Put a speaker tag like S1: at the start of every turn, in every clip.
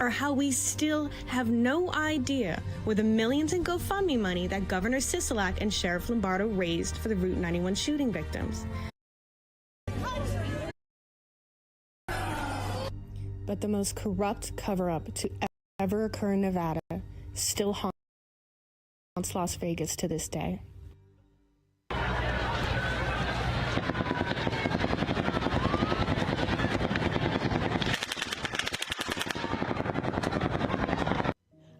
S1: or how we still have no idea where the millions in GoFundMe money that Governor Sisolak and Sheriff Lombardo raised for the Route 91 shooting victims. But the most corrupt cover-up to ever occur in Nevada still haunts Las Vegas to this day.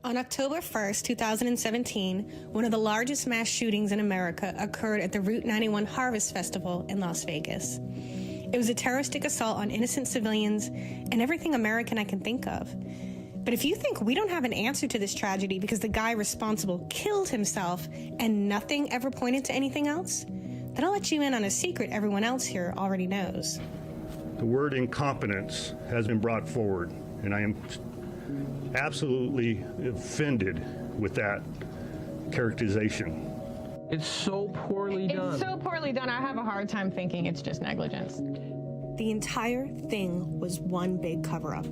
S1: On October 1st, 2017, one of the largest mass shootings in America occurred at the Route 91 Harvest Festival in Las Vegas. It was a terroristic assault on innocent civilians and everything American I can think of. But if you think we don't have an answer to this tragedy because the guy responsible killed himself and nothing ever pointed to anything else, then I'll let you in on a secret everyone else here already knows.
S2: The word incompetence has been brought forward, and I am absolutely offended with that characterization.
S3: It's so poorly done.
S4: It's so poorly done, I have a hard time thinking it's just negligence.
S1: The entire thing was one big cover-up.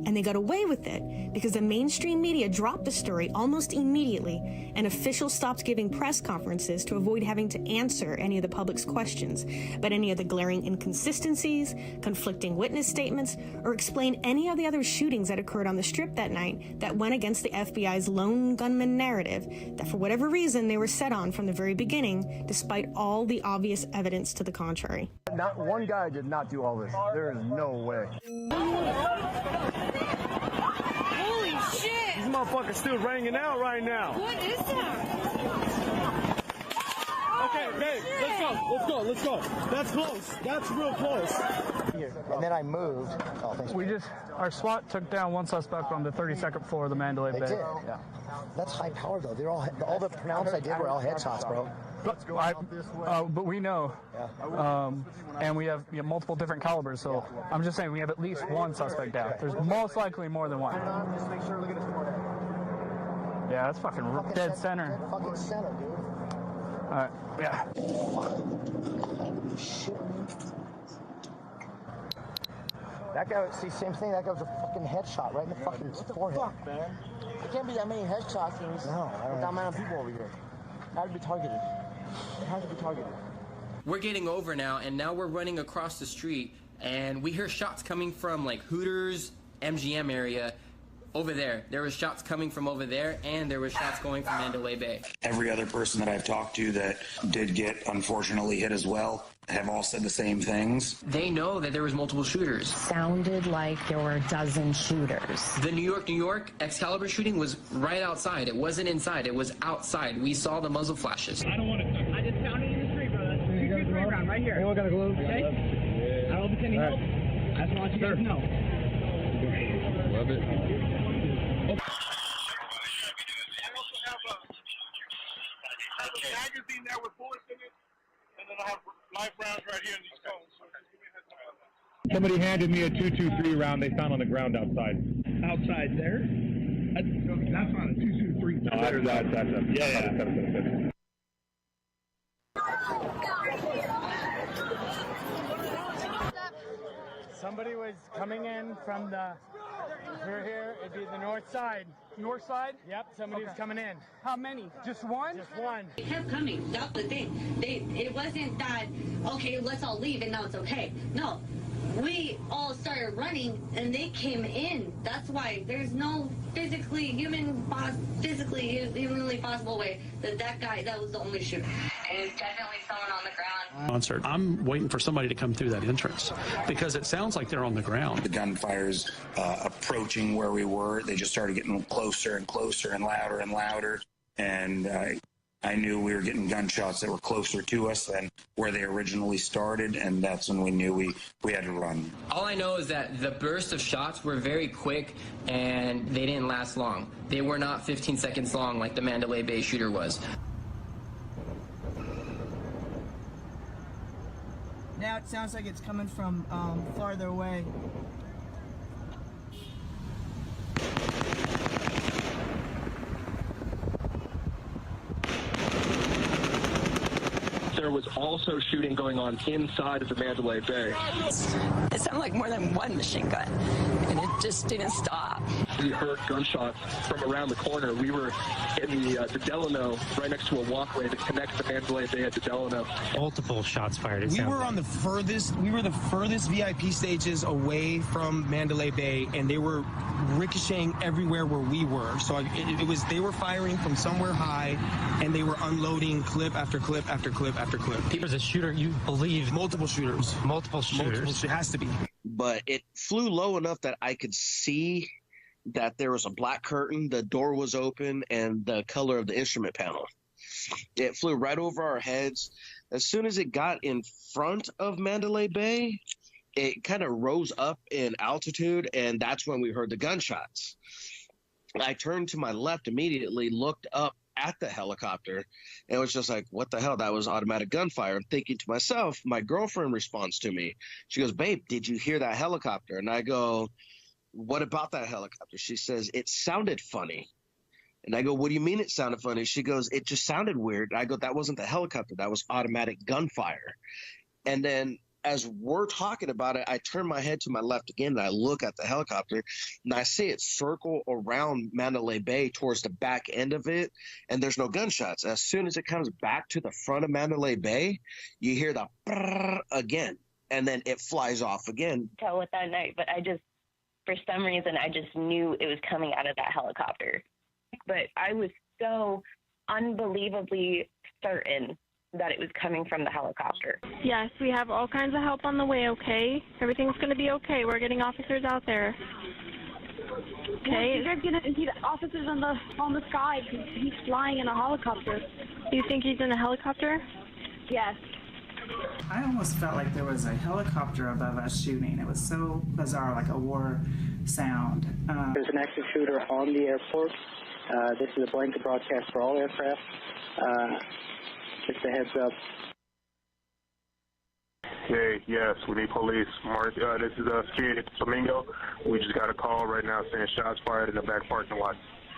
S1: And they got away with it because the mainstream media dropped the story almost immediately, and officials stopped giving press conferences to avoid having to answer any of the public's questions about any of the glaring inconsistencies, conflicting witness statements, or explain any of the other shootings that occurred on the Strip that night that went against the FBI's lone gunman narrative that for whatever reason they were set on from the very beginning, despite all the obvious evidence to the contrary.
S5: Not one guy did not do all this. There is no way.
S6: Holy shit!
S5: These motherfuckers still ringing out right now.
S6: What is that?
S5: Okay, babe, let's go. That's close. That's real close.
S7: And then I moved. Oh, thanks.
S8: Our SWAT took down one suspect on the 32nd floor of the Mandalay Bay.
S7: They did?
S8: Yeah.
S7: That's high power, though. They're all the pronouns I did were all headshots, bro.
S8: But we know, and we have multiple different calibers, so I'm just saying we have at least one suspect down. There's most likely more than one.
S7: Just make sure, look at his forehead.
S8: Yeah, that's fucking dead center.
S7: Dead fucking center, dude.
S8: All right, yeah.
S7: Shit. That guy, see, same thing. That guy was a fucking headshot right in the fucking forehead.
S5: What the fuck, man?
S7: There can't be that many headshots with that amount of people over here. It had to be targeted. It has to be targeted.
S9: We're getting over now, and now we're running across the street, and we hear shots coming from like Hooters, MGM area. Over there. There was shots coming from over there, and there was shots going from Mandalay Bay.
S10: Every other person that I've talked to that did get, unfortunately, hit as well, have all said the same things.
S9: They know that there was multiple shooters.
S4: Sounded like there were a dozen shooters.
S9: The New York Excalibur shooting was right outside. It wasn't inside. It was outside. We saw the muzzle flashes.
S11: I don't want to. I just found it in the street, brother. 223 round right here. Anyone got a glove? Okay. I don't know if it's any help. I just want you guys to know.
S3: Love it.
S5: I have a magazine there with bullets in it, and then I have live rounds right here in these cones. So just give me a heads up.
S12: Somebody handed me a .223 round they found on the ground outside.
S11: Outside there? That's not a 223.
S12: No, that's yeah.
S8: Somebody was coming in from the here. It'd be the north side. North side? Yep. Somebody was coming in. How many? Just one? Just one.
S13: They kept coming. That's the thing. It wasn't that okay. Let's all leave and now it's okay. No, we all started running and they came in. That's why there's no humanly possible way that guy that was the only shooter. And it's definitely someone on the ground.
S14: Concert. I'm waiting for somebody to come through that entrance because it sounds like they're on the ground.
S10: The gunfire's approaching where we were. They just started getting closer and closer and louder. And I knew we were getting gunshots that were closer to us than where they originally started, and that's when we knew we had to run.
S9: All I know is that the burst of shots were very quick, and they didn't last long. They were not 15 seconds long like the Mandalay Bay shooter was.
S15: Now it sounds like it's coming from farther away.
S3: There was also shooting going on inside of the Mandalay Bay.
S16: It sounded like more than one machine gun, and it just didn't stop.
S3: We heard gunshots from around the corner. We were in the Delano, right next to a walkway that connects the Mandalay Bay to Delano.
S16: Multiple shots fired.
S17: We were the furthest VIP stages away from Mandalay Bay, and they were ricocheting everywhere where we were. So they were firing from somewhere high, and they were unloading clip after clip after clip after clip.
S16: There's a shooter, you believe?
S17: Multiple shooters.
S16: Multiple shooters.
S17: It has to be.
S18: But it flew low enough that I could see that there was a black curtain, the door was open, and the color of the instrument panel. It flew right over our heads. As soon as it got in front of Mandalay Bay, it kind of rose up in altitude, and that's when we heard the gunshots. I turned to my left immediately, looked up at the helicopter, and it was just like, what the hell? That was automatic gunfire. I'm thinking to myself, my girlfriend responds to me. She goes, babe, did you hear that helicopter? And I go, what about that helicopter? She says, it sounded funny. And I go, what do you mean it sounded funny? She goes, it just sounded weird. I go, that wasn't the helicopter. That was automatic gunfire. And then as we're talking about it, I turn my head to my left again, and I look at the helicopter, and I see it circle around Mandalay Bay towards the back end of it, and there's no gunshots. As soon as it comes back to the front of Mandalay Bay, you hear the brrr again, and then it flies off again.
S19: Tell it that night, but for some reason, I just knew it was coming out of that helicopter. But I was so unbelievably certain that it was coming from the helicopter.
S20: Yes, we have all kinds of help on the way, okay? Everything's going to be okay. We're getting officers out there. Okay?
S21: You're going to see the officers on the sky. He's flying in a helicopter.
S20: You think he's in a helicopter?
S21: Yes.
S15: I almost felt like there was a helicopter above us shooting. It was so bizarre, like a war sound.
S22: There's an active shooter on the airport. This is a blanket broadcast for all aircraft. Just a heads up.
S12: Hey, yes, we need police. This is Security Flamingo. We just got a call right now saying shots fired in the back parking lot,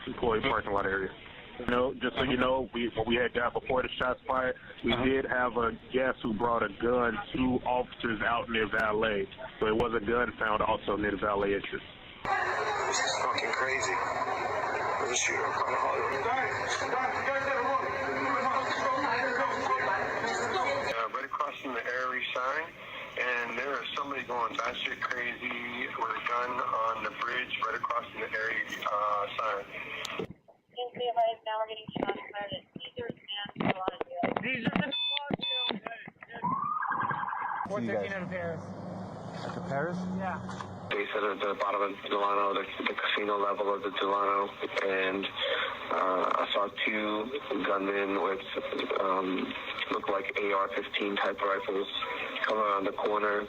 S12: employee parking lot area. You know, just so you know, when we had got before the shots fired, we did have a guest who brought a gun to officers out near valet. So it was a gun found also near the valet entrance.
S5: This is fucking crazy. There's a shooter in front of Hollywood. Right across from the area sign, and there is somebody going batshit crazy with a gun on the bridge right across from the area sign.
S21: Now we're getting shots fired at Caesars and Bellagio.
S11: Caesars and Bellagio.
S8: 413 out of Paris. To Paris? Yeah.
S3: They said at the bottom of Delano, the casino level of the Delano, and I saw two gunmen with look like AR-15 type rifles come around the corner.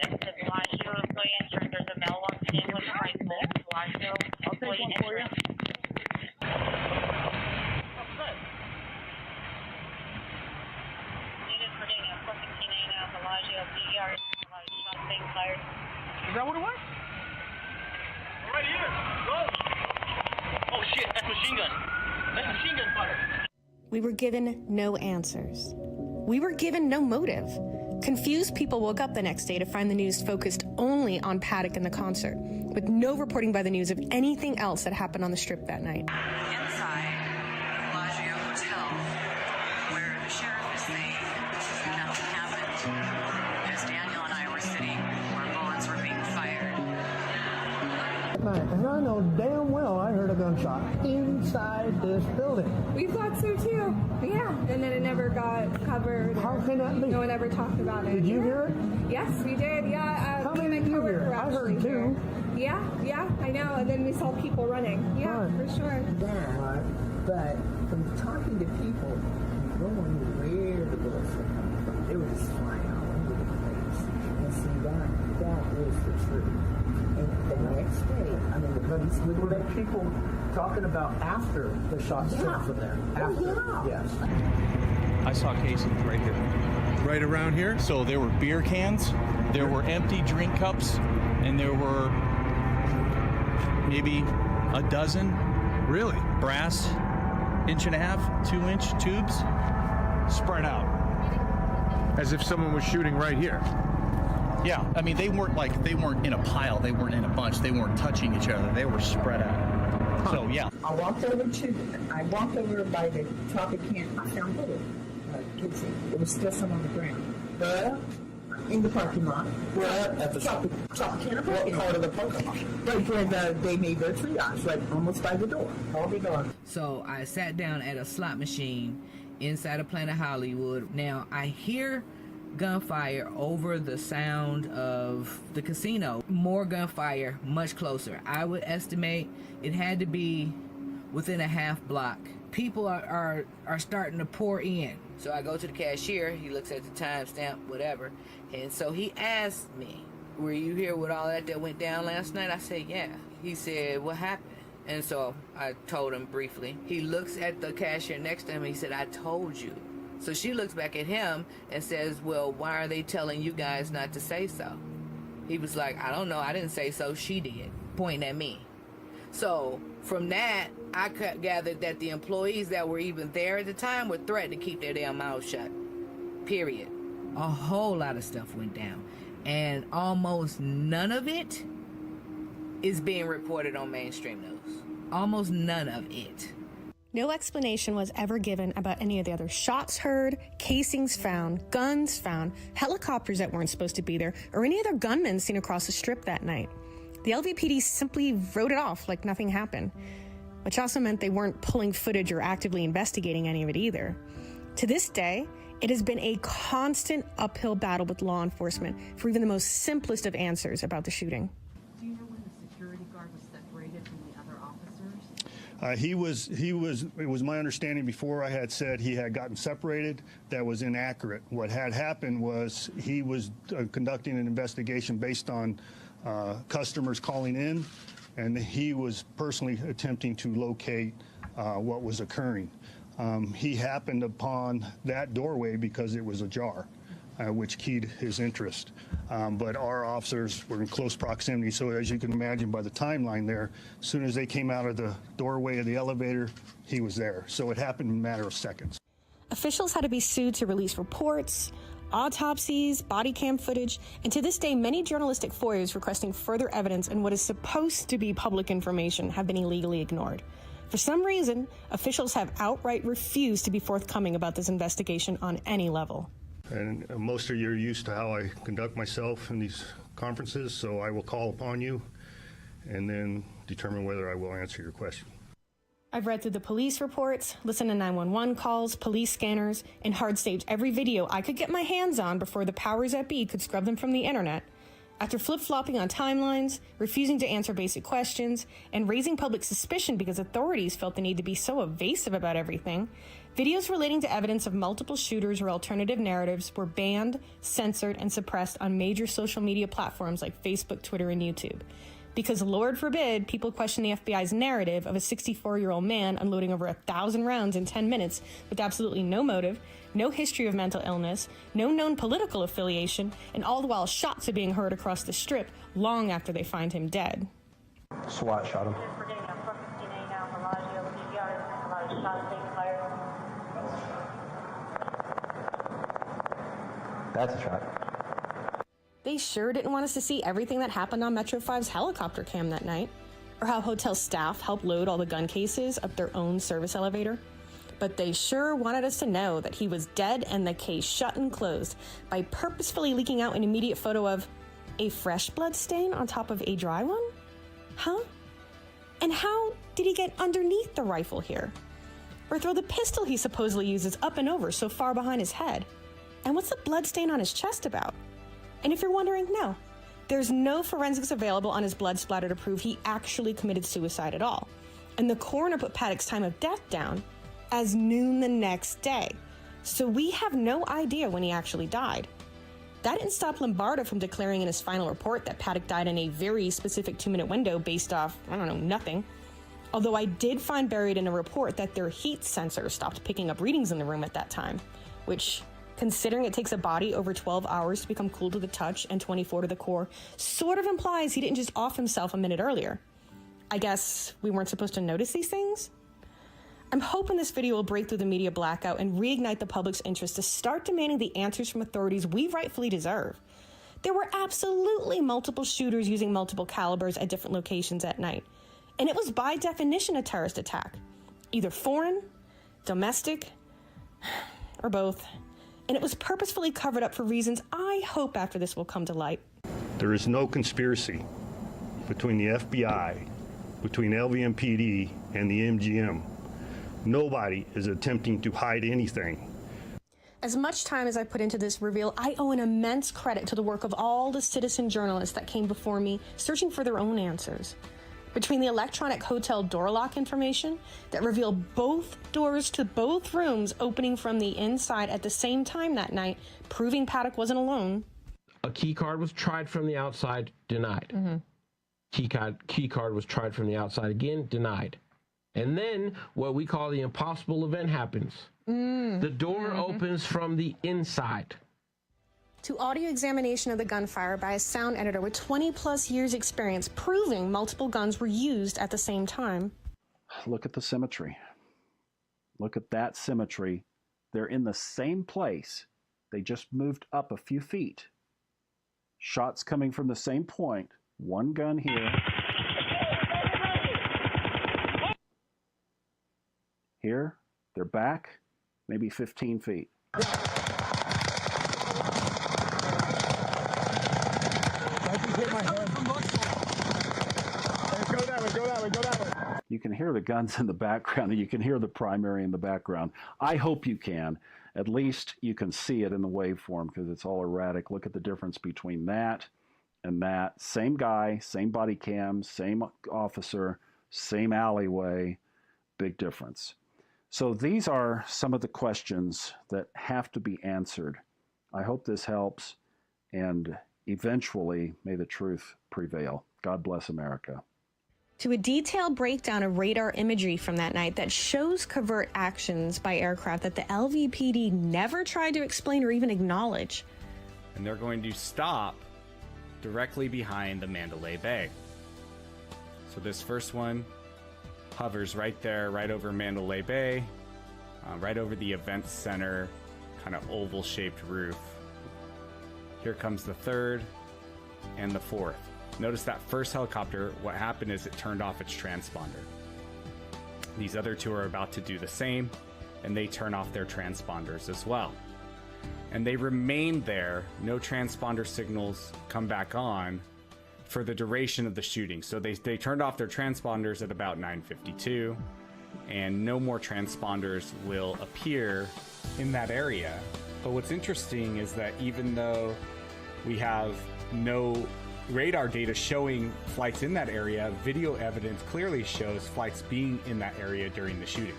S21: At the Bellagio employee entrance, there's a male walking in with a rifle. Bellagio employee entrance.
S11: Is that what it was? Right here. Go. Oh shit, that's machine gun. That's machine gun fire.
S1: We were given no answers. We were given no motive. Confused people woke up the next day to find the news focused only on Paddock and the concert, with no reporting by the news of anything else that happened on the Strip that night.
S23: Inside the Bellagio Hotel, where the sheriff is saying nothing happened, as Daniel and I were sitting where bullets were being fired.
S24: And I know damn well I heard a gunshot inside this building.
S25: We thought so too. Yeah, and then it never got covered.
S24: How can that be?
S25: No one ever talked about it.
S24: Did you hear it?
S25: Yes, we did. Yeah.
S24: How many did you hear? I heard two.
S25: Yeah, I know. And then we saw people running. Yeah, for sure.
S24: Right. But from talking to people, you don't know where the bullets were coming from. They were just flying all over the place. And see, that is the truth. And the next day, I mean, were there people talking about after the shots took from there? After, yes.
S26: I saw casings right here.
S27: Right around here?
S26: So there were beer cans, there were empty drink cups, and there were maybe a dozen.
S27: Really?
S26: Brass 1.5, 2-inch tubes spread out.
S27: As if someone was shooting right here.
S26: Yeah, I mean, they weren't in a pile. They weren't in a bunch. They weren't touching each other. They were spread out. So, yeah.
S24: I walked over by the topic can. I found little kids. There was still some on the ground. But in the parking lot. Well, at the topic can of parking lot. Part of the parking lot. Right where they made their triage, right almost by the door. So I sat down at a slot machine inside of Planet Hollywood. Now I hear gunfire over the sound of the casino. More gunfire, much closer. I would estimate it had to be within a half block. People are starting to pour in. So I go to the cashier, he looks at the timestamp, whatever, and so he asked me, were you here with all that went down last night? I said, yeah. He said, what happened? And so I told him briefly. He looks at the cashier next to him, he said, I told you. So she looks back at him and says, well, why are they telling you guys not to say so? He was like, I don't know, I didn't say so, she did, pointing at me. So from that, I gathered that the employees that were even there at the time were threatened to keep their damn mouths shut. Period. A whole lot of stuff went down. And almost none of it is being reported on mainstream news. Almost none of it.
S1: No explanation was ever given about any of the other shots heard, casings found, guns found, helicopters that weren't supposed to be there, or any other gunmen seen across the strip that night. The LVPD simply wrote it off like nothing happened, which also meant they weren't pulling footage or actively investigating any of it either. To this day, it has been a constant uphill battle with law enforcement for even the most simplest of answers about the shooting.
S2: Do you know when the security guard was separated from the other officers?
S4: It was my understanding before I had said he had gotten separated. That was inaccurate. What had happened was he was conducting an investigation based on customers calling in, and he was personally attempting to locate what was occurring. He happened upon that doorway because it was ajar, which keyed his interest. But our officers were in close proximity, so as you can imagine by the timeline there, as soon as they came out of the doorway of the elevator, he was there. So it happened in a matter of seconds.
S1: Officials had to be sued to release reports, autopsies, body cam footage, and to this day, many journalistic FOIAs requesting further evidence in what is supposed to be public information have been illegally ignored. For some reason, officials have outright refused to be forthcoming about this investigation on any level.
S4: And most of you are used to how I conduct myself in these conferences, so I will call upon you and then determine whether I will answer your question.
S1: I've read through the police reports, listened to 911 calls, police scanners, and hard-staged every video I could get my hands on before the powers that be could scrub them from the internet. After flip-flopping on timelines, refusing to answer basic questions, and raising public suspicion because authorities felt the need to be so evasive about everything, videos relating to evidence of multiple shooters or alternative narratives were banned, censored, and suppressed on major social media platforms like Facebook, Twitter, and YouTube. Because, Lord forbid, people question the FBI's narrative of a 64-year-old man unloading over 1,000 rounds in 10 minutes with absolutely no motive, no history of mental illness, no known political affiliation, and all the while shots are being heard across the strip long after they find him dead.
S6: SWAT shot him.
S21: We're getting a 415A now for Bellagio. EGRs, a lot of shots being fired.
S6: That's a shot.
S1: They sure didn't want us to see everything that happened on Metro 5's helicopter cam that night, or how hotel staff helped load all the gun cases up their own service elevator. But they sure wanted us to know that he was dead and the case shut and closed by purposefully leaking out an immediate photo of a fresh blood stain on top of a dry one? Huh? And how did he get underneath the rifle here? Or throw the pistol he supposedly uses up and over so far behind his head? And what's the blood stain on his chest about? And if you're wondering, no, there's no forensics available on his blood splatter to prove he actually committed suicide at all. And the coroner put Paddock's time of death down as noon the next day. So we have no idea when he actually died. That didn't stop Lombardo from declaring in his final report that Paddock died in a very specific 2-minute window based off, nothing. Although I did find buried in a report that their heat sensor stopped picking up readings in the room at that time, which, considering it takes a body over 12 hours to become cool to the touch and 24 to the core, sort of implies he didn't just off himself a minute earlier. I guess we weren't supposed to notice these things? I'm hoping this video will break through the media blackout and reignite the public's interest to start demanding the answers from authorities we rightfully deserve. There were absolutely multiple shooters using multiple calibers at different locations at night. And it was by definition a terrorist attack. Either foreign, domestic, or both. And it was purposefully covered up for reasons I hope after this will come to light.
S4: There is no conspiracy between the FBI, between LVMPD, and the MGM. Nobody is attempting to hide anything.
S1: As much time as I put into this reveal, I owe an immense credit to the work of all the citizen journalists that came before me, searching for their own answers. Between the electronic hotel door lock information that revealed both doors to both rooms opening from the inside at the same time that night, proving Paddock wasn't alone.
S7: A key card was tried from the outside, denied. Key card was tried from the outside again, denied. And then what we call the impossible event happens. The door opens from the inside.
S1: To audio examination of the gunfire by a sound editor with 20-plus years experience, proving multiple guns were used at the same time.
S9: Look at the symmetry. Look at that symmetry. They're in the same place. They just moved up a few feet. Shots coming from the same point. One gun here. Here, they're back, maybe 15 feet. You can hear the guns in the background, and you can hear the primary in the background. I hope you can. At least you can see it in the waveform because it's all erratic. Look at the difference between that and that. Same guy, same body cam, same officer, same alleyway. Big difference. So these are some of the questions that have to be answered. I hope this helps, and eventually may the truth prevail. God bless America.
S1: To a detailed breakdown of radar imagery from that night that shows covert actions by aircraft that the LVPD never tried to explain or even acknowledge.
S10: And they're going to stop directly behind the Mandalay Bay. So this first one hovers right there, right over Mandalay Bay, right over the event center, kind of oval-shaped roof. Here comes the third and the fourth. Notice that first helicopter, what happened is it turned off its transponder. These other two are about to do the same, and they turn off their transponders as well. And they remain there, no transponder signals come back on for the duration of the shooting. So they turned off their transponders at about 9:52, and no more transponders will appear in that area. But what's interesting is that even though we have no radar data showing flights in that area, video evidence clearly shows flights being in that area during the shooting.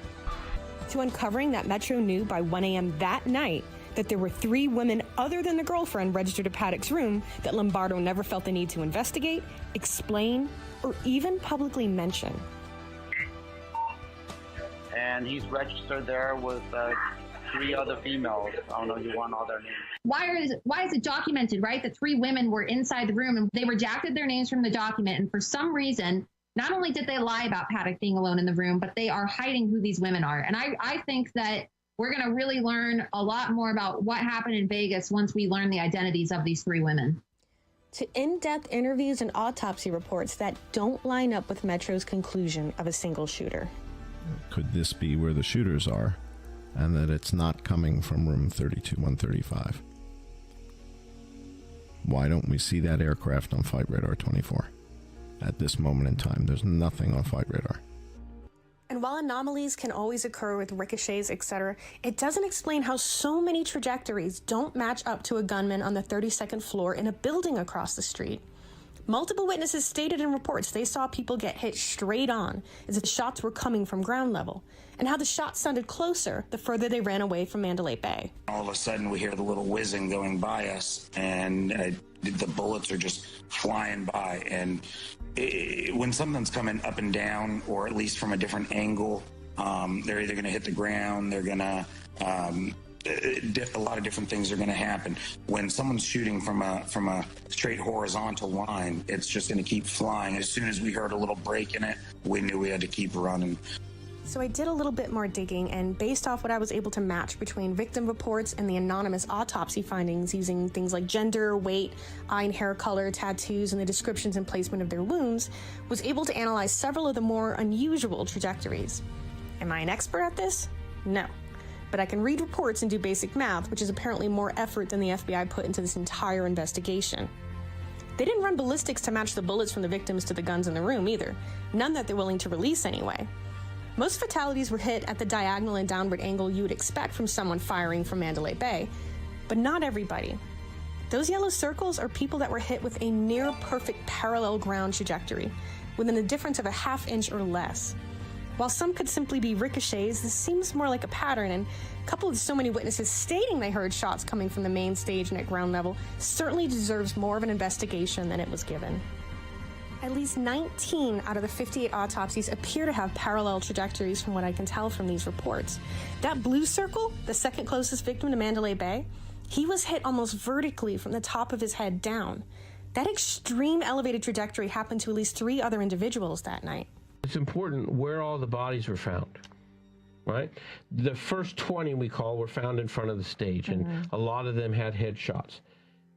S1: To uncovering that Metro knew by 1 a.m. that night that there were 3 women other than the girlfriend registered at Paddock's room that Lombardo never felt the need to investigate, explain, or even publicly mention.
S13: And he's registered there with 3 other females. I don't know if you want all their names.
S14: Why is it documented, right, that 3 women were inside the room and they redacted their names from the document, and for some reason, not only did they lie about Paddock being alone in the room, but they are hiding who these women are. And I think that we're going to really learn a lot more about what happened in Vegas once we learn the identities of these 3 women.
S1: To in-depth interviews and autopsy reports that don't line up with Metro's conclusion of a single shooter.
S16: Could this be where the shooters are, and that it's not coming from room 32-135? Why don't we see that aircraft on Flight Radar 24? At this moment in time, there's nothing on Flight Radar.
S1: And while anomalies can always occur with ricochets, etc., it doesn't explain how so many trajectories don't match up to a gunman on the 32nd floor in a building across the street. Multiple witnesses stated in reports they saw people get hit straight on, as if the shots were coming from ground level, and how the shots sounded closer the further they ran away from Mandalay Bay.
S17: All of a sudden, we hear the little whizzing going by us, and the bullets are just flying by. And when something's coming up and down, or at least from a different angle, they're either going to hit the ground, they're going to... a lot of different things are going to happen. When someone's shooting from a straight horizontal line, it's just going to keep flying. As soon as we heard a little break in it, we knew we had to keep running.
S1: So I did a little bit more digging, and based off what I was able to match between victim reports and the anonymous autopsy findings using things like gender, weight, eye and hair color, tattoos, and the descriptions and placement of their wounds, was able to analyze several of the more unusual trajectories. Am I an expert at this? No. But I can read reports and do basic math, which is apparently more effort than the FBI put into this entire investigation. They didn't run ballistics to match the bullets from the victims to the guns in the room either, none that they're willing to release anyway. Most fatalities were hit at the diagonal and downward angle you would expect from someone firing from Mandalay Bay, but not everybody. Those yellow circles are people that were hit with a near-perfect parallel ground trajectory, within a difference of a half inch or less. While some could simply be ricochets, this seems more like a pattern, and coupled with so many witnesses stating they heard shots coming from the main stage and at ground level, certainly deserves more of an investigation than it was given. At least 19 out of the 58 autopsies appear to have parallel trajectories from what I can tell from these reports. That blue circle, the second closest victim to Mandalay Bay, he was hit almost vertically from the top of his head down. That extreme elevated trajectory happened to at least 3 other individuals that night.
S7: It's important where all the bodies were found, right? The first 20 we call were found in front of the stage, and a lot of them had headshots.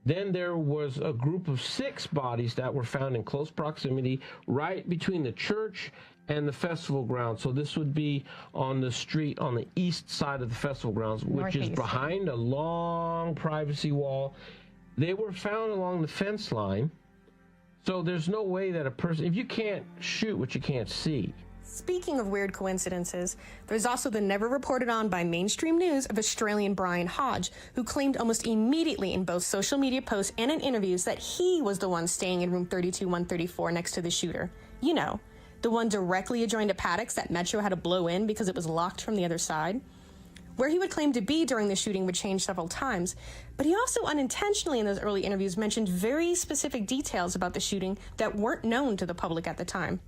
S7: Then there was a group of 6 bodies that were found in close proximity right between the church and the festival grounds. So this would be on the street on the east side of the festival grounds, which is behind a long privacy wall. They were found along the fence line. So there's no way that a person, if you can't shoot what you can't see.
S1: Speaking of weird coincidences, there's also the never reported on by mainstream news of Australian Brian Hodge, who claimed almost immediately in both social media posts and in interviews that he was the one staying in room 32134 next to the shooter. You know, the one directly adjoined to Paddock's that Metro had to blow in because it was locked from the other side. Where he would claim to be during the shooting would change several times, but he also unintentionally in those early interviews mentioned very specific details about the shooting that weren't known to the public at the time.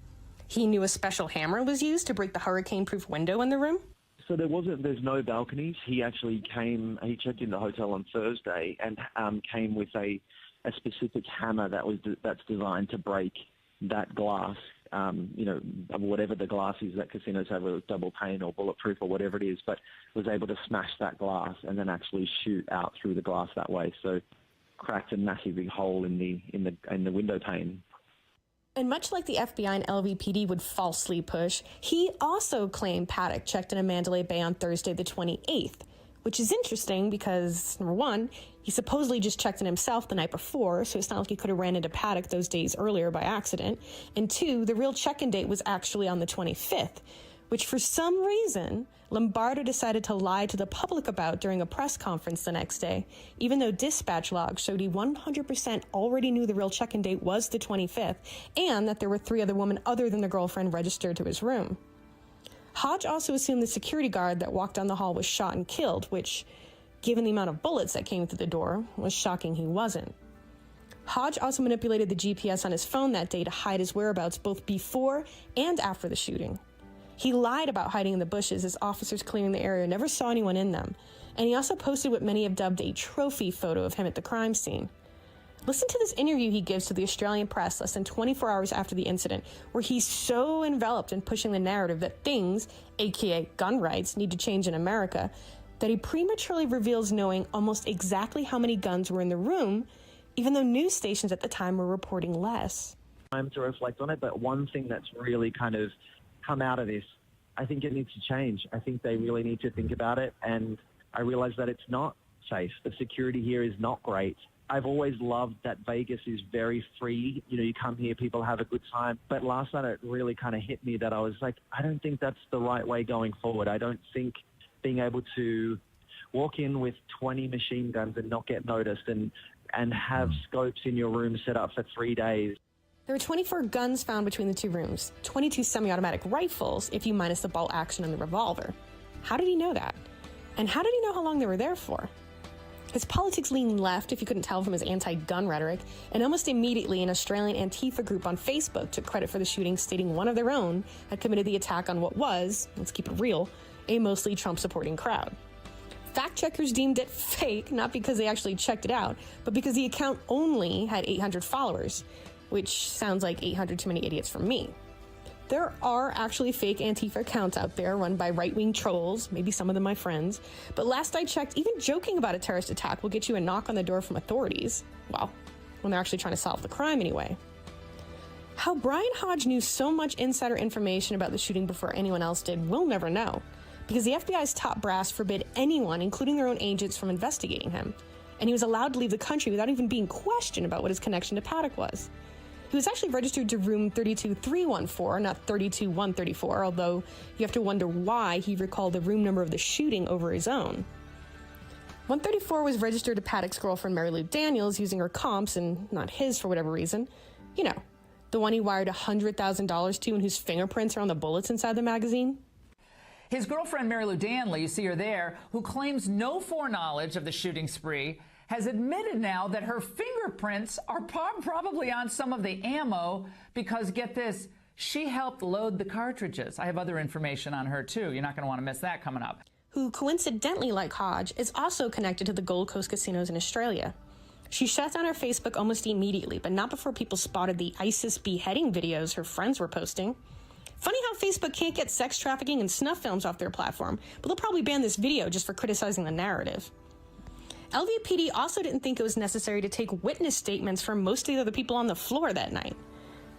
S1: He knew a special hammer was used to break the hurricane-proof window in the room.
S5: So there's no balconies. He actually he checked in the hotel on Thursday and came with a specific hammer that's designed to break that glass. Whatever the glass is that casinos have, whether it's double pane or bulletproof or whatever it is, but was able to smash that glass and then actually shoot out through the glass that way. So cracked a massive big hole in the window pane.
S1: And much like the FBI and LVPD would falsely push, he also claimed Paddock checked in a Mandalay Bay on Thursday the 28th, which is interesting because, number one, he supposedly just checked in himself the night before, so it's not like he could have ran into Paddock those days earlier by accident. And two, the real check-in date was actually on the 25th, which for some reason, Lombardo decided to lie to the public about during a press conference the next day, even though dispatch logs showed he 100% already knew the real check-in date was the 25th, and that there were 3 other women other than the girlfriend registered to his room. Hodge also assumed the security guard that walked down the hall was shot and killed, which, given the amount of bullets that came through the door, was shocking he wasn't. Hodge also manipulated the GPS on his phone that day to hide his whereabouts both before and after the shooting. He lied about hiding in the bushes as officers clearing the area never saw anyone in them, and he also posted what many have dubbed a trophy photo of him at the crime scene. Listen to this interview he gives to the Australian press less than 24 hours after the incident, where he's so enveloped in pushing the narrative that things, aka gun rights, need to change in America, that he prematurely reveals knowing almost exactly how many guns were in the room, even though news stations at the time were reporting less.
S5: Time to reflect on it, but one thing that's really kind of come out of this, I think it needs to change. I think they really need to think about it, and I realize that it's not safe. The security here is not great. I've always loved that Vegas is very free. You know, you come here, people have a good time. But last night it really kind of hit me that I was like, I don't think that's the right way going forward. I don't think being able to walk in with 20 machine guns and not get noticed and have scopes in your room set up for 3 days.
S1: There were 24 guns found between the 2 rooms, 22 semi-automatic rifles if you minus the bolt action and the revolver. How did he know that? And how did he know how long they were there for? His politics leaned left, if you couldn't tell from his anti-gun rhetoric, and almost immediately an Australian Antifa group on Facebook took credit for the shooting, stating one of their own had committed the attack on what was, let's keep it real, a mostly Trump-supporting crowd. Fact-checkers deemed it fake, not because they actually checked it out, but because the account only had 800 followers, which sounds like 800 too many idiots for me. There are actually fake Antifa accounts out there run by right-wing trolls, maybe some of them my friends, but last I checked, even joking about a terrorist attack will get you a knock on the door from authorities. Well, when they're actually trying to solve the crime anyway. How Brian Hodge knew so much insider information about the shooting before anyone else did, we'll never know, because the FBI's top brass forbid anyone, including their own agents, from investigating him, and he was allowed to leave the country without even being questioned about what his connection to Paddock was. He was actually registered to room 32314, not 32134, although you have to wonder why he recalled the room number of the shooting over his own. 134 was registered to Paddock's girlfriend Mary Lou Daniels using her comps and not his for whatever reason. You know, the one he wired $100,000 to and whose fingerprints are on the bullets inside the magazine.
S8: His girlfriend Mary Lou Danley, you see her there, who claims no foreknowledge of the shooting spree, has admitted now that her fingerprints are probably on some of the ammo because, get this, she helped load the cartridges. I have other information on her, too. You're not going to want to miss that coming up.
S1: Who, coincidentally, like Hodge, is also connected to the Gold Coast casinos in Australia. She shut down her Facebook almost immediately, but not before people spotted the ISIS beheading videos her friends were posting. Funny how Facebook can't get sex trafficking and snuff films off their platform, but they'll probably ban this video just for criticizing the narrative. LVPD also didn't think it was necessary to take witness statements from most of the other people on the floor that night.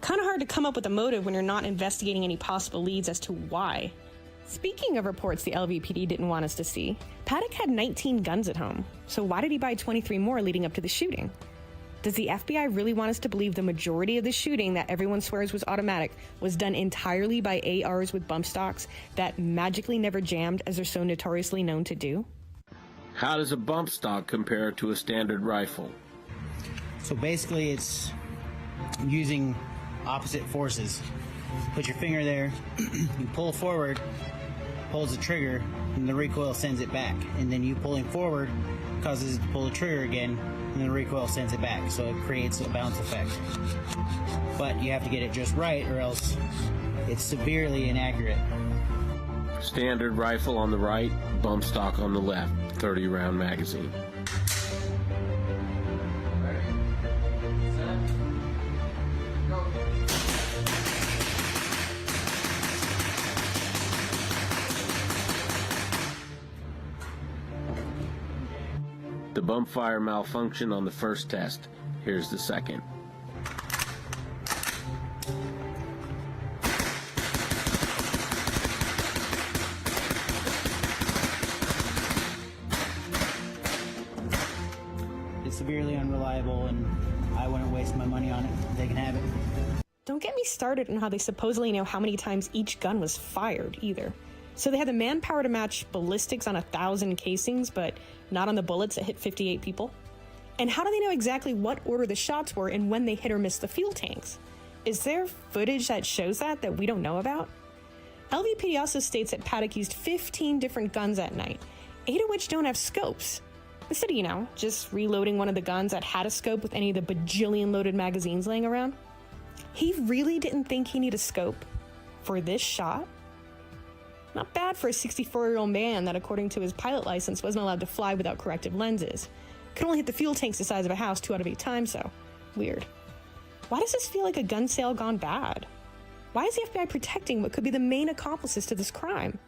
S1: Kind of hard to come up with a motive when you're not investigating any possible leads as to why. Speaking of reports the LVPD didn't want us to see, Paddock had 19 guns at home, so why did he buy 23 more leading up to the shooting? Does the FBI really want us to believe the majority of the shooting that everyone swears was automatic was done entirely by ARs with bump stocks that magically never jammed as they're so notoriously known to do?
S7: How does a bump stock compare to a standard rifle?
S12: So basically it's using opposite forces. Put your finger there, you pull forward, pulls the trigger, and the recoil sends it back. And then you pulling forward causes it to pull the trigger again, and the recoil sends it back. So it creates a bounce effect. But you have to get it just right or else it's severely inaccurate.
S7: Standard rifle on the right, bump stock on the left, 30-round magazine. The bump fire malfunctioned on the first test. Here's the second.
S12: It's severely unreliable, and I wouldn't waste my money on it. They can have it.
S1: Don't get me started on how they supposedly know how many times each gun was fired, either. So they had the manpower to match ballistics on 1,000 casings, but not on the bullets that hit 58 people? And how do they know exactly what order the shots were and when they hit or missed the fuel tanks? Is there footage that shows that we don't know about? LVPD also states that Paddock used 15 different guns that night, 8 of which don't have scopes. Instead of, just reloading one of the guns that had a scope with any of the bajillion loaded magazines laying around. He really didn't think he needed a scope for this shot? Not bad for a 64-year-old man that, according to his pilot license, wasn't allowed to fly without corrective lenses. Could only hit the fuel tanks the size of a house 2 out of 8 times, though. Weird. Why does this feel like a gun sale gone bad? Why is the FBI protecting what could be the main accomplices to this crime?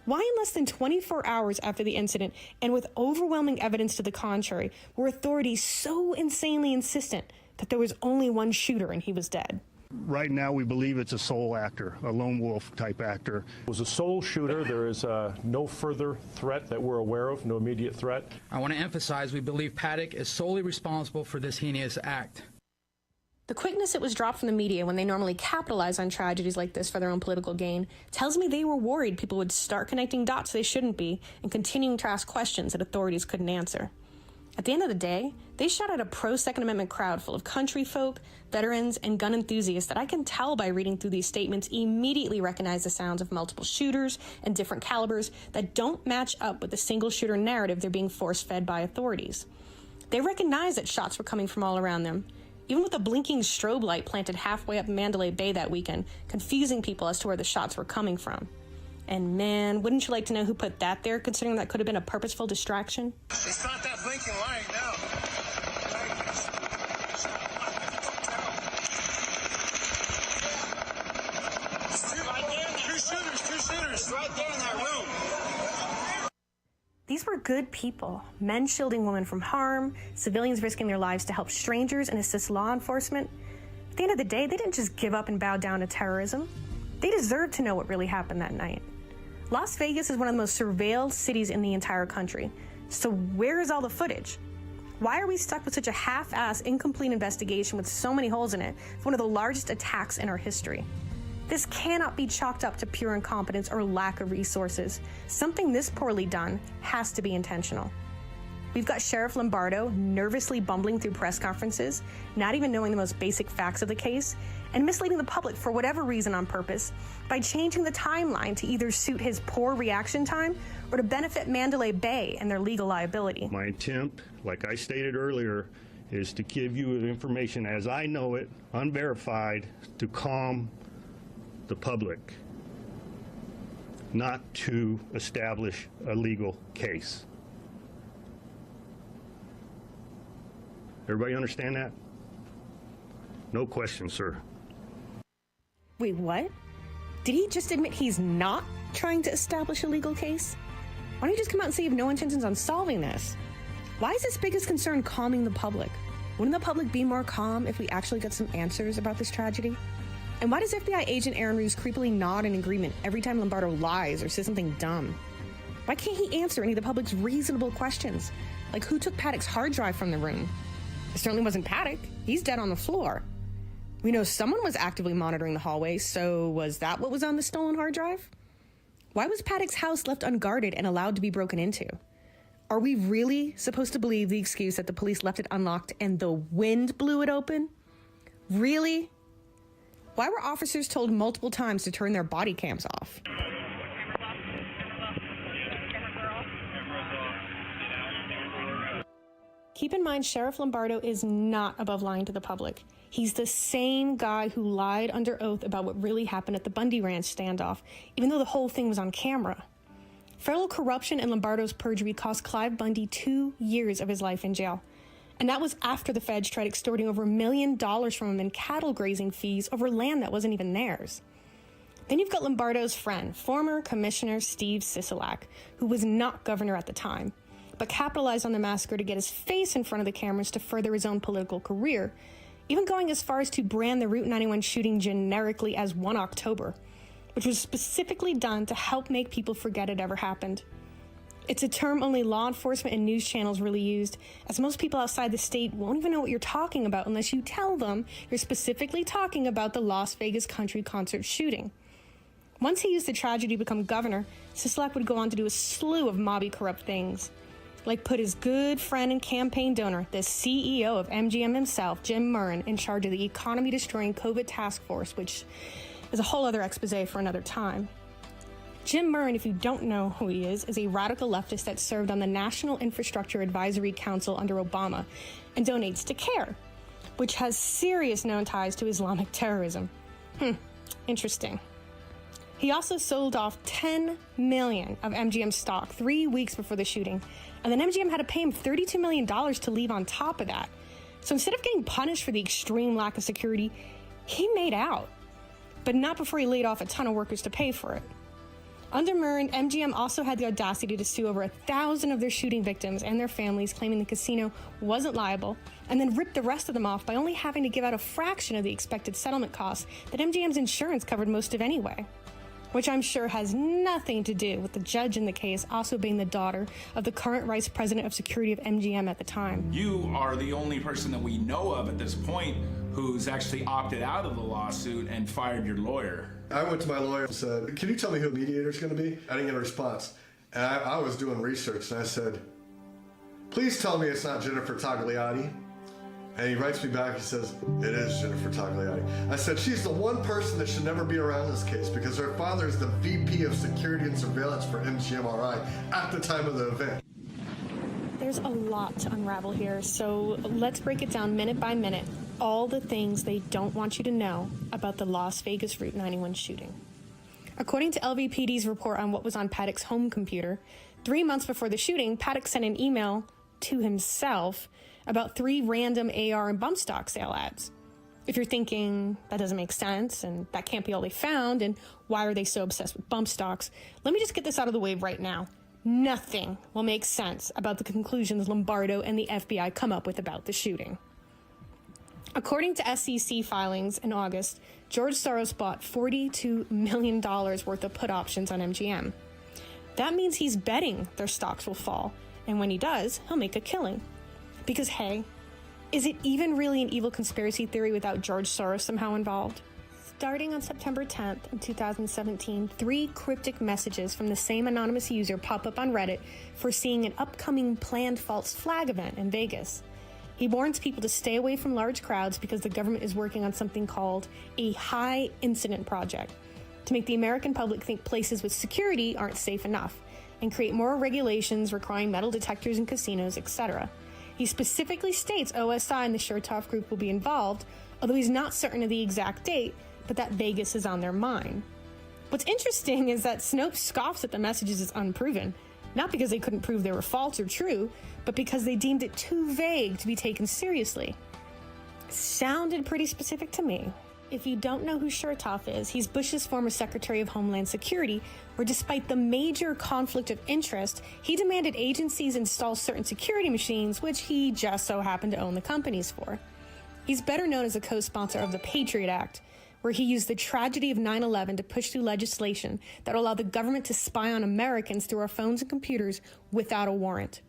S1: Why in less than 24 hours after the incident, and with overwhelming evidence to the contrary, were authorities so insanely insistent that there was only one shooter and he was dead?
S4: Right now, we believe it's a sole actor, a lone wolf type actor.
S15: It was a sole shooter. There is no further threat that we're aware of, no immediate threat.
S18: I want to emphasize we believe Paddock is solely responsible for this heinous act.
S1: The quickness it was dropped from the media when they normally capitalize on tragedies like this for their own political gain tells me they were worried people would start connecting dots they shouldn't be and continuing to ask questions that authorities couldn't answer. At the end of the day, they shot at a pro-Second Amendment crowd full of country folk, veterans, and gun enthusiasts that I can tell by reading through these statements immediately recognize the sounds of multiple shooters and different calibers that don't match up with the single-shooter narrative they're being force-fed by authorities. They recognize that shots were coming from all around them, even with a blinking strobe light planted halfway up Mandalay Bay that weekend, confusing people as to where the shots were coming from. And man, wouldn't you like to know who put that there, considering that could have been a purposeful distraction?
S11: It's not that blinking light, no. right there in that room.
S1: These were good people, men shielding women from harm, civilians risking their lives to help strangers and assist law enforcement. At the end of the day, they didn't just give up and bow down to terrorism. They deserved to know what really happened that night. Las Vegas is one of the most surveilled cities in the entire country. So where is all the footage? Why are we stuck with such a half-ass, incomplete investigation with so many holes in it for one of the largest attacks in our history? This cannot be chalked up to pure incompetence or lack of resources. Something this poorly done has to be intentional. We've got Sheriff Lombardo nervously bumbling through press conferences, not even knowing the most basic facts of the case, and misleading the public for whatever reason on purpose by changing the timeline to either suit his poor reaction time or to benefit Mandalay Bay and their legal liability.
S4: My attempt, like I stated earlier, is to give you the information as I know it, unverified, to calm the public, not to establish a legal case. Everybody understand that? No question, sir.
S1: Wait, what? Did he just admit he's not trying to establish a legal case? Why don't you just come out and say you have no intentions on solving this? Why is his biggest concern calming the public? Wouldn't the public be more calm if we actually got some answers about this tragedy? And why does FBI agent Aaron Roos creepily nod in agreement every time Lombardo lies or says something dumb? Why can't he answer any of the public's reasonable questions? Like, who took Paddock's hard drive from the room? It certainly wasn't Paddock. He's dead on the floor. We know someone was actively monitoring the hallway, so was that what was on the stolen hard drive? Why was Paddock's house left unguarded and allowed to be broken into? Are we really supposed to believe the excuse that the police left it unlocked and the wind blew it open? Really? Why were officers told multiple times to turn their body cams off? Keep in mind, Sheriff Lombardo is not above lying to the public. He's the same guy who lied under oath about what really happened at the Bundy Ranch standoff, even though the whole thing was on camera. Federal corruption and Lombardo's perjury cost Clive Bundy 2 years of his life in jail. And that was after the feds tried extorting over $1 million from him in cattle grazing fees over land that wasn't even theirs. Then you've got Lombardo's friend, former Commissioner Steve Sisolak, who was not governor at the time, but capitalized on the massacre to get his face in front of the cameras to further his own political career, even going as far as to brand the Route 91 shooting generically as 1 October, which was specifically done to help make people forget it ever happened. It's a term only law enforcement and news channels really used, as most people outside the state won't even know what you're talking about unless you tell them you're specifically talking about the Las Vegas country concert shooting. Once he used the tragedy to become governor, Sisolak would go on to do a slew of mobby corrupt things, like put his good friend and campaign donor, the CEO of MGM himself, Jim Murren, in charge of the economy-destroying COVID task force, which is a whole other expose for another time. Jim Murren, if you don't know who he is a radical leftist that served on the National Infrastructure Advisory Council under Obama and donates to CARE, which has serious known ties to Islamic terrorism. Interesting. He also sold off $10 million of MGM stock 3 weeks before the shooting, and then MGM had to pay him $32 million to leave on top of that. So instead of getting punished for the extreme lack of security, he made out, but not before he laid off a ton of workers to pay for it. Under Murren, MGM also had the audacity to sue over 1,000 of their shooting victims and their families, claiming the casino wasn't liable, and then ripped the rest of them off by only having to give out a fraction of the expected settlement costs that MGM's insurance covered most of anyway. Which I'm sure has nothing to do with the judge in the case also being the daughter of the current vice president of security of MGM at the time.
S3: You are the only person that we know of at this point who's actually opted out of the lawsuit and fired your lawyer.
S19: I went to my lawyer and said, can you tell me who the mediator is going to be? I didn't get a response. And I was doing research and I said, please tell me it's not Jennifer Tagliati. And he writes me back, he says, it is Jennifer Tagliati. I said, she's the one person that should never be around this case because her father is the VP of Security and Surveillance for MGMRI at the time of the event.
S1: There's a lot to unravel here, so let's break it down minute by minute. All the things they don't want you to know about the Las Vegas Route 91 shooting. According to LVPD's report on what was on Paddock's home computer, 3 months before the shooting, Paddock sent an email to himself about 3 random AR and bump stock sale ads. If you're thinking that doesn't make sense and that can't be all they found and why are they so obsessed with bump stocks, let me just get this out of the way right now. Nothing will make sense about the conclusions Lombardo and the FBI come up with about the shooting. According to SEC filings in August, George Soros bought $42 million worth of put options on MGM. That means he's betting their stocks will fall, and when he does, he'll make a killing. Because hey, is it even really an evil conspiracy theory without George Soros somehow involved? Starting on September 10th in 2017, 3 cryptic messages from the same anonymous user pop up on Reddit foreseeing an upcoming planned false flag event in Vegas. He warns people to stay away from large crowds because the government is working on something called a high incident project to make the American public think places with security aren't safe enough and create more regulations requiring metal detectors in casinos, etc. He specifically states OSI and the Chertoff group will be involved, although he's not certain of the exact date, but that Vegas is on their mind. What's interesting is that Snopes scoffs at the messages as unproven, not because they couldn't prove they were false or true, but because they deemed it too vague to be taken seriously. Sounded pretty specific to me. If you don't know who Chertoff is, he's Bush's former Secretary of Homeland Security, where despite the major conflict of interest, he demanded agencies install certain security machines, which he just so happened to own the companies for. He's better known as a co-sponsor of the Patriot Act, where he used the tragedy of 9/11 to push through legislation that allowed the government to spy on Americans through our phones and computers without a warrant.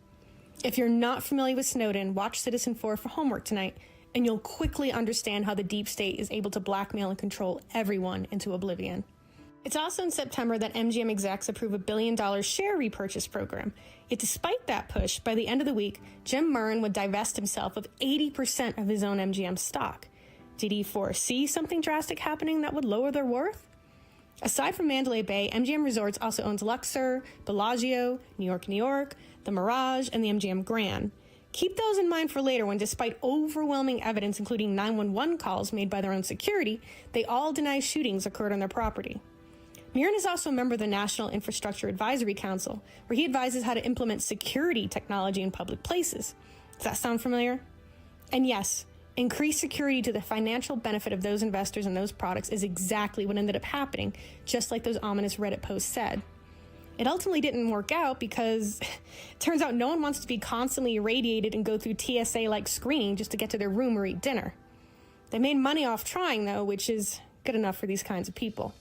S1: If you're not familiar with Snowden, watch Citizen 4 for homework tonight, and you'll quickly understand how the deep state is able to blackmail and control everyone into oblivion. It's also in September that MGM execs approve a $1 billion share repurchase program. Yet despite that push, by the end of the week, Jim Murren would divest himself of 80% of his own MGM stock. Did he foresee something drastic happening that would lower their worth? Aside from Mandalay Bay, MGM Resorts also owns Luxor, Bellagio, New York, the Mirage, and the MGM Grand. Keep those in mind for later when, despite overwhelming evidence including 911 calls made by their own security, they all deny shootings occurred on their property. Murren is also a member of the National Infrastructure Advisory Council, where he advises how to implement security technology in public places. Does that sound familiar? And yes, increased security to the financial benefit of those investors and those products is exactly what ended up happening, just like those ominous Reddit posts said. It ultimately didn't work out because it turns out no one wants to be constantly irradiated and go through TSA-like screening just to get to their room or eat dinner. They made money off trying, though, which is good enough for these kinds of people.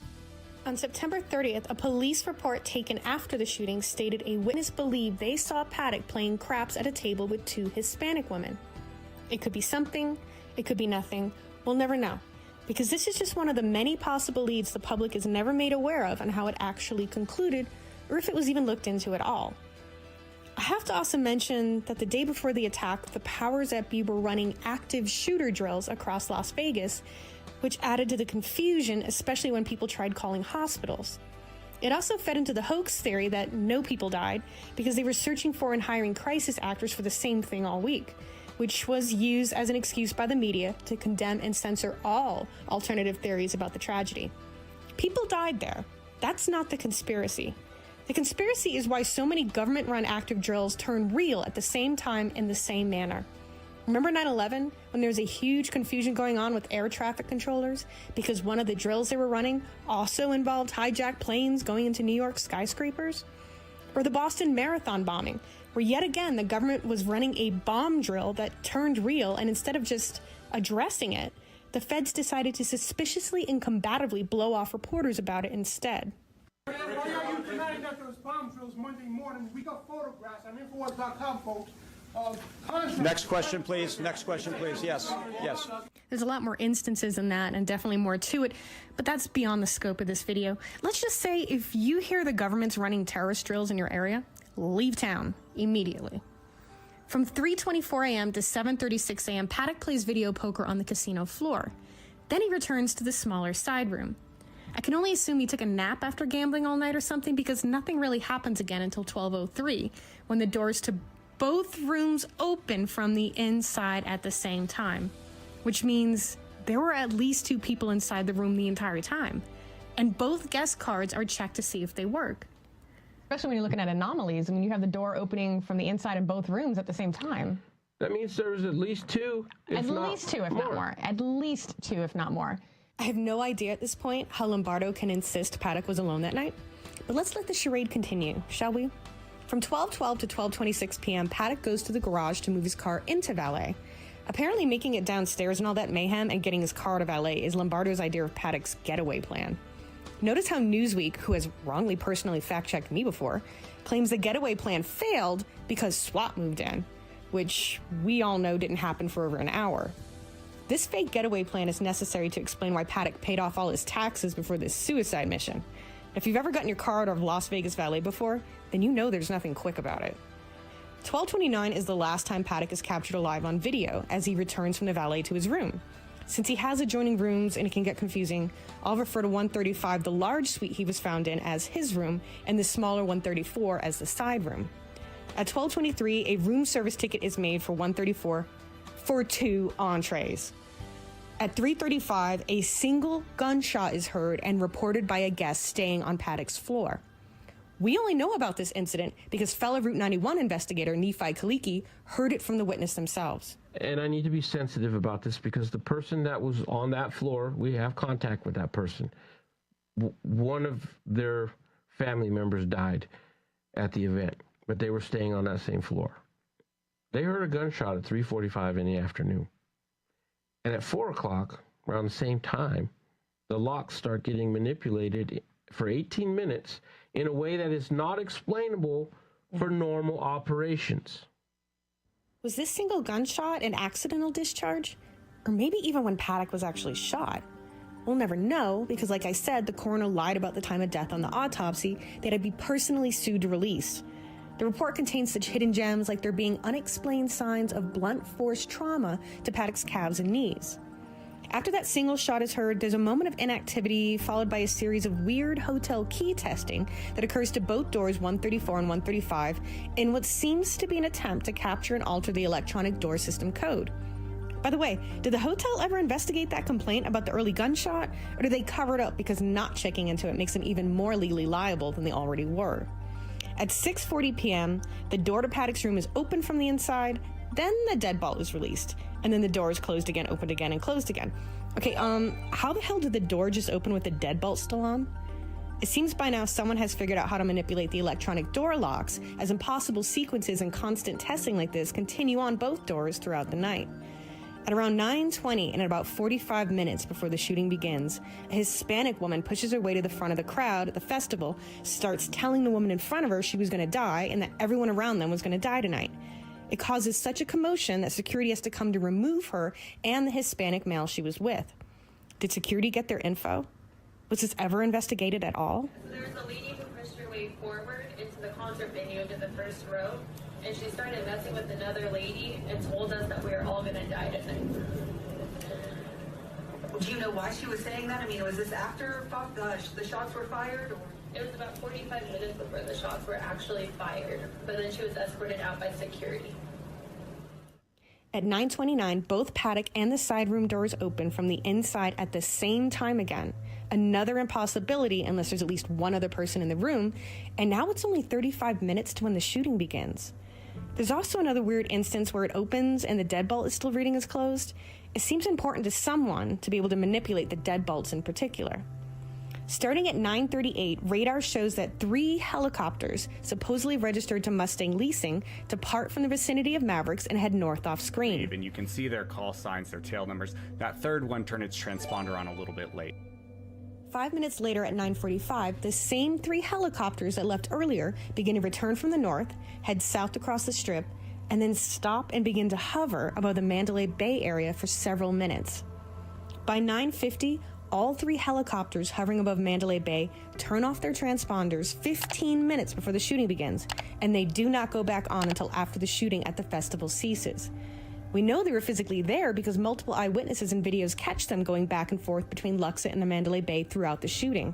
S1: On September 30th, a police report taken after the shooting stated a witness believed they saw Paddock playing craps at a table with 2 Hispanic women. It could be something, it could be nothing, we'll never know, because this is just one of the many possible leads the public is never made aware of on how it actually concluded, or if it was even looked into at all. I have to also mention that the day before the attack, the powers that be were running active shooter drills across Las Vegas, which added to the confusion, especially when people tried calling hospitals. It also fed into the hoax theory that no people died because they were searching for and hiring crisis actors for the same thing all week, which was used as an excuse by the media to condemn and censor all alternative theories about the tragedy. People died there. That's not the conspiracy. The conspiracy is why so many government-run active drills turn real at the same time in the same manner. Remember 9/11, when there was a huge confusion going on with air traffic controllers because one of the drills they were running also involved hijacked planes going into New York skyscrapers? Or the Boston Marathon bombing, where yet again the government was running a bomb drill that turned real, and instead of just addressing it, the feds decided to suspiciously and combatively blow off reporters about it instead.
S20: Why are you denying that there was bomb drills Monday morning? We got photographs on Infowars.com, folks.
S22: Next question, please. Next question, please. Yes. Yes.
S1: There's a lot more instances than that, and definitely more to it, but that's beyond the scope of this video. Let's just say if you hear the government's running terrorist drills in your area, leave town immediately. From 3:24 a.m. to 7:36 a.m., Paddock plays video poker on the casino floor. Then he returns to the smaller side room. I can only assume he took a nap after gambling all night or something, because nothing really happens again until 12:03, when the doors to both rooms open from the inside at the same time, which means there were at least 2 people inside the room the entire time, and both guest cards are checked to see if they work. Especially when you're looking at anomalies, I mean, you have the door opening from the inside in both rooms at the same time.
S7: That means there was at least two,
S2: At least two, if not more. At least two, if not more.
S1: I have no idea at this point how Lombardo can insist Paddock was alone that night, but let's let the charade continue, shall we? From 12:12 to 12:26 p.m., Paddock goes to the garage to move his car into valet. Apparently making it downstairs and all that mayhem and getting his car to valet is Lombardo's idea of Paddock's getaway plan. Notice how Newsweek, who has wrongly personally fact-checked me before, claims the getaway plan failed because SWAT moved in, which we all know didn't happen for over an hour. This fake getaway plan is necessary to explain why Paddock paid off all his taxes before this suicide mission. If you've ever gotten your car out of Las Vegas valet before, then you know there's nothing quick about it. 12:29 is the last time Paddock is captured alive on video as he returns from the valet to his room. Since he has adjoining rooms and it can get confusing, I'll refer to 135, the large suite he was found in, as his room, and the smaller 134 as the side room. At 12:23, a room service ticket is made for 134 for 2 entrees. At 3:35, a single gunshot is heard and reported by a guest staying on Paddock's floor. We only know about this incident because fellow Route 91 investigator Nephi Kaliki heard it from the witness themselves.
S7: And I need to be sensitive about this because the person that was on that floor, we have contact with that person. One of their family members died at the event, but they were staying on that same floor. They heard a gunshot at 3:45 in the afternoon. And at 4 o'clock, around the same time, the locks start getting manipulated for 18 minutes in a way that is not explainable for normal operations.
S1: Was this single gunshot an accidental discharge? Or maybe even when Paddock was actually shot? We'll never know because, like I said, the coroner lied about the time of death on the autopsy. They had to be personally sued to release. The report contains such hidden gems like there being unexplained signs of blunt force trauma to Paddock's calves and knees. After that single shot is heard, there's a moment of inactivity followed by a series of weird hotel key testing that occurs to both doors 134 and 135 in what seems to be an attempt to capture and alter the electronic door system code. By the way, did the hotel ever investigate that complaint about the early gunshot, or did they cover it up because not checking into it makes them even more legally liable than they already were? At 6:40 p.m., the door to Paddock's room is opened from the inside, then the deadbolt is released, and then the door is closed again, opened again, and closed again. Okay, how the hell did the door just open with the deadbolt still on? It seems by now someone has figured out how to manipulate the electronic door locks, as impossible sequences and constant testing like this continue on both doors throughout the night. At around 9:20 and at about 45 minutes before the shooting begins, a Hispanic woman pushes her way to the front of the crowd at the festival, starts telling the woman in front of her she was going to die and that everyone around them was going to die tonight. It causes such a commotion that security has to come to remove her and the Hispanic male she was with. Did security get their info? Was this ever investigated at all?
S21: There was a lady who pushed her way forward into the concert venue into the first row, and she started messing with another lady and told us that we were all going to die tonight.
S23: Do you know why she was saying that? I mean, was this after the shots were fired? Or?
S21: It was about 45 minutes before the shots were actually fired, but then she was escorted out by security.
S1: At 9:29, both Paddock and the side room doors open from the inside at the same time again. Another impossibility unless there's at least one other person in the room, and now it's only 35 minutes to when the shooting begins. There's also another weird instance where it opens and the deadbolt is still reading as closed. It seems important to someone to be able to manipulate the deadbolts in particular. Starting at 9:38, radar shows that 3 helicopters, supposedly registered to Mustang Leasing, depart from the vicinity of Mavericks and head north off screen.
S10: And you can see their call signs, their tail numbers. That third one turned its transponder on a little bit late.
S1: 5 minutes later at 9:45, the same 3 helicopters that left earlier begin to return from the north, head south across the strip, and then stop and begin to hover above the Mandalay Bay area for several minutes. By 9:50, all 3 helicopters hovering above Mandalay Bay turn off their transponders 15 minutes before the shooting begins, and they do not go back on until after the shooting at the festival ceases. We know they were physically there because multiple eyewitnesses and videos catch them going back and forth between Luxor and the Mandalay Bay throughout the shooting.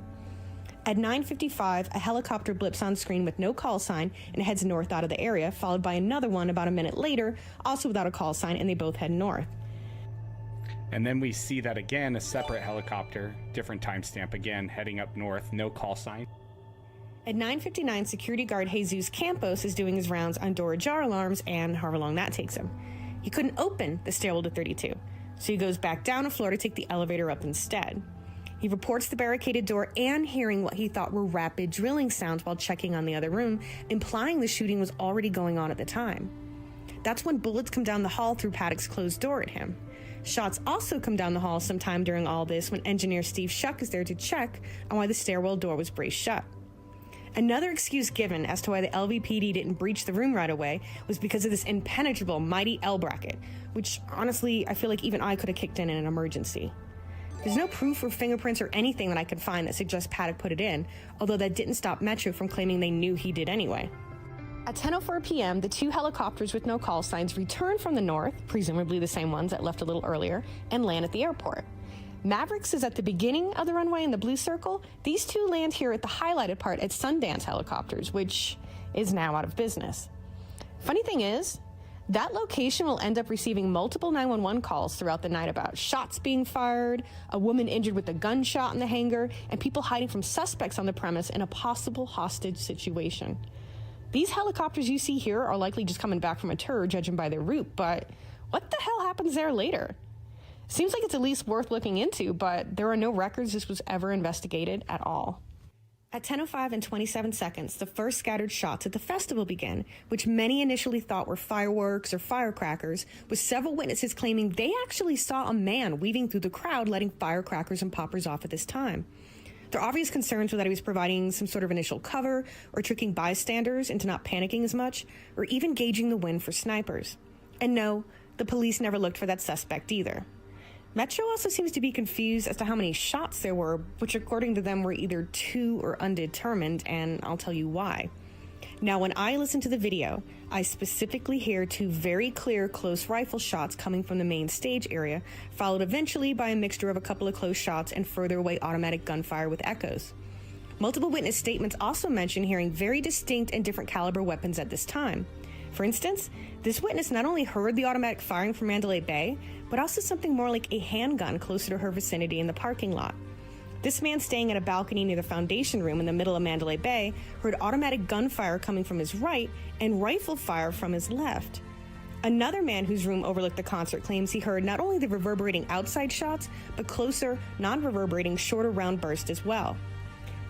S1: At 9:55, a helicopter blips on screen with no call sign and heads north out of the area, followed by another one about a minute later, also without a call sign, and they both head north.
S10: And then we see that again, a separate helicopter, different timestamp again, heading up north, no call sign.
S1: At 9:59, security guard Jesus Campos is doing his rounds on door ajar alarms and however long that takes him. He couldn't open the stairwell to 32, so he goes back down a floor to take the elevator up instead. He reports the barricaded door and hearing what he thought were rapid drilling sounds while checking on the other room, implying the shooting was already going on at the time. That's when bullets come down the hall through Paddock's closed door at him. Shots also come down the hall sometime during all this when engineer Steve Shuck is there to check on why the stairwell door was braced shut. Another excuse given as to why the LVPD didn't breach the room right away was because of this impenetrable mighty L bracket, which honestly I feel like even I could have kicked in an emergency. There's no proof or fingerprints or anything that I could find that suggests Paddock put it in, although that didn't stop Metro from claiming they knew he did anyway. At 10:04 p.m., the two helicopters with no call signs return from the north, presumably the same ones that left a little earlier, and land at the airport. Mavericks is at the beginning of the runway in the blue circle. These two land here at the highlighted part at Sundance Helicopters, which is now out of business. Funny thing is, that location will end up receiving multiple 911 calls throughout the night about shots being fired, a woman injured with a gunshot in the hangar, and people hiding from suspects on the premise in a possible hostage situation. These helicopters you see here are likely just coming back from a tour, judging by their route, but what the hell happens there later? Seems like it's at least worth looking into, but there are no records this was ever investigated at all. At 10:05 and 27 seconds, the first scattered shots at the festival begin, which many initially thought were fireworks or firecrackers, with several witnesses claiming they actually saw a man weaving through the crowd letting firecrackers and poppers off at this time. Their obvious concerns were that he was providing some sort of initial cover or tricking bystanders into not panicking as much, or even gauging the wind for snipers. And no, the police never looked for that suspect either. Metro also seems to be confused as to how many shots there were, which according to them were either two or undetermined, and I'll tell you why. Now, when I listen to the video, I specifically hear two very clear close rifle shots coming from the main stage area, followed eventually by a mixture of a couple of close shots and further away automatic gunfire with echoes. Multiple witness statements also mention hearing very distinct and different caliber weapons at this time. For instance, this witness not only heard the automatic firing from Mandalay Bay, but also something more like a handgun closer to her vicinity in the parking lot. This man staying at a balcony near the foundation room in the middle of Mandalay Bay heard automatic gunfire coming from his right and rifle fire from his left. Another man whose room overlooked the concert claims he heard not only the reverberating outside shots, but closer, non-reverberating, shorter round bursts as well.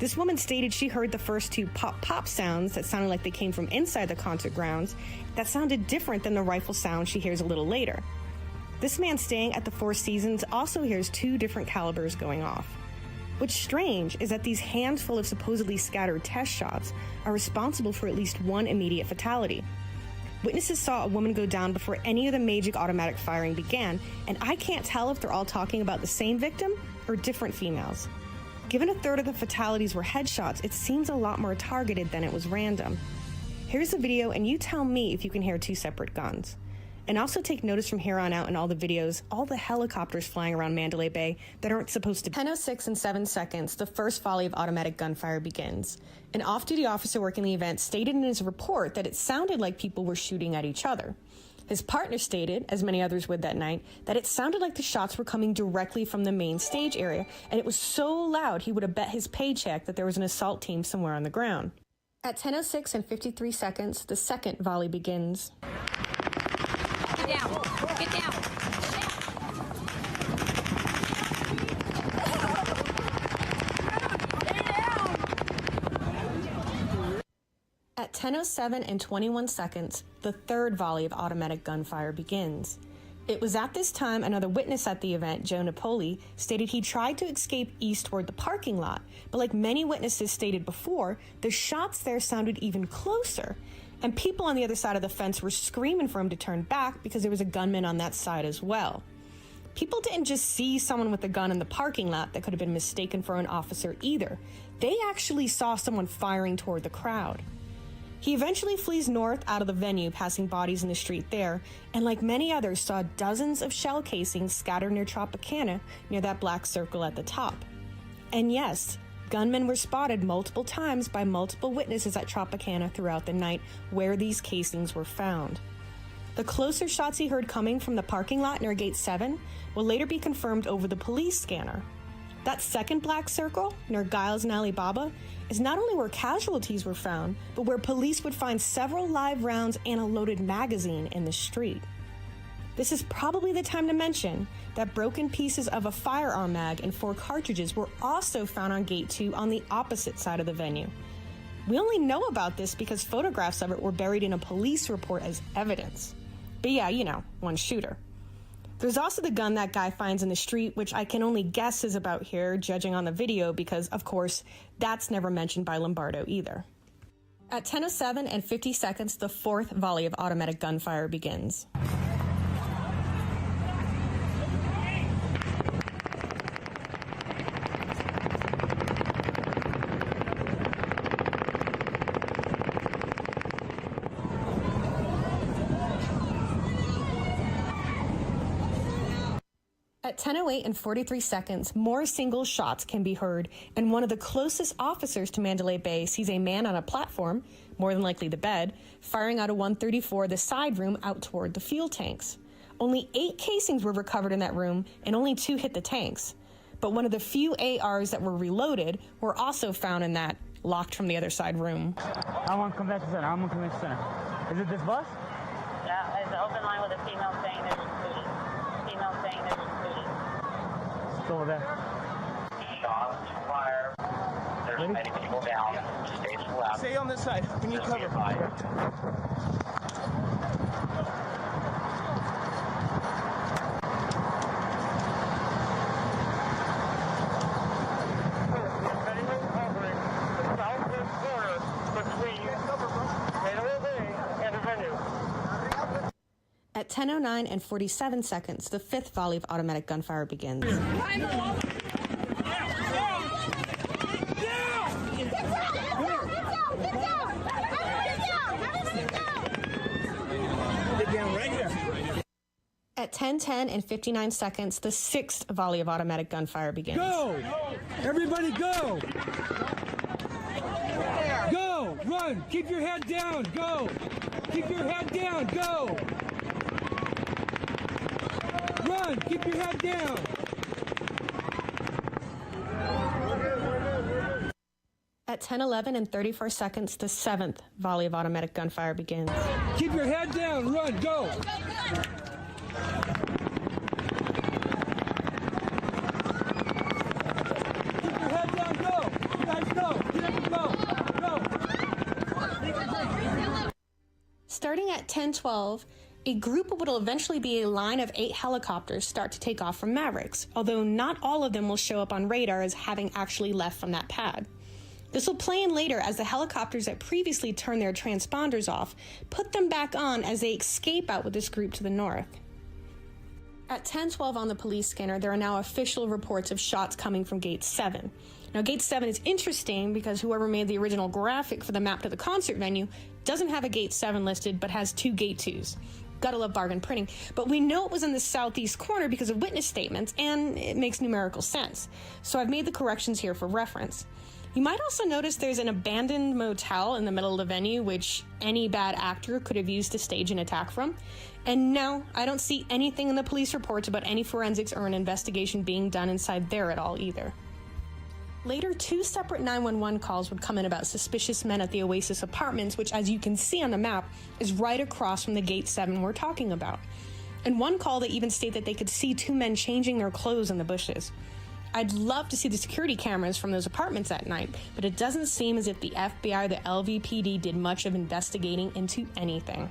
S1: This woman stated she heard the first two pop-pop sounds that sounded like they came from inside the concert grounds that sounded different than the rifle sound she hears a little later. This man staying at the Four Seasons also hears two different calibers going off. What's strange is that these handful of supposedly scattered test shots are responsible for at least one immediate fatality. Witnesses saw a woman go down before any of the major automatic firing began, and I can't tell if they're all talking about the same victim or different females. Given a third of the fatalities were headshots, it seems a lot more targeted than it was random. Here's the video, and you tell me if you can hear two separate guns. And also take notice from here on out in all the videos, all the helicopters flying around Mandalay Bay that aren't supposed to be. 10:06 and 7 seconds, the first volley of automatic gunfire begins. An off-duty officer working the event stated in his report that it sounded like people were shooting at each other. His partner stated, as many others would that night, that it sounded like the shots were coming directly from the main stage area, and it was so loud he would have bet his paycheck that there was an assault team somewhere on the ground. At 10:06 and 53 seconds, the second volley begins.
S6: Get down! Get down!
S1: At 10:07 and 21 seconds, the third volley of automatic gunfire begins. It was at this time another witness at the event, Joe Napoli, stated he tried to escape east toward the parking lot, but like many witnesses stated before, the shots there sounded even closer, and people on the other side of the fence were screaming for him to turn back because there was a gunman on that side as well. People didn't just see someone with a gun in the parking lot that could have been mistaken for an officer either. They actually saw someone firing toward the crowd. He eventually flees north out of the venue, passing bodies in the street there, and like many others, saw dozens of shell casings scattered near Tropicana, near that black circle at the top. And yes, gunmen were spotted multiple times by multiple witnesses at Tropicana throughout the night where these casings were found. The closer shots he heard coming from the parking lot near Gate 7 will later be confirmed over the police scanner. That second black circle, near Giles and Alibaba, is not only where casualties were found, but where police would find several live rounds and a loaded magazine in the street. This is probably the time to mention that broken pieces of a firearm mag and 4 cartridges were also found on Gate 2 on the opposite side of the venue. We only know about this because photographs of it were buried in a police report as evidence. But yeah, you know, one shooter. There's also the gun that guy finds in the street, which I can only guess is about here, judging on the video, because, of course, that's never mentioned by Lombardo either. At 10:07 and 50 seconds, the 4th volley of automatic gunfire begins. At 10:08 and 43 seconds, more single shots can be heard, and one of the closest officers to Mandalay Bay sees a man on a platform, more than likely the bed, firing out of 134, the side room, out toward the fuel tanks. Only 8 casings were recovered in that room, and only 2 hit the tanks. But one of the few ARs that were reloaded were also found in that locked from the other side room.
S9: I'm on Convention Center. Is it this bus?
S13: Yeah, it's an open line with a female saying there's a booty. Female saying there's a booty.
S9: It's over there.
S11: Shots fired. There's many people down. Stage left.
S9: Stay on this side. We need cover.
S1: At 10:09 and 47 seconds, the 5th volley of automatic gunfire begins.
S11: Get down right here.
S1: At 10:10 and 59 seconds, the 6th volley of automatic gunfire begins.
S20: Go! Everybody go! Go! Run! Keep your head down! Go! Keep your head down! Go! Run! Keep your head down!
S1: At 10:11 and 34 seconds, the 7th volley of automatic gunfire begins.
S20: Keep your head down! Run! Go! Keep your head down! Go! You guys go! Get up and go! Go!
S1: Starting at 10:12, a group of what will eventually be a line of 8 helicopters start to take off from Mavericks, although not all of them will show up on radar as having actually left from that pad. This will play in later as the helicopters that previously turned their transponders off put them back on as they escape out with this group to the north. At 10:12 on the police scanner, there are now official reports of shots coming from Gate 7. Now, Gate 7 is interesting because whoever made the original graphic for the map to the concert venue doesn't have a Gate 7 listed, but has 2 Gate 2s. Gotta love bargain printing. But we know it was in the southeast corner because of witness statements, and it makes numerical sense. So I've made the corrections here for reference. You might also notice there's an abandoned motel in the middle of the venue, which any bad actor could have used to stage an attack from. And no, I don't see anything in the police reports about any forensics or an investigation being done inside there at all either. Later, 2 separate 911 calls would come in about suspicious men at the Oasis Apartments, which, as you can see on the map, is right across from the Gate 7 we're talking about. In one call, they even state that they could see 2 men changing their clothes in the bushes. I'd love to see the security cameras from those apartments that night, but it doesn't seem as if the FBI or the LVPD did much of investigating into anything.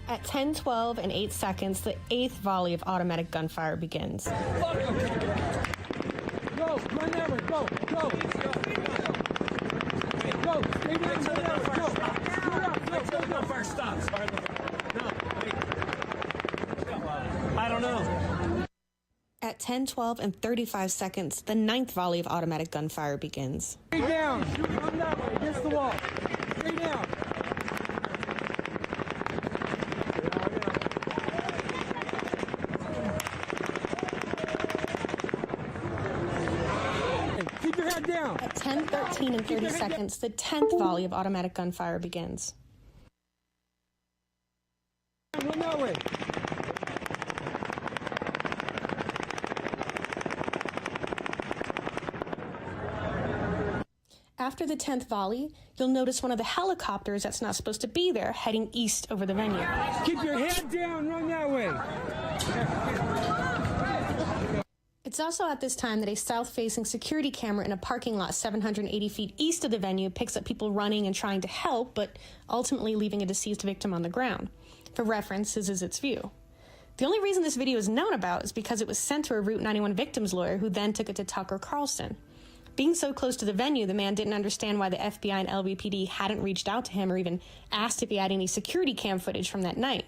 S1: At 10:12 and 8 seconds, the 8th volley of automatic gunfire begins.
S20: Go! Run that way! Go! Go! Go! Stay down! Go!
S11: First stop. No, wait. I don't know.
S1: At 10:12 and 35 seconds, the 9th volley of automatic gunfire begins.
S20: Stay down! Run that way, against the wall. Stay down! Keep your head down!
S1: At 10:13 and 30 seconds, the 10th volley of automatic gunfire begins.
S20: Run that way!
S1: After the 10th volley, you'll notice one of the helicopters that's not supposed to be there heading east over the venue.
S20: Keep your head down, run that way.
S1: It's also at this time that a south-facing security camera in a parking lot 780 feet east of the venue picks up people running and trying to help, but ultimately leaving a deceased victim on the ground. For reference, this is its view. The only reason this video is known about is because it was sent to a Route 91 victims lawyer who then took it to Tucker Carlson. Being so close to the venue, the man didn't understand why the FBI and LVPD hadn't reached out to him or even asked if he had any security cam footage from that night.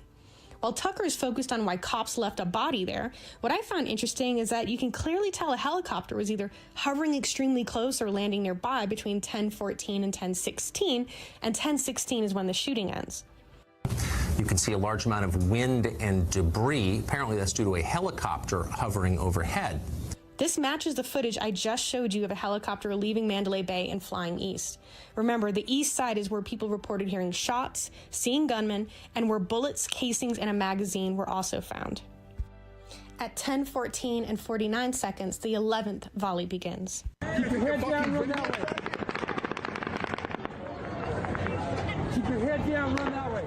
S1: While Tucker is focused on why cops left a body there, what I found interesting is that you can clearly tell a helicopter was either hovering extremely close or landing nearby between 10:14 and 10:16, and 10:16 is when the shooting ends.
S14: You can see a large amount of wind and debris. Apparently that's due to a helicopter hovering overhead.
S1: This matches the footage I just showed you of a helicopter leaving Mandalay Bay and flying east. Remember, the east side is where people reported hearing shots, seeing gunmen, and where bullets, casings, and a magazine were also found. At 10:14 and 49 seconds, the 11th volley begins.
S20: Keep your head down, run that way. Keep your head down, run that way.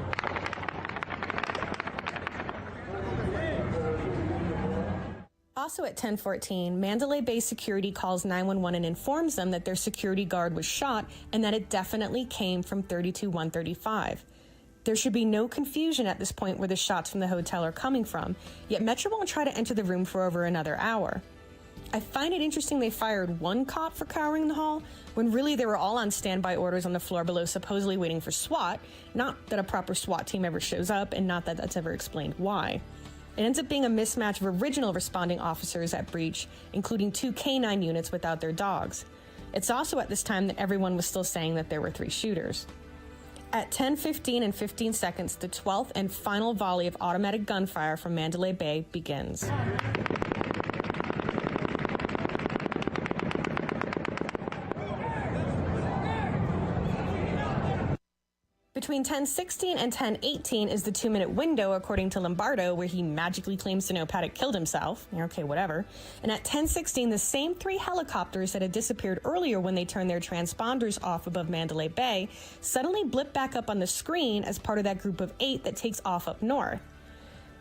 S1: Also at 10:14, Mandalay Bay security calls 911 and informs them that their security guard was shot and that it definitely came from 32135. There should be no confusion at this point where the shots from the hotel are coming from, yet Metro won't try to enter the room for over another hour. I find it interesting they fired one cop for cowering the hall, when really they were all on standby orders on the floor below, supposedly waiting for SWAT, not that a proper SWAT team ever shows up, and not that that's ever explained why. It ends up being a mismatch of original responding officers at breach, including 2 canine units without their dogs. It's also at this time that everyone was still saying that there were 3 shooters. At 10:15 and 15 seconds, the 12th and final volley of automatic gunfire from Mandalay Bay begins. Between 10:16 and 10:18 is the 2-minute window, according to Lombardo, where he magically claims to know Paddock killed himself. Okay, whatever. And at 10:16, the same 3 helicopters that had disappeared earlier when they turned their transponders off above Mandalay Bay suddenly blip back up on the screen as part of that group of 8 that takes off up north.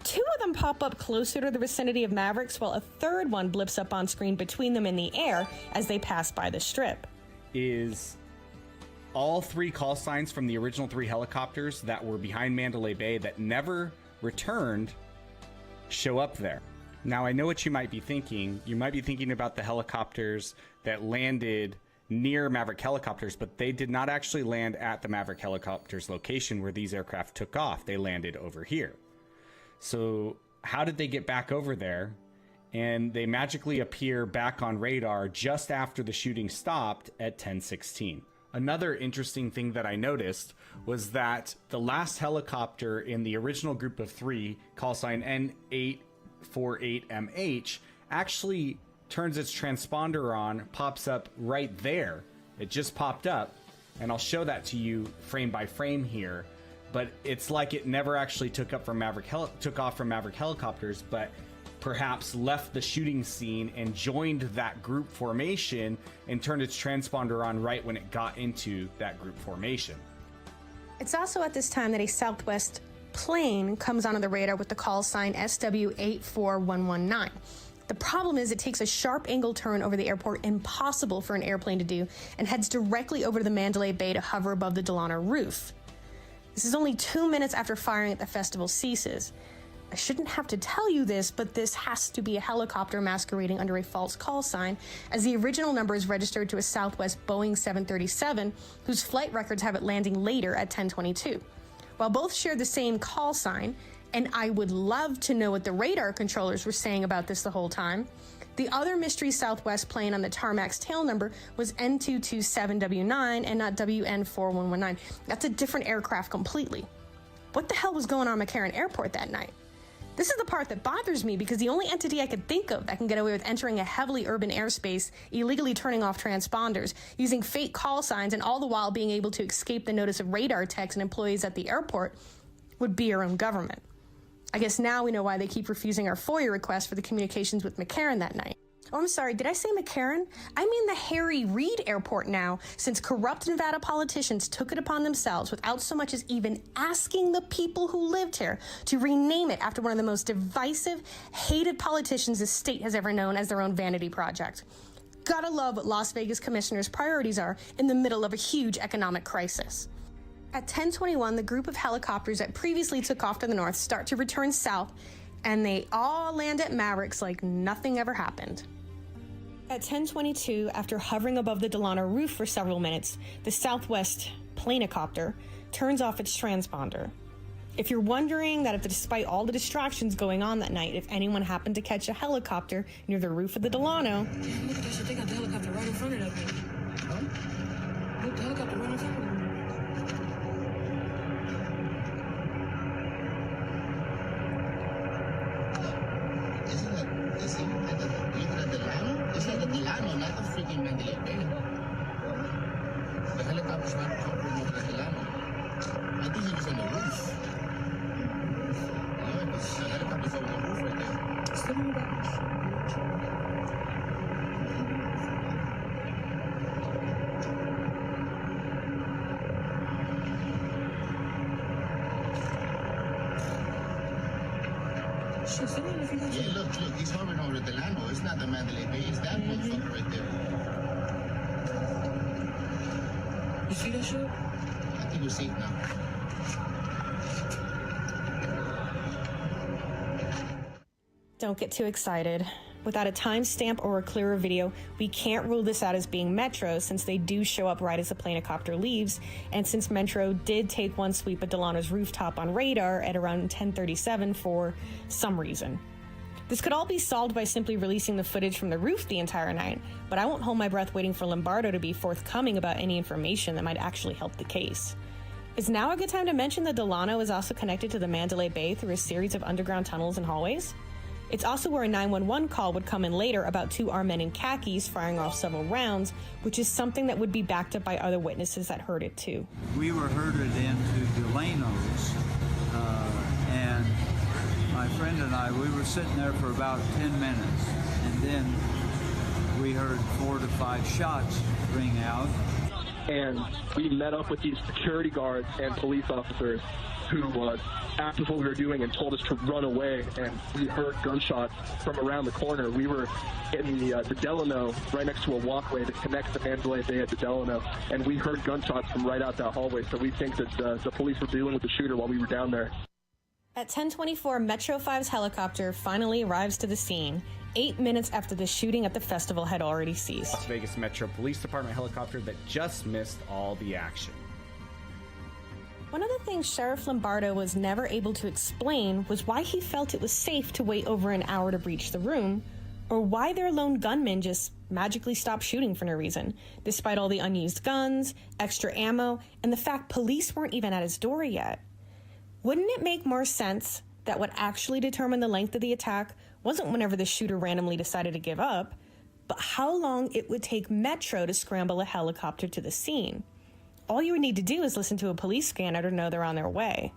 S1: 2 of them pop up closer to the vicinity of Mavericks, while a third one blips up on screen between them in the air as they pass by the strip.
S10: Is all 3 call signs from the original 3 helicopters that were behind Mandalay Bay that never returned show up there. Now, I know what you might be thinking. You might be thinking about the helicopters that landed near Maverick helicopters, but they did not actually land at the Maverick helicopters location where these aircraft took off. They landed over here. So how did they get back over there? And they magically appear back on radar just after the shooting stopped at 10:16. Another interesting thing that I noticed was that the last helicopter in the original group of 3, call sign N848MH, actually turns its transponder on, pops up right there. It just popped up, and I'll show that to you frame by frame here. But it's like it never actually took off from Maverick helicopters, but perhaps left the shooting scene and joined that group formation and turned its transponder on right when it got into that group formation.
S1: It's also at this time that a Southwest plane comes onto the radar with the call sign SW84119. The problem is it takes a sharp angle turn over the airport impossible for an airplane to do and heads directly over to the Mandalay Bay to hover above the Delano roof. This is only 2 minutes after firing at the festival ceases. I shouldn't have to tell you this, but this has to be a helicopter masquerading under a false call sign, as the original number is registered to a Southwest Boeing 737, whose flight records have it landing later at 10:22. While both share the same call sign, and I would love to know what the radar controllers were saying about this the whole time, the other mystery Southwest plane on the tarmac's tail number was N227W9 and not WN4119. That's a different aircraft completely. What the hell was going on at McCarran Airport that night? This is the part that bothers me, because the only entity I could think of that can get away with entering a heavily urban airspace, illegally turning off transponders, using fake call signs, and all the while being able to escape the notice of radar techs and employees at the airport would be our own government. I guess now we know why they keep refusing our FOIA request for the communications with McCarran that night. Oh, I'm sorry, did I say McCarran? I mean the Harry Reid Airport now, since corrupt Nevada politicians took it upon themselves without so much as even asking the people who lived here to rename it after one of the most divisive, hated politicians the state has ever known as their own vanity project. Gotta love what Las Vegas commissioners' priorities are in the middle of a huge economic crisis. At 10:21, the group of helicopters that previously took off to the north start to return south, and they all land at Mavericks like nothing ever happened. At 10:22, after hovering above the Delano roof for several minutes, the Southwest planecopter turns off its transponder. If you're wondering that if despite all the distractions going on that night, if anyone happened to catch a helicopter near the roof of the Delano...
S5: Damn, look at that shit. They got the helicopter right in front of that thing. Huh? Look, the helicopter right in front of them.
S16: It's like the Delano, not the freaking Mandalay Bay. The helicopter's not hovering over the Delano. I think he was on the roof. Yeah, because the helicopter's over the roof right there. Still in the back. Yeah, look, he's hovering over the Delano. It's not the Mandalay Bay, it's that motherfucker right there.
S5: You see that shit?
S16: I think we're safe now.
S1: Don't get too excited. Without a timestamp or a clearer video, we can't rule this out as being Metro, since they do show up right as the planecopter leaves, and since Metro did take one sweep at Delano's rooftop on radar at around 10:37 for some reason. This could all be solved by simply releasing the footage from the roof the entire night, but I won't hold my breath waiting for Lombardo to be forthcoming about any information that might actually help the case. Is now a good time to mention that Delano is also connected to the Mandalay Bay through a series of underground tunnels and hallways? It's also where a 911 call would come in later about two armed men in khakis firing off several rounds, which is something that would be backed up by other witnesses that heard it too.
S17: We were herded into Delano's, and my friend and I, we were sitting there for about 10 minutes, and then we heard 4 to 5 shots ring out.
S24: And we met up with these security guards and police officers who asked us what we were doing and told us to run away, and we heard gunshots from around the corner. We were in the Delano, right next to a walkway that connects the Mandalay Bay at the Delano, and we heard gunshots from right out that hallway, so we think that the police were dealing with the shooter while we were down there.
S1: At 10:24, Metro 5's helicopter finally arrives to the scene, 8 minutes after the shooting at the festival had already ceased.
S10: Las Vegas Metro Police Department helicopter that just missed all the action.
S1: One of the things Sheriff Lombardo was never able to explain was why he felt it was safe to wait over an hour to breach the room, or why their lone gunman just magically stopped shooting for no reason, despite all the unused guns, extra ammo, and the fact police weren't even at his door yet. Wouldn't it make more sense that what actually determined the length of the attack wasn't whenever the shooter randomly decided to give up, but how long it would take Metro to scramble a helicopter to the scene? All you would need to do is listen to a police scanner to know they're on their way.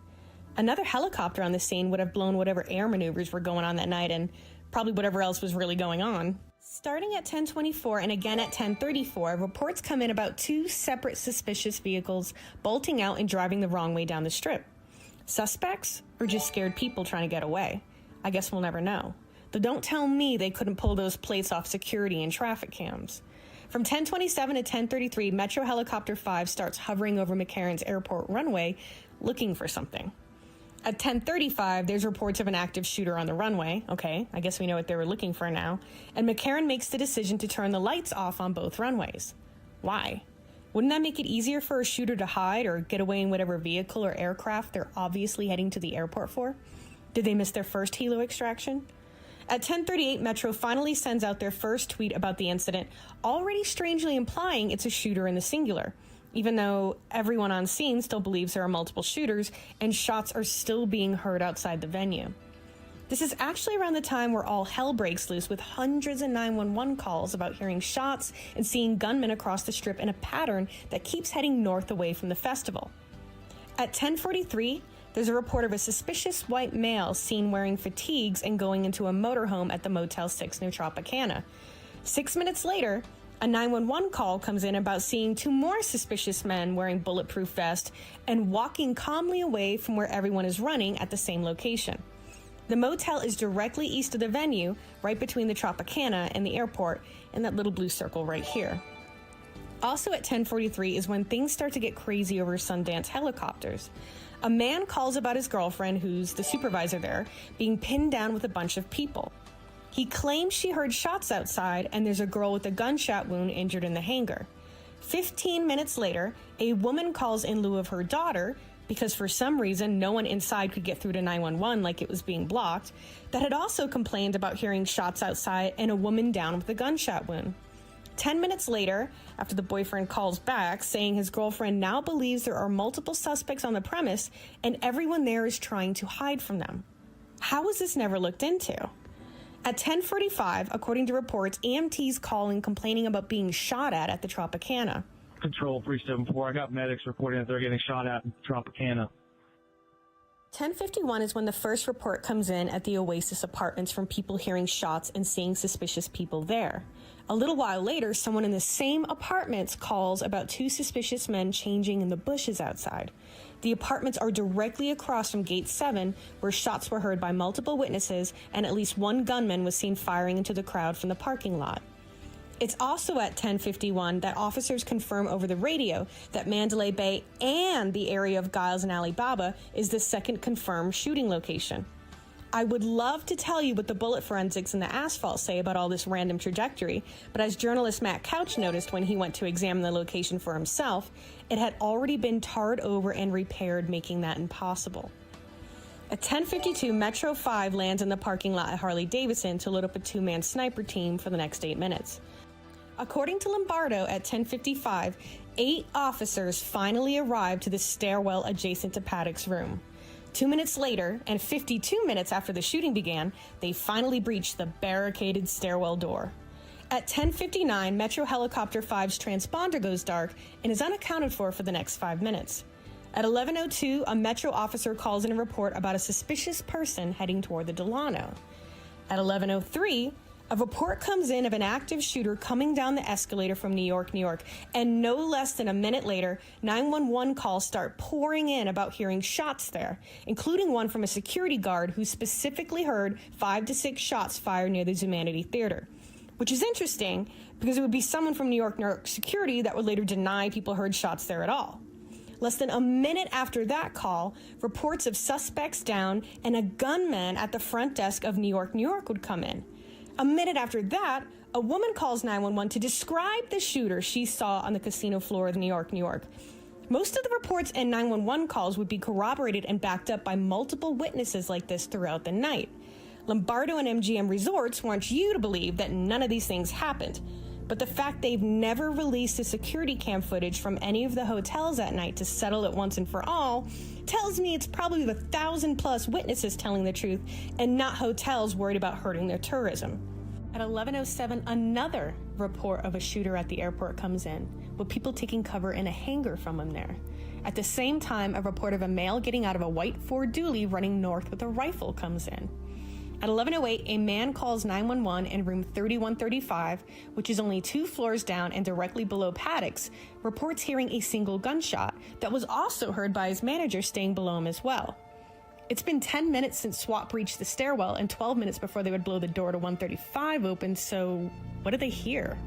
S1: Another helicopter on the scene would have blown whatever air maneuvers were going on that night and probably whatever else was really going on. Starting at 10:24 and again at 10:34, reports come in about 2 separate suspicious vehicles bolting out and driving the wrong way down the strip. Suspects or just scared people trying to get away? I guess we'll never know. Though don't tell me they couldn't pull those plates off security and traffic cams. From 10:27 to 10:33, Metro Helicopter 5 starts hovering over McCarran's airport runway looking for something. At 10:35, there's reports of an active shooter on the runway. Okay, I guess we know what they were looking for now. And McCarran makes the decision to turn the lights off on both runways. Why? Wouldn't that make it easier for a shooter to hide or get away in whatever vehicle or aircraft they're obviously heading to the airport for? Did they miss their first helo extraction? At 10:38, Metro finally sends out their first tweet about the incident, already strangely implying it's a shooter in the singular, even though everyone on scene still believes there are multiple shooters and shots are still being heard outside the venue. This is actually around the time where all hell breaks loose with hundreds of 911 calls about hearing shots and seeing gunmen across the strip in a pattern that keeps heading north away from the festival. At 10:43, there's a report of a suspicious white male seen wearing fatigues and going into a motorhome at the Motel 6 near Tropicana. 6 minutes later, a 911 call comes in about seeing 2 more suspicious men wearing bulletproof vests and walking calmly away from where everyone is running at the same location. The motel is directly east of the venue, right between the Tropicana and the airport, in that little blue circle right here. Also at 10:43 is when things start to get crazy over Sundance helicopters. A man calls about his girlfriend, who's the supervisor there, being pinned down with a bunch of people. He claims she heard shots outside, and there's a girl with a gunshot wound injured in the hangar. 15 minutes later, a woman calls in lieu of her daughter, because for some reason no one inside could get through to 911 like it was being blocked, that had also complained about hearing shots outside and a woman down with a gunshot wound. 10 minutes later, after the boyfriend calls back, saying his girlfriend now believes there are multiple suspects on the premise and everyone there is trying to hide from them. How was this never looked into? At 10:45, according to reports, EMTs calling complaining about being shot at the Tropicana.
S8: Control 374, I got medics reporting that they're getting shot at in Tropicana.
S1: 10:51 is when the first report comes in at the Oasis Apartments from people hearing shots and seeing suspicious people there. A little while later, someone in the same apartments calls about 2 suspicious men changing in the bushes outside. The apartments are directly across from Gate 7, where shots were heard by multiple witnesses and at least 1 gunman was seen firing into the crowd from the parking lot. It's also at 10:51 that officers confirm over the radio that Mandalay Bay and the area of Giles and Alibaba is the second confirmed shooting location. I would love to tell you what the bullet forensics and the asphalt say about all this random trajectory, but as journalist Matt Couch noticed when he went to examine the location for himself, it had already been tarred over and repaired, making that impossible. At 10:52, Metro 5 lands in the parking lot at Harley-Davidson to load up a 2-man sniper team for the next 8 minutes. According to Lombardo, at 10:55, 8 officers finally arrived to the stairwell adjacent to Paddock's room. 2 minutes later, and 52 minutes after the shooting began, they finally breached the barricaded stairwell door. At 10:59, Metro Helicopter 5's transponder goes dark and is unaccounted for the next 5 minutes. At 11:02, a Metro officer calls in a report about a suspicious person heading toward the Delano. At 11:03, a report comes in of an active shooter coming down the escalator from New York, and no less than a minute later, 911 calls start pouring in about hearing shots there, including one from a security guard who specifically heard 5 to 6 shots fired near the Zumanity Theater, which is interesting because it would be someone from New York security that would later deny people heard shots there at all. Less than a minute after that call, reports of suspects down and a gunman at the front desk of New York would come in. A minute after that, a woman calls 911 to describe the shooter she saw on the casino floor of New York. Most of the reports and 911 calls would be corroborated and backed up by multiple witnesses like this throughout the night. Lombardo and MGM Resorts want you to believe that none of these things happened, but the fact they've never released the security cam footage from any of the hotels that night to settle it once and for all tells me it's probably the 1,000+ witnesses telling the truth and not hotels worried about hurting their tourism. At 11:07, another report of a shooter at the airport comes in, with people taking cover in a hangar from him there. At the same time, a report of a male getting out of a white Ford Dually running north with a rifle comes in. At 11:08, a man calls 911 in room 3135, which is only 2 floors down and directly below Paddock's, reports hearing a single gunshot that was also heard by his manager staying below him as well. It's been 10 minutes since SWAT breached the stairwell and 12 minutes before they would blow the door to 135 open, so what did they hear?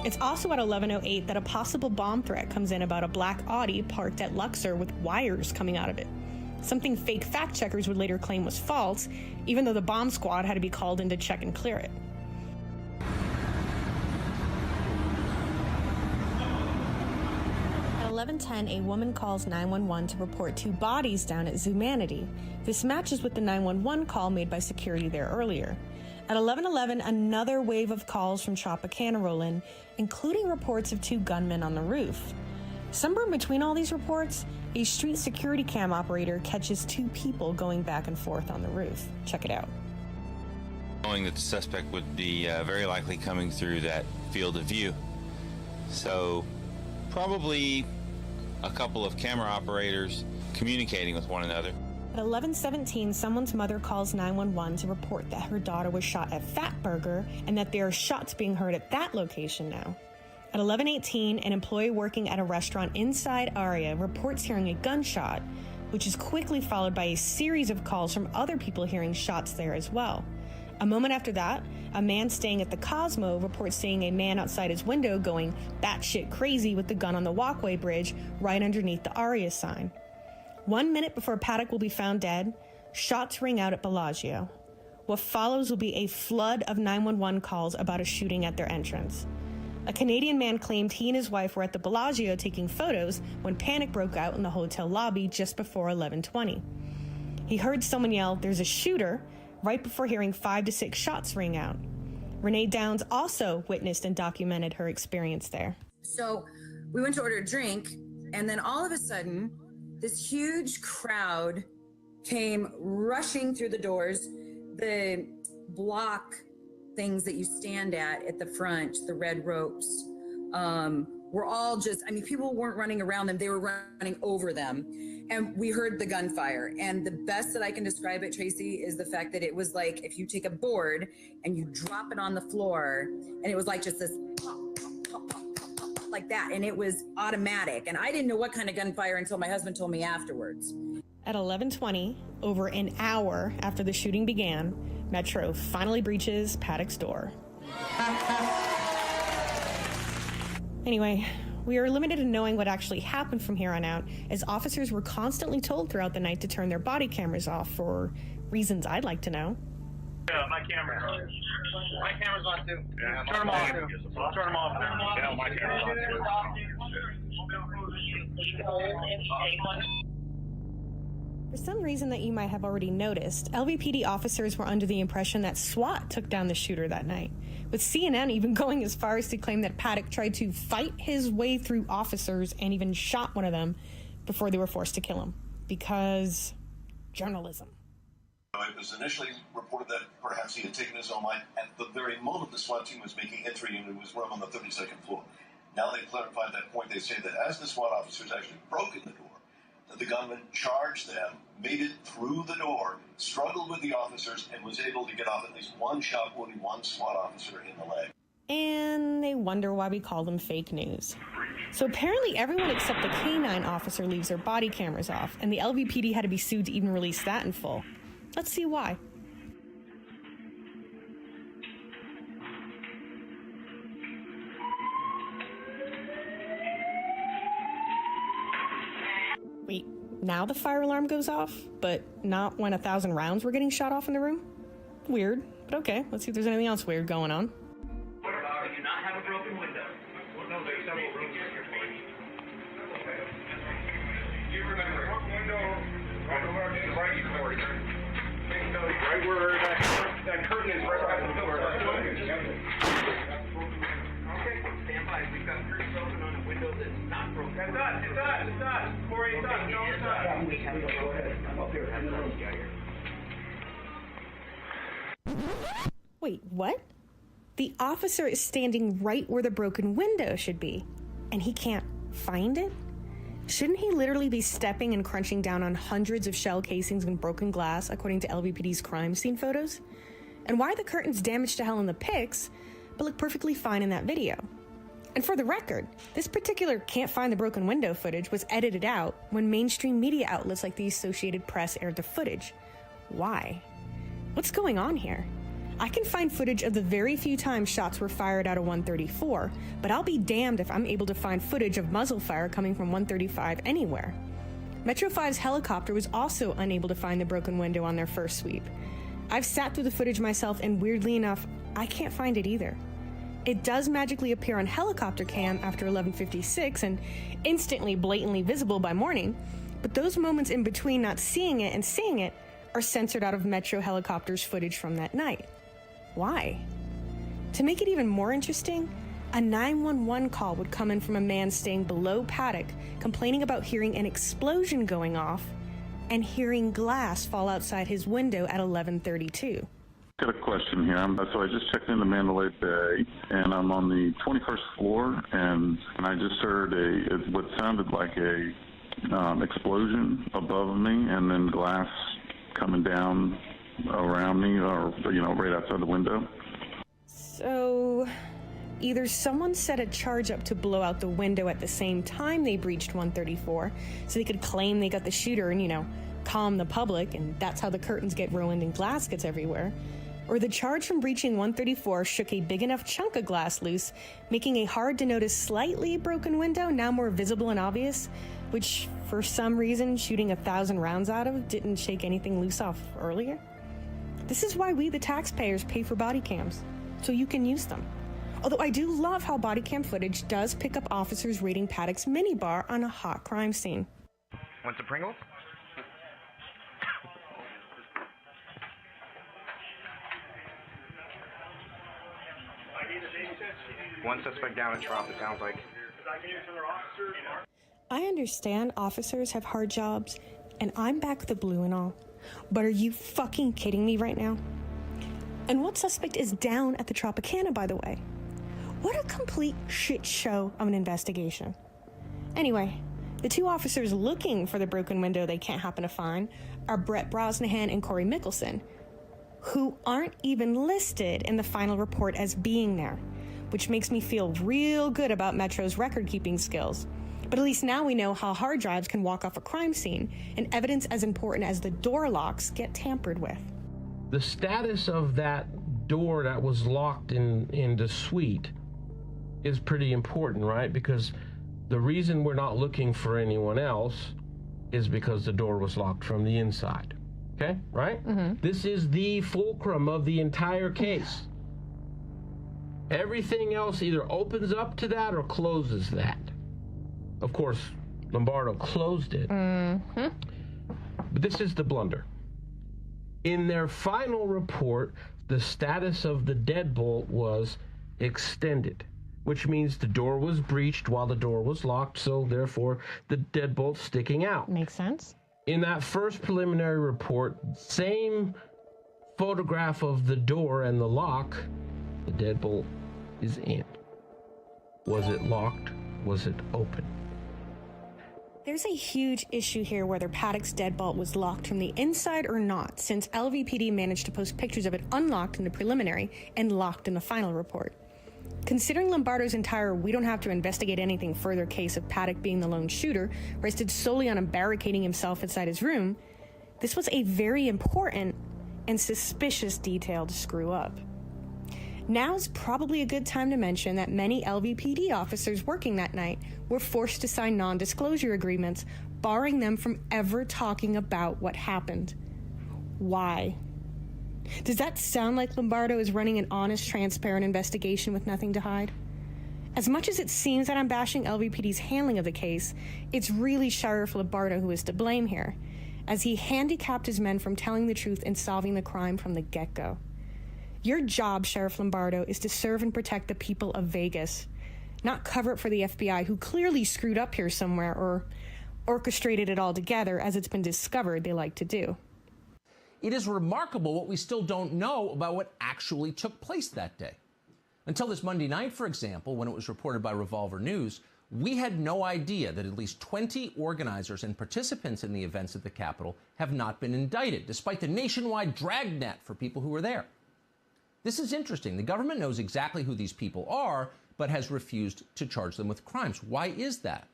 S1: It's also at 11:08 that a possible bomb threat comes in about a black Audi parked at Luxor with wires coming out of it. Something fake fact checkers would later claim was false, even though the bomb squad had to be called in to check and clear it. At 11:10, a woman calls 911 to report 2 bodies down at Zumanity. This matches with the 911 call made by security there earlier. At 11:11, another wave of calls from Tropicana roll in, including reports of 2 gunmen on the roof. Somewhere in between all these reports, a street security cam operator catches 2 people going back and forth on the roof. Check it out.
S12: Knowing that the suspect would be very likely coming through that field of view. So probably a couple of camera operators communicating with one another.
S1: At 11:17, someone's mother calls 911 to report that her daughter was shot at Fat Burger and that there are shots being heard at that location now. At 11:18, an employee working at a restaurant inside Aria reports hearing a gunshot, which is quickly followed by a series of calls from other people hearing shots there as well. A moment after that, a man staying at the Cosmo reports seeing a man outside his window going batshit crazy with the gun on the walkway bridge right underneath the Aria sign. 1 minute before Paddock will be found dead, shots ring out at Bellagio. What follows will be a flood of 911 calls about a shooting at their entrance. A Canadian man claimed he and his wife were at the Bellagio taking photos when panic broke out in the hotel lobby just before 11:20. He heard someone yell, "There's a shooter," right before hearing 5 to 6 shots ring out. Renee Downs also witnessed and documented her experience there.
S3: So we went to order a drink, and then all of a sudden, this huge crowd came rushing through the doors. The block things that you stand at the front, the red ropes, were all just, I mean, people weren't running around them, they were running over them. And we heard the gunfire. And the best that I can describe it, Tracy, is the fact that it was like if you take a board and you drop it on the floor, and it was like just this pop, pop, pop, pop, pop, pop, like that. And it was automatic. And I didn't know what kind of gunfire until my husband told me afterwards.
S1: At 11:20, over an hour after the shooting began, Metro finally breaches Paddock's door. Anyway, we are limited in knowing what actually happened from here on out, as officers were constantly told throughout the night to turn their body cameras off for reasons I'd like to know.
S11: Yeah, my camera's on too. Yeah, turn them off too. Turn them off. Yeah, my camera's on too.
S1: For some reason that you might have already noticed, LVPD officers were under the impression that SWAT took down the shooter that night, with CNN even going as far as to claim that Paddock tried to fight his way through officers and even shot one of them before they were forced to kill him. Because journalism.
S4: It was initially reported that perhaps he had taken his own life at the very moment the SWAT team was making entry into his room on the 32nd floor. Now they've clarified that point. They say that as the SWAT officers actually broke in the door, that the gunman charged them, made it through the door, struggled with the officers, and was able to get off at least one shot, wounding one SWAT officer in the leg.
S1: And they wonder why we call them fake news. So apparently everyone except the K-9 officer leaves their body cameras off, and the LVPD had to be sued to even release that in full. Let's see why. Wait, now the fire alarm goes off, but not when 1,000 rounds were getting shot off in the room? Weird, but okay, let's see if there's anything else weird going on.
S11: Do you not have a broken window? Well, no, there's several rooms here. You remember what window? Right over to the right corner. Right where that curtain is, right by the door. Okay, stand by. We've got curtains open on a window that's not broken. It's us. Corey, it's us. No, it's us. We have to go ahead. I'm up here.
S1: Wait, what? The officer is standing right where the broken window should be, and he can't find it? Shouldn't he literally be stepping and crunching down on hundreds of shell casings and broken glass, according to LVPD's crime scene photos? And why are the curtains damaged to hell in the pics, but look perfectly fine in that video? And for the record, this particular can't find the broken window footage was edited out when mainstream media outlets like the Associated Press aired the footage. Why? What's going on here? I can find footage of the very few times shots were fired out of 134, but I'll be damned if I'm able to find footage of muzzle fire coming from 135 anywhere. Metro 5's helicopter was also unable to find the broken window on their first sweep. I've sat through the footage myself, and weirdly enough, I can't find it either. It does magically appear on helicopter cam after 11:56 and instantly blatantly visible by morning, but those moments in between not seeing it and seeing it are censored out of Metro helicopter's footage from that night. Why? To make it even more interesting, a 911 call would come in from a man staying below Paddock, complaining about hearing an explosion going off and hearing glass fall outside his window at 11:32.
S15: Got a question here. So I just checked into Mandalay Bay, and I'm on the 21st floor, and I just heard what sounded like a explosion above me and then glass coming down around me or, right outside the window.
S1: So either someone set a charge up to blow out the window at the same time they breached 134 so they could claim they got the shooter and, calm the public, and that's how the curtains get ruined and glass gets everywhere. Or the charge from breaching 134 shook a big enough chunk of glass loose, making a hard-to-notice slightly broken window now more visible and obvious, which, for some reason, shooting 1,000 rounds out of didn't shake anything loose off earlier. This is why we, the taxpayers, pay for body cams, so you can use them. Although I do love how body cam footage does pick up officers raiding Paddock's minibar on a hot crime scene.
S2: Want some Pringles? One suspect down at Trump, it sounds like.
S1: I understand officers have hard jobs, and I'm back with the blue and all. But are you fucking kidding me right now? And what suspect is down at the Tropicana, by the way? What a complete shit show of an investigation. Anyway, the two officers looking for the broken window they can't happen to find are Brett Brosnahan and Corey Mickelson, who aren't even listed in the final report as being there, which makes me feel real good about Metro's record-keeping skills. But at least now we know how hard drives can walk off a crime scene, and evidence as important as the door locks get tampered with.
S7: The status of that door that was locked in the suite is pretty important, right? Because the reason we're not looking for anyone else is because the door was locked from the inside. Okay, right? Mm-hmm. This is the fulcrum of the entire case. Everything else either opens up to that or closes that. Of course, Lombardo closed it. Mm-hmm. But this is the blunder. In their final report, the status of the deadbolt was extended, which means the door was breached while the door was locked, so therefore the deadbolt's sticking out.
S6: Makes sense.
S7: In that first preliminary report, same photograph of the door and the lock, the deadbolt is in. Was it locked? Was it open?
S1: There's a huge issue here whether Paddock's deadbolt was locked from the inside or not, since LVPD managed to post pictures of it unlocked in the preliminary and locked in the final report. Considering Lombardo's entire "we don't have to investigate anything further" case of Paddock being the lone shooter rested solely on him barricading himself inside his room, this was a very important and suspicious detail to screw up. Now's probably a good time to mention that many LVPD officers working that night were forced to sign non-disclosure agreements, barring them from ever talking about what happened. Why? Does that sound like Lombardo is running an honest, transparent investigation with nothing to hide? As much as it seems that I'm bashing LVPD's handling of the case, it's really Sheriff Lombardo who is to blame here, as he handicapped his men from telling the truth and solving the crime from the get-go. Your job, Sheriff Lombardo, is to serve and protect the people of Vegas, not cover it for the FBI, who clearly screwed up here somewhere or orchestrated it all together, as it's been discovered they like to do.
S14: It is remarkable what we still don't know about what actually took place that day. Until this Monday night, for example, when it was reported by Revolver News, we had no idea that at least 20 organizers and participants in the events at the Capitol have not been indicted, despite the nationwide dragnet for people who were there. This is interesting. The government knows exactly who these people are, but has refused to charge them with crimes. Why is that?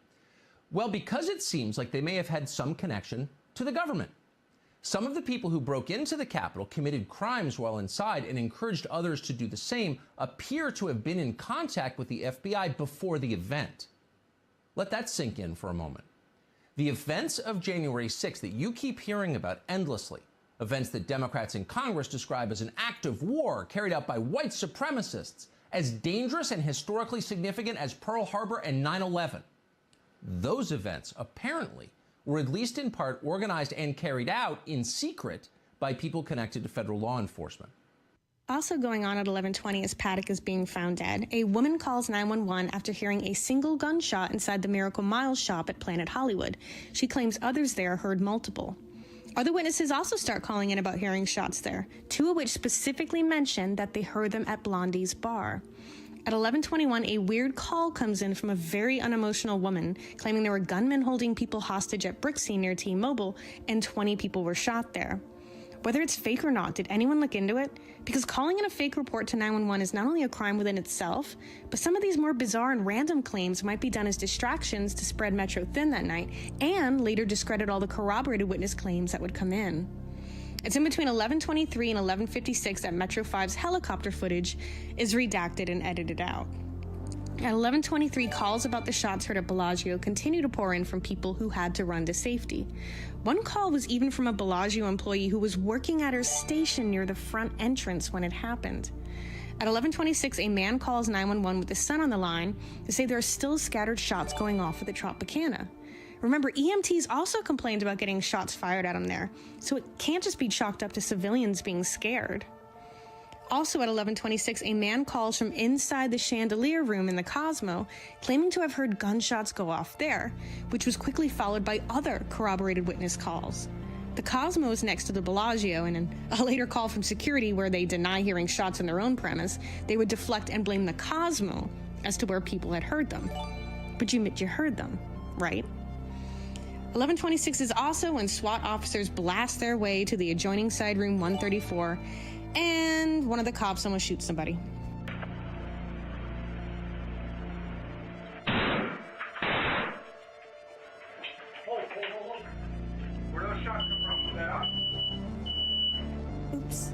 S14: Well, because it seems like they may have had some connection to the government. Some of the people who broke into the Capitol, committed crimes while inside, and encouraged others to do the same appear to have been in contact with the FBI before the event. Let that sink in for a moment. The events of January 6th that you keep hearing about endlessly, events that Democrats in Congress describe as an act of war carried out by white supremacists, as dangerous and historically significant as Pearl Harbor and 9/11. Those events, apparently, were at least in part organized and carried out in secret by people connected to federal law enforcement.
S1: Also going on at 11:20 as Paddock is being found dead, a woman calls 911 after hearing a single gunshot inside the Miracle Miles shop at Planet Hollywood. She claims others there heard multiple. Other witnesses also start calling in about hearing shots there, two of which specifically mention that they heard them at Blondie's bar. At 11:21, a weird call comes in from a very unemotional woman claiming there were gunmen holding people hostage at Brixie near T-Mobile and 20 people were shot there. Whether it's fake or not, did anyone look into it? Because calling in a fake report to 911 is not only a crime within itself, but some of these more bizarre and random claims might be done as distractions to spread Metro thin that night and later discredit all the corroborated witness claims that would come in. It's in between 11:23 and 11:56 that Metro 5's helicopter footage is redacted and edited out. At 11:23, calls about the shots heard at Bellagio continue to pour in from people who had to run to safety. One call was even from a Bellagio employee who was working at her station near the front entrance when it happened. At 11:26, a man calls 911 with his son on the line to say there are still scattered shots going off at the Tropicana. Remember, EMTs also complained about getting shots fired at them there, so it can't just be chalked up to civilians being scared. Also at 11:26, a man calls from inside the chandelier room in the Cosmo, claiming to have heard gunshots go off there, which was quickly followed by other corroborated witness calls. The Cosmo is next to the Bellagio, and in a later call from security where they deny hearing shots on their own premise, they would deflect and blame the Cosmo as to where people had heard them. But you admit you heard them, right? 11:26 is also when SWAT officers blast their way to the adjoining side room 134, and one of the cops almost shoots somebody.
S11: Where those shots come from?
S1: Oops.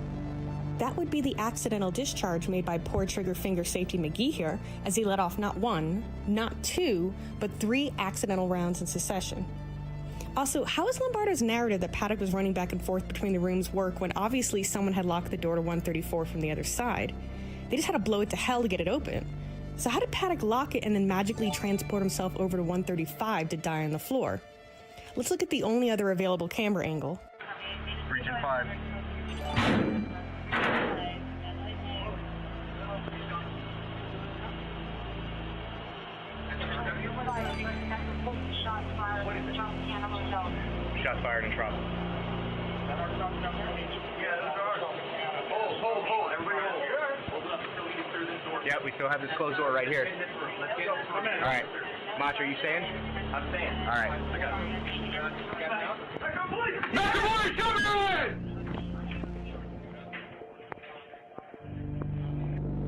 S1: That would be the accidental discharge made by poor trigger finger safety McGee here, as he let off not one, not two, but 3 accidental rounds in succession. Also, how is Lombardo's narrative that Paddock was running back and forth between the rooms work when obviously someone had locked the door to 134 from the other side? They just had to blow it to hell to get it open. So how did Paddock lock it and then magically transport himself over to 135 to die on the floor? Let's look at the only other available camera angle.
S11: Region 5. Shots fired in Trop. Hold. Everybody hold. Yeah, we still have this closed door right here. All right. Mach, are you staying? I'm staying. All right.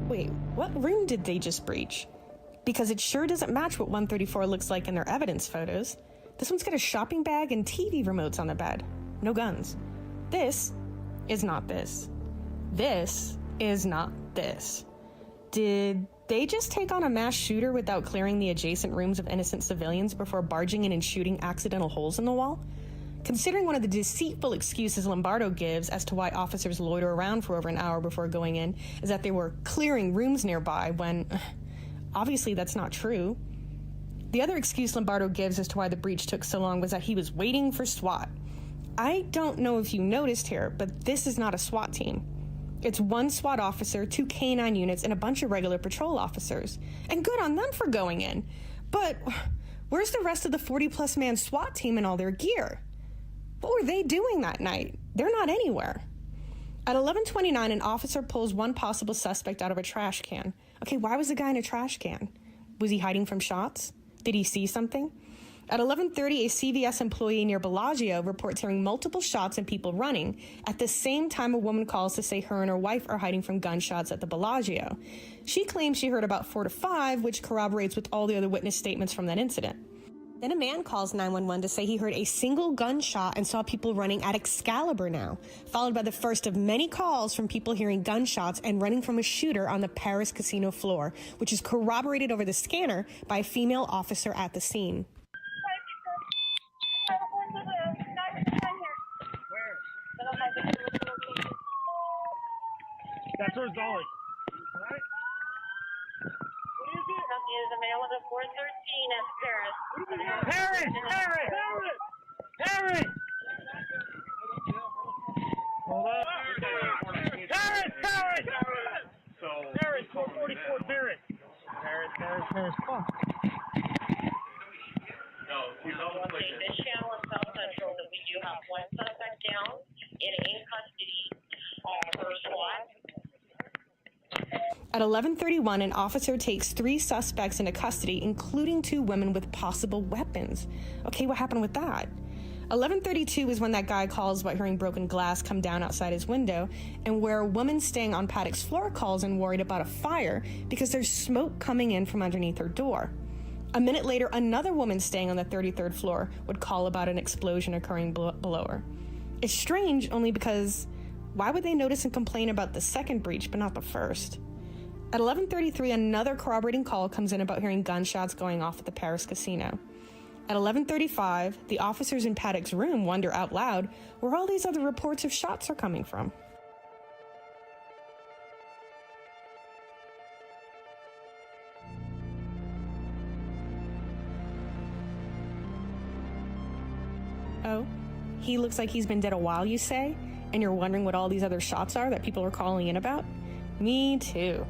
S1: Wait, what room did they just breach? Because it sure doesn't match what 134 looks like in their evidence photos. This one's got a shopping bag and TV remotes on the bed. No guns. This is not this. This is not this. Did they just take on a mass shooter without clearing the adjacent rooms of innocent civilians before barging in and shooting accidental holes in the wall? Considering one of the deceitful excuses Lombardo gives as to why officers loiter around for over an hour before going in is that they were clearing rooms nearby when obviously that's not true. The other excuse Lombardo gives as to why the breach took so long was that he was waiting for SWAT. I don't know if you noticed here, but this is not a SWAT team. It's 1 SWAT officer, 2 K-9 units, and a bunch of regular patrol officers. And good on them for going in. But where's the rest of the 40-plus man SWAT team and all their gear? What were they doing that night? They're not anywhere. At 11:29, an officer pulls one possible suspect out of a trash can. Okay, why was the guy in a trash can? Was he hiding from shots? Did he see something? At 11:30, a CVS employee near Bellagio reports hearing multiple shots and people running. At the same time, a woman calls to say her and her wife are hiding from gunshots at the Bellagio. She claims she heard about 4 to 5, which corroborates with all the other witness statements from that incident. Then a man calls 911 to say he heard a single gunshot and saw people running at Excalibur now, followed by the first of many calls from people hearing gunshots and running from a shooter on the Paris casino floor, which is corroborated over the scanner by a female officer at the scene.
S11: That's where it's going.
S13: Is a male with a 413 at Paris.
S11: Harris! Hold on. Harris! So, Harris, 444 Barrett. Harris. Fuck.
S13: No, this channel is South Central that we do have 1 suspect down in custody for SWAT.
S1: At 11:31, an officer takes 3 suspects into custody, including 2 women with possible weapons. Okay, what happened with that? 11:32 is when that guy calls about hearing broken glass come down outside his window, and where a woman staying on Paddock's floor calls in worried about a fire because there's smoke coming in from underneath her door. A minute later, another woman staying on the 33rd floor would call about an explosion occurring below her. It's strange only because why would they notice and complain about the second breach but not the first? At 11:33, another corroborating call comes in about hearing gunshots going off at the Paris casino. At 11:35, the officers in Paddock's room wonder out loud where all these other reports of shots are coming from. Oh, he looks like he's been dead a while, you say? And you're wondering what all these other shots are that people are calling in about? Me too.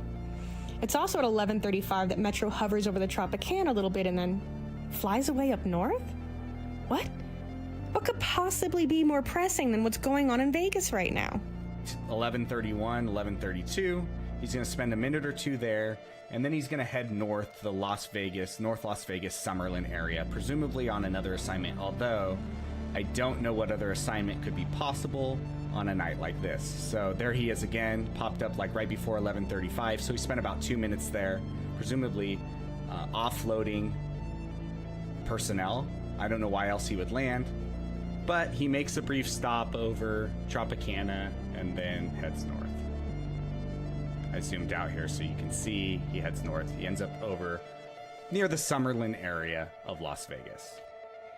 S1: It's also at 11:35 that Metro hovers over the Tropicana a little bit and then flies away up north? What? What could possibly be more pressing than what's going on in Vegas right now?
S10: 11:31, 11:32. He's going to spend a minute or two there, and then he's going to head north to the North Las Vegas Summerlin area, presumably on another assignment, although I don't know what other assignment could be possible on a night like this. So there he is again, popped up like right before 11:35. So he spent about 2 minutes there, presumably offloading personnel. I don't know why else he would land, but he makes a brief stop over Tropicana and then heads north. I zoomed out here so you can see he heads north. He ends up over near the Summerlin area of Las Vegas.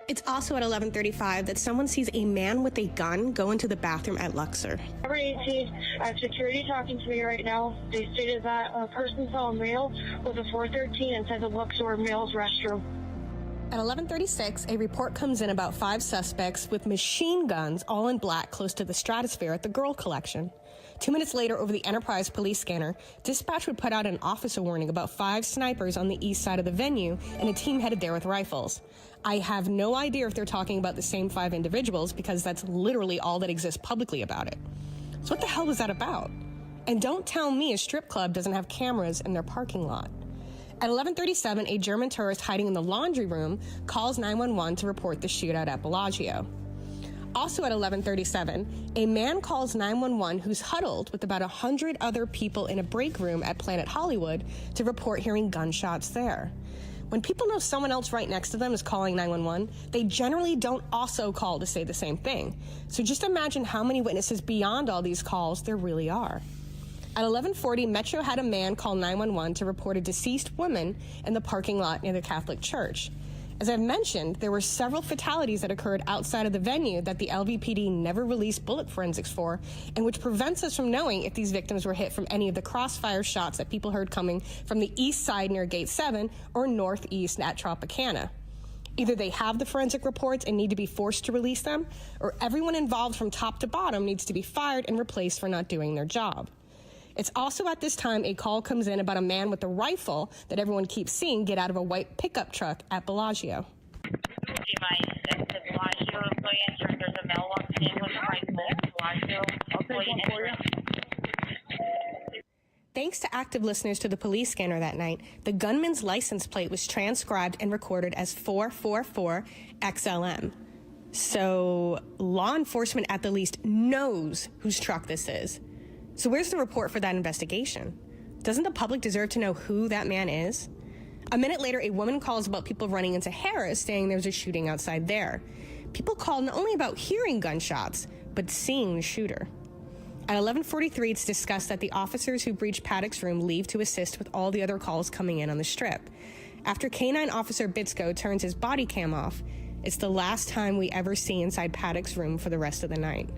S1: It's also at 11:35 that someone sees a man with a gun go into the bathroom at Luxor.
S18: Number 18, I have security talking to me right now. They stated that a person saw a male with a 413 inside the Luxor male's restroom.
S1: At 11:36, a report comes in about 5 suspects with machine guns, all in black, close to the Stratosphere at the Girl Collection. 2 minutes later, over the Enterprise police scanner, dispatch would put out an officer warning about 5 snipers on the east side of the venue and a team headed there with rifles. I have no idea if they're talking about the same 5 individuals because that's literally all that exists publicly about it. So what the hell was that about? And don't tell me a strip club doesn't have cameras in their parking lot. At 11:37, a German tourist hiding in the laundry room calls 911 to report the shootout at Bellagio. Also at 11:37, a man calls 911 who's huddled with about 100 other people in a break room at Planet Hollywood to report hearing gunshots there. When people know someone else right next to them is calling 911, they generally don't also call to say the same thing. So just imagine how many witnesses beyond all these calls there really are. At 11:40, Metro had a man call 911 to report a deceased woman in the parking lot near the Catholic Church. As I've mentioned, there were several fatalities that occurred outside of the venue that the LVPD never released bullet forensics for, and which prevents us from knowing if these victims were hit from any of the crossfire shots that people heard coming from the east side near Gate 7 or northeast at Tropicana. Either they have the forensic reports and need to be forced to release them, or everyone involved from top to bottom needs to be fired and replaced for not doing their job. It's also at this time a call comes in about a man with a rifle that everyone keeps seeing get out of a white pickup truck at Bellagio. Thanks to active listeners to the police scanner that night, the gunman's license plate was transcribed and recorded as 444XLM. So law enforcement at the least knows whose truck this is. So where's the report for that investigation? Doesn't the public deserve to know who that man is? A minute later, a woman calls about people running into Harris, saying there's a shooting outside there. People call not only about hearing gunshots, but seeing the shooter. At 11:43, it's discussed that the officers who breached Paddock's room leave to assist with all the other calls coming in on the strip. After K-9 Officer Bitsko turns his body cam off, it's the last time we ever see inside Paddock's room for the rest of the night.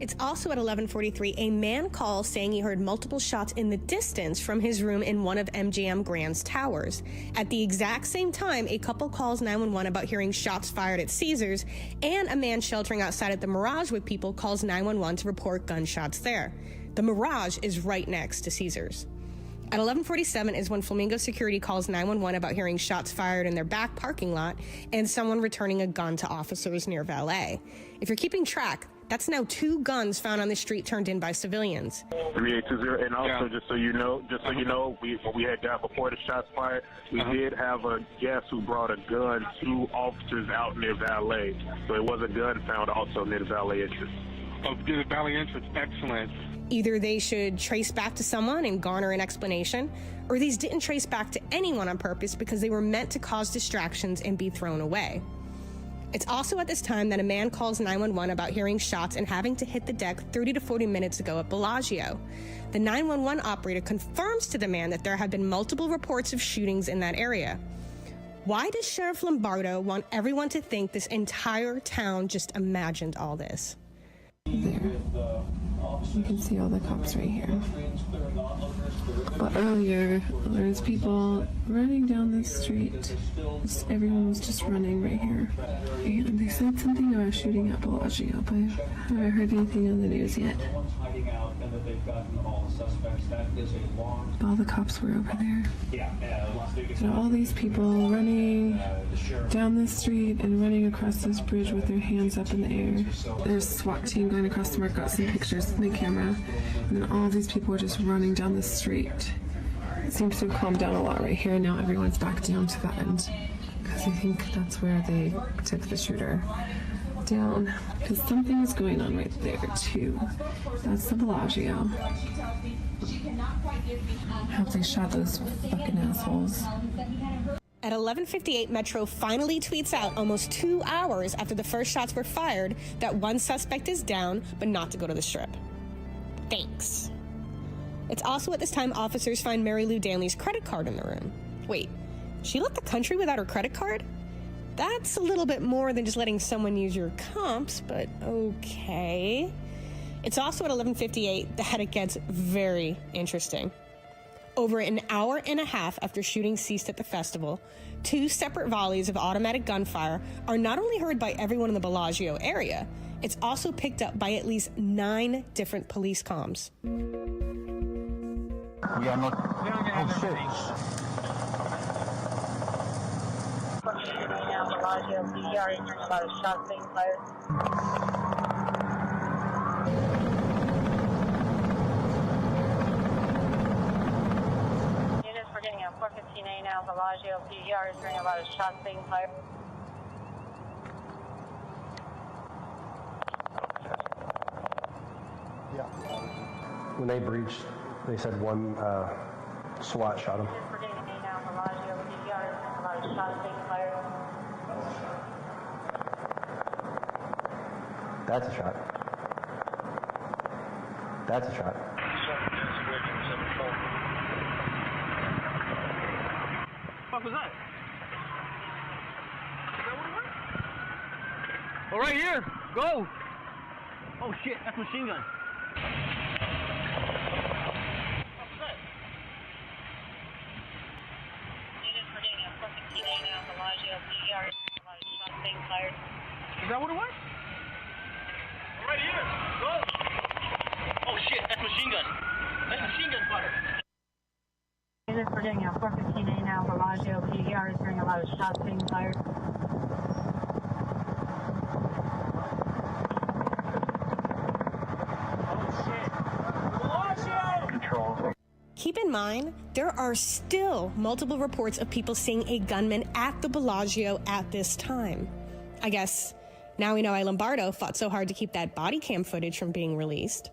S1: It's also at 11:43, a man calls saying he heard multiple shots in the distance from his room in one of MGM Grand's towers. At the exact same time, a couple calls 911 about hearing shots fired at Caesars, and a man sheltering outside at the Mirage with people calls 911 to report gunshots there. The Mirage is right next to Caesars. At 11:47 is when Flamingo Security calls 911 about hearing shots fired in their back parking lot and someone returning a gun to officers near Valet. If you're keeping track, That's now 2 guns found on the street turned in by civilians.
S19: 3820, and also just so you know, when we had got before the shots fired, we did have a guest who brought a gun to officers out near Valet. So it was a gun found also near the Valet entrance.
S2: Oh, near the Valet entrance, excellent.
S1: Either they should trace back to someone and garner an explanation, or these didn't trace back to anyone on purpose because they were meant to cause distractions and be thrown away. It's also at this time that a man calls 911 about hearing shots and having to hit the deck 30 to 40 minutes ago at Bellagio. The 911 operator confirms to the man that there have been multiple reports of shootings in that area. Why does Sheriff Lombardo want everyone to think this entire town just imagined all this?
S21: There. You can see all the cops right here. But earlier, there was people running down the street. Everyone was just running right here. And they said something about shooting at Bellagio, but I haven't heard anything on the news yet. All the cops were over there. And all these people running down the street and running across this bridge with their hands up in the air. There's a SWAT team going across the mark, got some pictures in the camera. And then all these people were just running down the street. It seems to have calmed down a lot right here. Now everyone's back down to the end. Because I think that's where they took the shooter down. Because something is going on right there too. That's the Bellagio. I hope they shot those fucking assholes.
S1: At 11:58, Metro finally tweets out almost 2 hours after the first shots were fired that one suspect is down, but not to go to the Strip. Thanks. It's also at this time officers find Mary Lou Danley's credit card in the room. Wait, she left the country without her credit card? That's a little bit more than just letting someone use your comps, but okay. It's also at 11:58 that it gets very interesting. Over an hour and a half after shooting ceased at the festival, 2 separate volleys of automatic gunfire are not only heard by everyone in the Bellagio area, it's also picked up by at least 9 different police comms.
S9: We are not.
S13: Bellagio, PDR, a lot of shots being fired. We're getting a 415A now, Bellagio, PDR is hearing a lot of shots being fired.
S22: Yeah. When they breached, they said one SWAT shot him.
S13: We're getting an A now, Bellagio, PDR is hearing a lot of shots being fired.
S22: That's a shot. That's a shot.
S9: What was that? Is that what it was? Oh, right here. Go. Oh, shit. That's a machine gun. Is that what it was? Right here. Go. Oh, shit. That's machine gun. That's machine gun fire.
S13: We're getting a 415A now, Bellagio, PDR is hearing a lot of shots being fired.
S1: Keep in mind, there are still multiple reports of people seeing a gunman at the Bellagio at this time. I guess now we know why Lombardo fought so hard to keep that body cam footage from being released.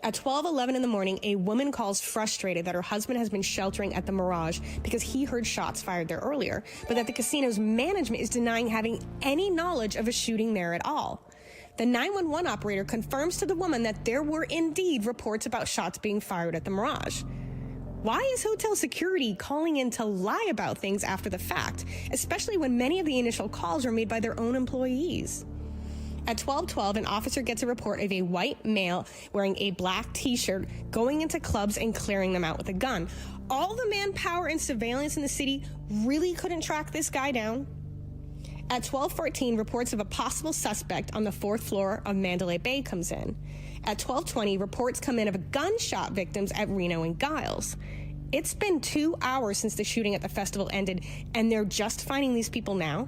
S1: At 12:11 in the morning, a woman calls frustrated that her husband has been sheltering at the Mirage because he heard shots fired there earlier, but that the casino's management is denying having any knowledge of a shooting there at all. The 911 operator confirms to the woman that there were indeed reports about shots being fired at the Mirage. Why is hotel security calling in to lie about things after the fact, especially when many of the initial calls were made by their own employees? At 12:12, an officer gets a report of a white male wearing a black t-shirt going into clubs and clearing them out with a gun. All the manpower and surveillance in the city really couldn't track this guy down. At 12:14, reports of a possible suspect on the 4th floor of Mandalay Bay comes in. At 12:20, reports come in of gunshot victims at Reno and Giles. It's been 2 hours since the shooting at the festival ended, and they're just finding these people now?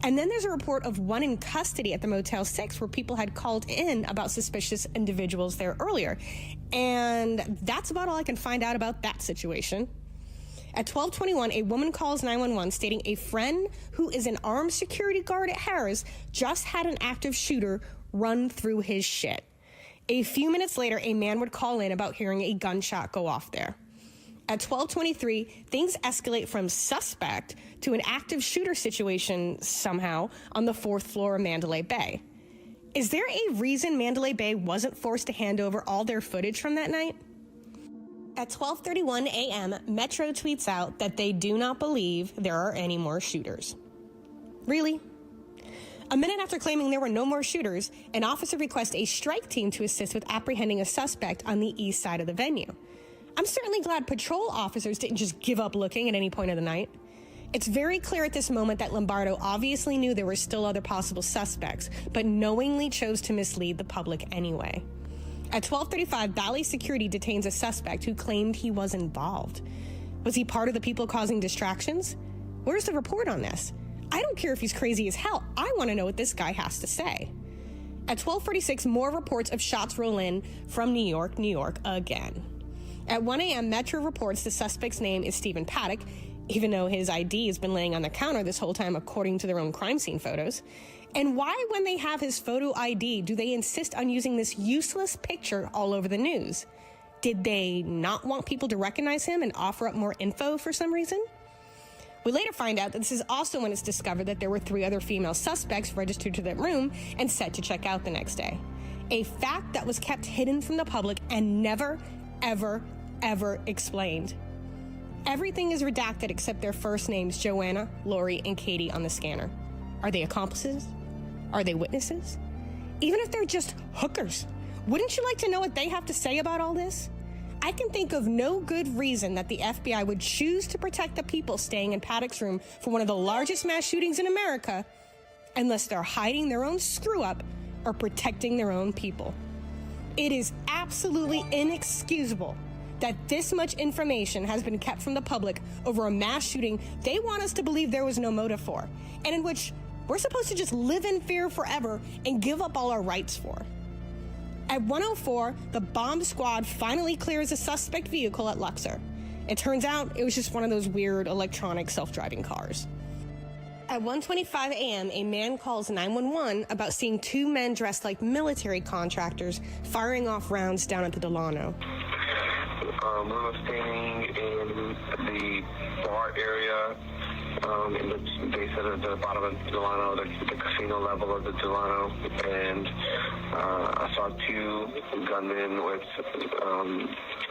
S1: And then there's a report of one in custody at the Motel 6 where people had called in about suspicious individuals there earlier. And that's about all I can find out about that situation. At 12:21, a woman calls 911 stating a friend who is an armed security guard at Harris just had an active shooter run through his shit. A few minutes later, a man would call in about hearing a gunshot go off there. At 12:23, things escalate from suspect to an active shooter situation somehow on the 4th floor of Mandalay Bay. Is there a reason Mandalay Bay wasn't forced to hand over all their footage from that night? At 12:31 a.m., Metro tweets out that they do not believe there are any more shooters. Really? A minute after claiming there were no more shooters, an officer requests a strike team to assist with apprehending a suspect on the east side of the venue. I'm certainly glad patrol officers didn't just give up looking at any point of the night. It's very clear at this moment that Lombardo obviously knew there were still other possible suspects, but knowingly chose to mislead the public anyway. At 12:35, Valley Security detains a suspect who claimed he was involved. Was he part of the people causing distractions? Where's the report on this? I don't care if he's crazy as hell. I want to know what this guy has to say. At 12:46, more reports of shots roll in from New York again. At 1 a.m., Metro reports the suspect's name is Stephen Paddock, even though his ID has been laying on the counter this whole time according to their own crime scene photos. And why, when they have his photo ID, do they insist on using this useless picture all over the news? Did they not want people to recognize him and offer up more info for some reason? We later find out that this is also when it's discovered that there were 3 other female suspects registered to that room and set to check out the next day. A fact that was kept hidden from the public and never, ever, ever explained. Everything is redacted except their first names, Joanna, Lori, and Katie, on the scanner. Are they accomplices? Are they witnesses? Even if they're just hookers, wouldn't you like to know what they have to say about all this? I can think of no good reason that the FBI would choose to protect the people staying in Paddock's room for one of the largest mass shootings in America unless they're hiding their own screw-up or protecting their own people. It is absolutely inexcusable that this much information has been kept from the public over a mass shooting they want us to believe there was no motive for, and in which we're supposed to just live in fear forever and give up all our rights for. At 1:04, the bomb squad finally clears a suspect vehicle at Luxor. It turns out it was just one of those weird electronic self-driving cars. At 1:25 a.m., a man calls 911 about seeing 2 men dressed like military contractors firing off rounds down at the Delano.
S5: We were standing in the bar area, in the base of the bottom of the Delano, the casino level of the Delano, and I saw 2 gunmen with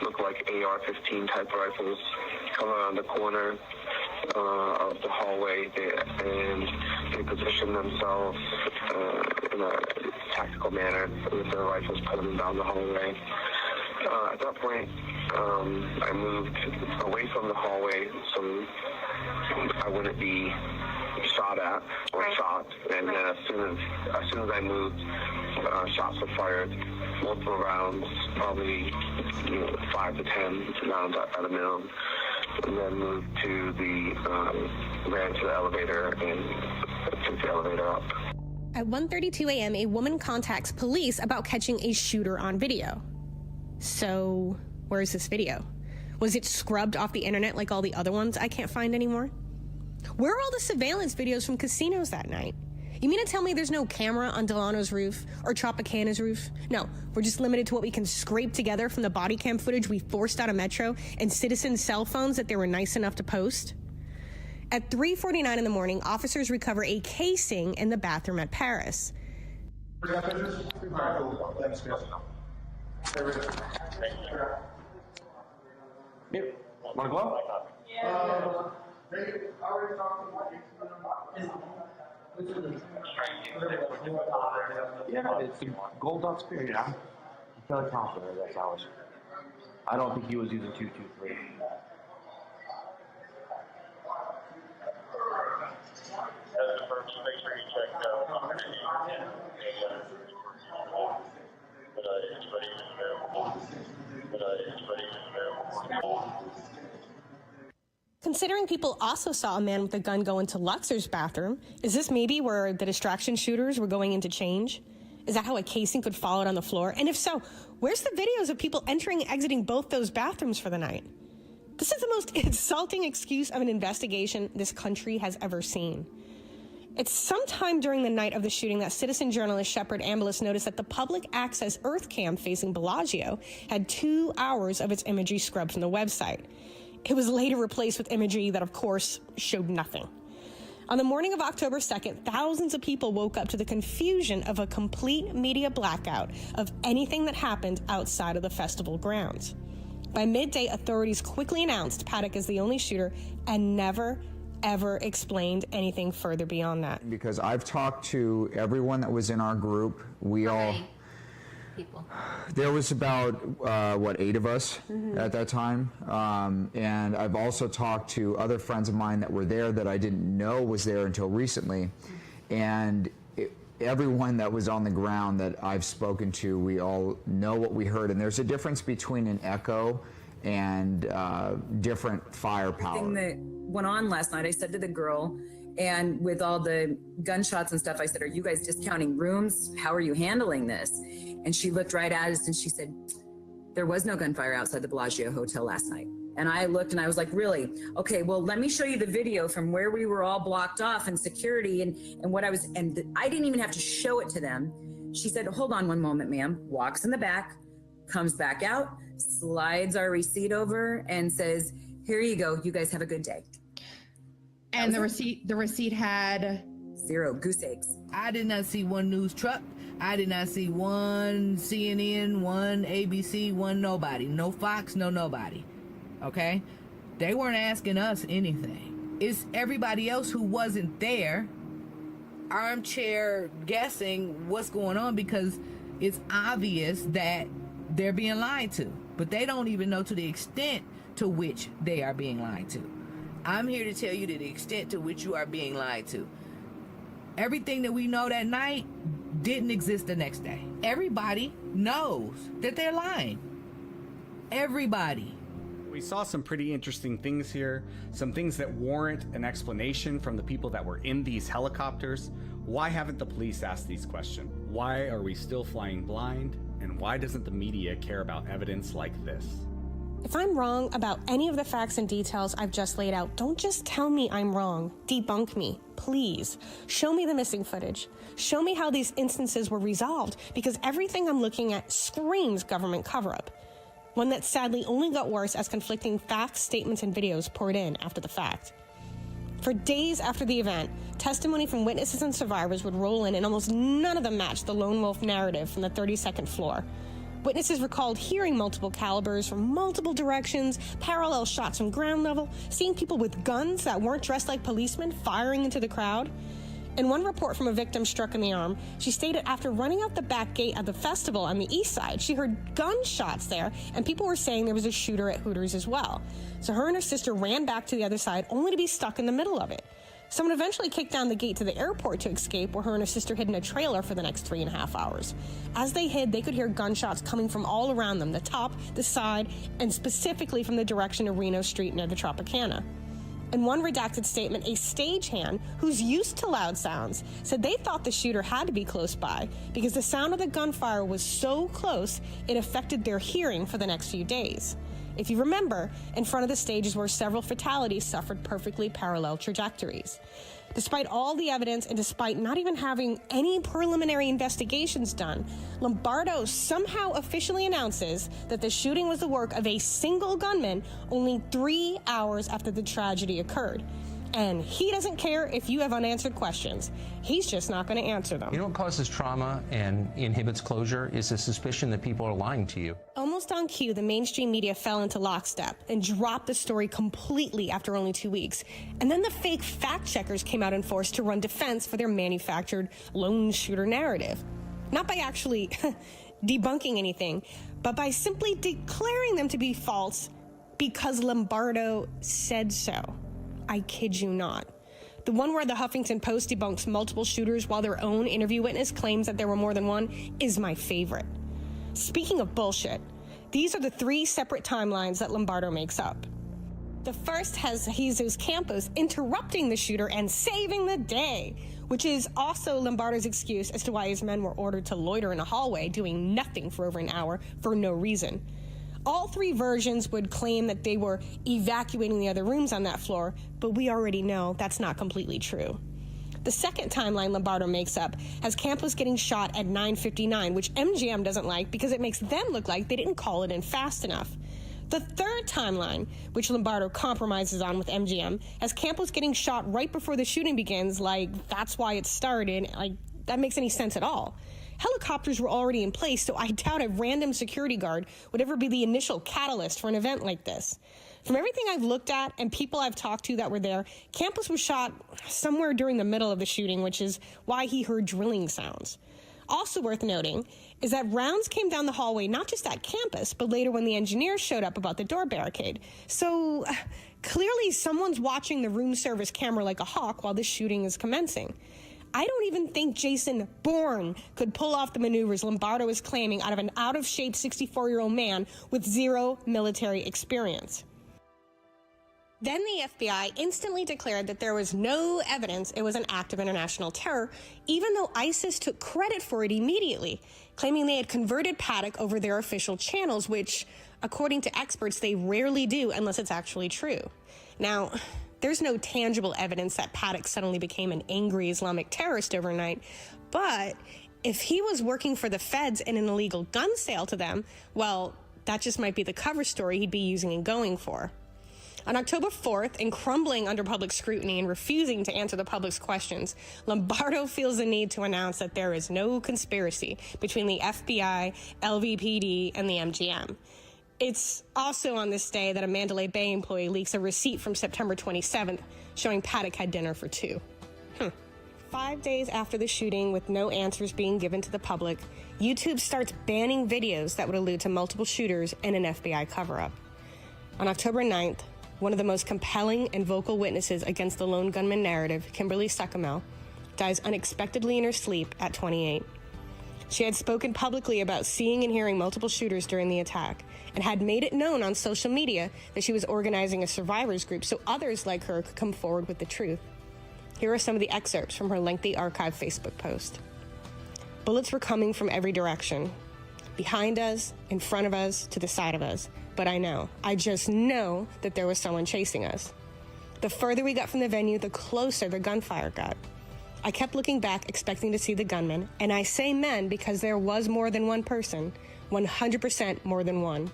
S5: looked like AR-15 type rifles come around the corner of the hallway, and they positioned themselves in a tactical manner with their rifles pointing down the hallway. At that point, I moved away from the hallway so I wouldn't be shot at or shot. And then as soon as I moved, shots were fired, multiple rounds, probably 5 to 10 rounds at a minimum. And then moved to ran to the elevator and took the elevator up.
S1: At 1:32 a.m., a woman contacts police about catching a shooter on video. So, where's this video? Was it scrubbed off the internet like all the other ones I can't find anymore? Where are all the surveillance videos from casinos that night? You mean to tell me there's no camera on Delano's roof or Tropicana's roof? No, we're just limited to what we can scrape together from the body cam footage we forced out of Metro and citizens' cell phones that they were nice enough to post? At 3:49 in the morning, officers recover a casing in the bathroom at Paris.
S16: Want to go up? Yeah, it's a gold dot spear, yeah. I'm fairly confident that's ours. I don't think he was using 223.
S20: As the first, make sure you check
S1: Considering people also saw a man with a gun go into Luxor's bathroom, is this maybe where the distraction shooters were going in to change? Is that how a casing could fall out on the floor? And if so, where's the videos of people entering and exiting both those bathrooms for the night? This is the most insulting excuse of an investigation this country has ever seen. It's sometime during the night of the shooting that citizen journalist Shepard Ambulis noticed that the public access Earth Cam facing Bellagio had 2 hours of its imagery scrubbed from the website. It was later replaced with imagery that, of course, showed nothing. On the morning of October 2nd, thousands of people woke up to the confusion of a complete media blackout of anything that happened outside of the festival grounds. By midday, authorities quickly announced Paddock as the only shooter and never, ever explained anything further beyond that.
S8: Because I've talked to everyone that was in our group. There was about, 8 of us at that time. And I've also talked to other friends of mine that were there that I didn't know was there until recently. And everyone that was on the ground that I've spoken to, we all know what we heard. And there's a difference between an echo and different firepower.
S3: The thing that went on last night, I said to the girl, and with all the gunshots and stuff, I said, are you guys discounting rooms? How are you handling this? And she looked right at us and she said, there was no gunfire outside the Bellagio Hotel last night. And I looked and I was like, really? Okay, well, let me show you the video from where we were all blocked off and security and what I was, and I didn't even have to show it to them. She said, hold on one moment, ma'am, walks in the back, comes back out, slides our receipt over and says, here you go, you guys have a good day.
S17: And the receipt had
S3: 0 goose eggs.
S17: I did not see one news truck. I did not see one CNN, one ABC, one nobody. No Fox, no nobody. Okay? They weren't asking us anything. It's everybody else who wasn't there armchair guessing what's going on because it's obvious that they're being lied to. But they don't even know to the extent to which they are being lied to. I'm here to tell you to the extent to which you are being lied to. Everything that we know that night didn't exist the next day. Everybody knows that they're lying. Everybody.
S10: We saw some pretty interesting things here, some things that warrant an explanation from the people that were in these helicopters. Why haven't the police asked these questions? Why are we still flying blind? And why doesn't the media care about evidence like this?
S1: If I'm wrong about any of the facts and details I've just laid out, don't just tell me I'm wrong. Debunk me, please. Show me the missing footage. Show me how these instances were resolved, because everything I'm looking at screams government cover-up. One that sadly only got worse as conflicting facts, statements, and videos poured in after the fact. For days after the event, testimony from witnesses and survivors would roll in, and almost none of them matched the lone wolf narrative from the 32nd floor. Witnesses recalled hearing multiple calibers from multiple directions, parallel shots from ground level, seeing people with guns that weren't dressed like policemen firing into the crowd. In one report from a victim struck in the arm, she stated after running out the back gate at the festival on the east side, she heard gunshots there, and people were saying there was a shooter at Hooters as well. So her and her sister ran back to the other side, only to be stuck in the middle of it. Someone eventually kicked down the gate to the airport to escape, where her and her sister hid in a trailer for the next 3.5 hours. As they hid, they could hear gunshots coming from all around them, the top, the side, and specifically from the direction of Reno Street near the Tropicana. In one redacted statement, a stagehand who's used to loud sounds said they thought the shooter had to be close by because the sound of the gunfire was so close it affected their hearing for the next few days. If you remember, in front of the stage is where several fatalities suffered perfectly parallel trajectories. Despite all the evidence and despite not even having any preliminary investigations done, Lombardo somehow officially announces that the shooting was the work of a single gunman only 3 hours after the tragedy occurred. And he doesn't care if you have unanswered questions. He's just not going to answer them.
S14: You know what causes trauma and inhibits closure is the suspicion that people are lying to you.
S1: Almost on cue, the mainstream media fell into lockstep and dropped the story completely after only 2 weeks. And then the fake fact-checkers came out in force to run defense for their manufactured lone shooter narrative. Not by actually debunking anything, but by simply declaring them to be false because Lombardo said so. I kid you not. The one where the Huffington Post debunks multiple shooters while their own interview witness claims that there were more than one is my favorite. Speaking of bullshit, these are the 3 separate timelines that Lombardo makes up. The first has Jesus Campos interrupting the shooter and saving the day, which is also Lombardo's excuse as to why his men were ordered to loiter in a hallway, doing nothing for over an hour for no reason. All three versions would claim that they were evacuating the other rooms on that floor, but we already know that's not completely true. The second timeline Lombardo makes up has Campos getting shot at 9:59, which MGM doesn't like because it makes them look like they didn't call it in fast enough. The third timeline, which Lombardo compromises on with MGM, has Campos getting shot right before the shooting begins, like that's why it started, like that makes any sense at all. Helicopters were already in place, so I doubt a random security guard would ever be the initial catalyst for an event like this. From everything I've looked at and people I've talked to that were there, Campos was shot somewhere during the middle of the shooting, which is why he heard drilling sounds. Also worth noting is that rounds came down the hallway not just at campus, but later when the engineers showed up about the door barricade. So clearly someone's watching the room service camera like a hawk while the shooting is commencing. I don't even think Jason Bourne could pull off the maneuvers Lombardo is claiming out of an out-of-shape 64-year-old man with zero military experience. Then the FBI instantly declared that there was no evidence it was an act of international terror, even though ISIS took credit for it immediately, claiming they had converted Paddock over their official channels, which, according to experts, they rarely do unless it's actually true. Now, there's no tangible evidence that Paddock suddenly became an angry Islamic terrorist overnight, but if he was working for the feds in an illegal gun sale to them, well, that just might be the cover story he'd be using and going for. On October 4th, and crumbling under public scrutiny and refusing to answer the public's questions, Lombardo feels the need to announce that there is no conspiracy between the FBI, LVPD, and the MGM. It's also on this day that a Mandalay Bay employee leaks a receipt from September 27th showing Paddock had dinner for two. 5 days after the shooting, with no answers being given to the public, YouTube starts banning videos that would allude to multiple shooters and an FBI cover-up. On October 9th, one of the most compelling and vocal witnesses against the lone gunman narrative, Kimberly Suckamel, dies unexpectedly in her sleep at 28. She had spoken publicly about seeing and hearing multiple shooters during the attack and had made it known on social media that she was organizing a survivors group so others like her could come forward with the truth. Here are some of the excerpts from her lengthy archive Facebook post. Bullets were coming from every direction. Behind us, in front of us, to the side of us. But I just know that there was someone chasing us. The further we got from the venue, the closer the gunfire got. I kept looking back, expecting to see the gunman, and I say men because there was more than one person, 100% more than one.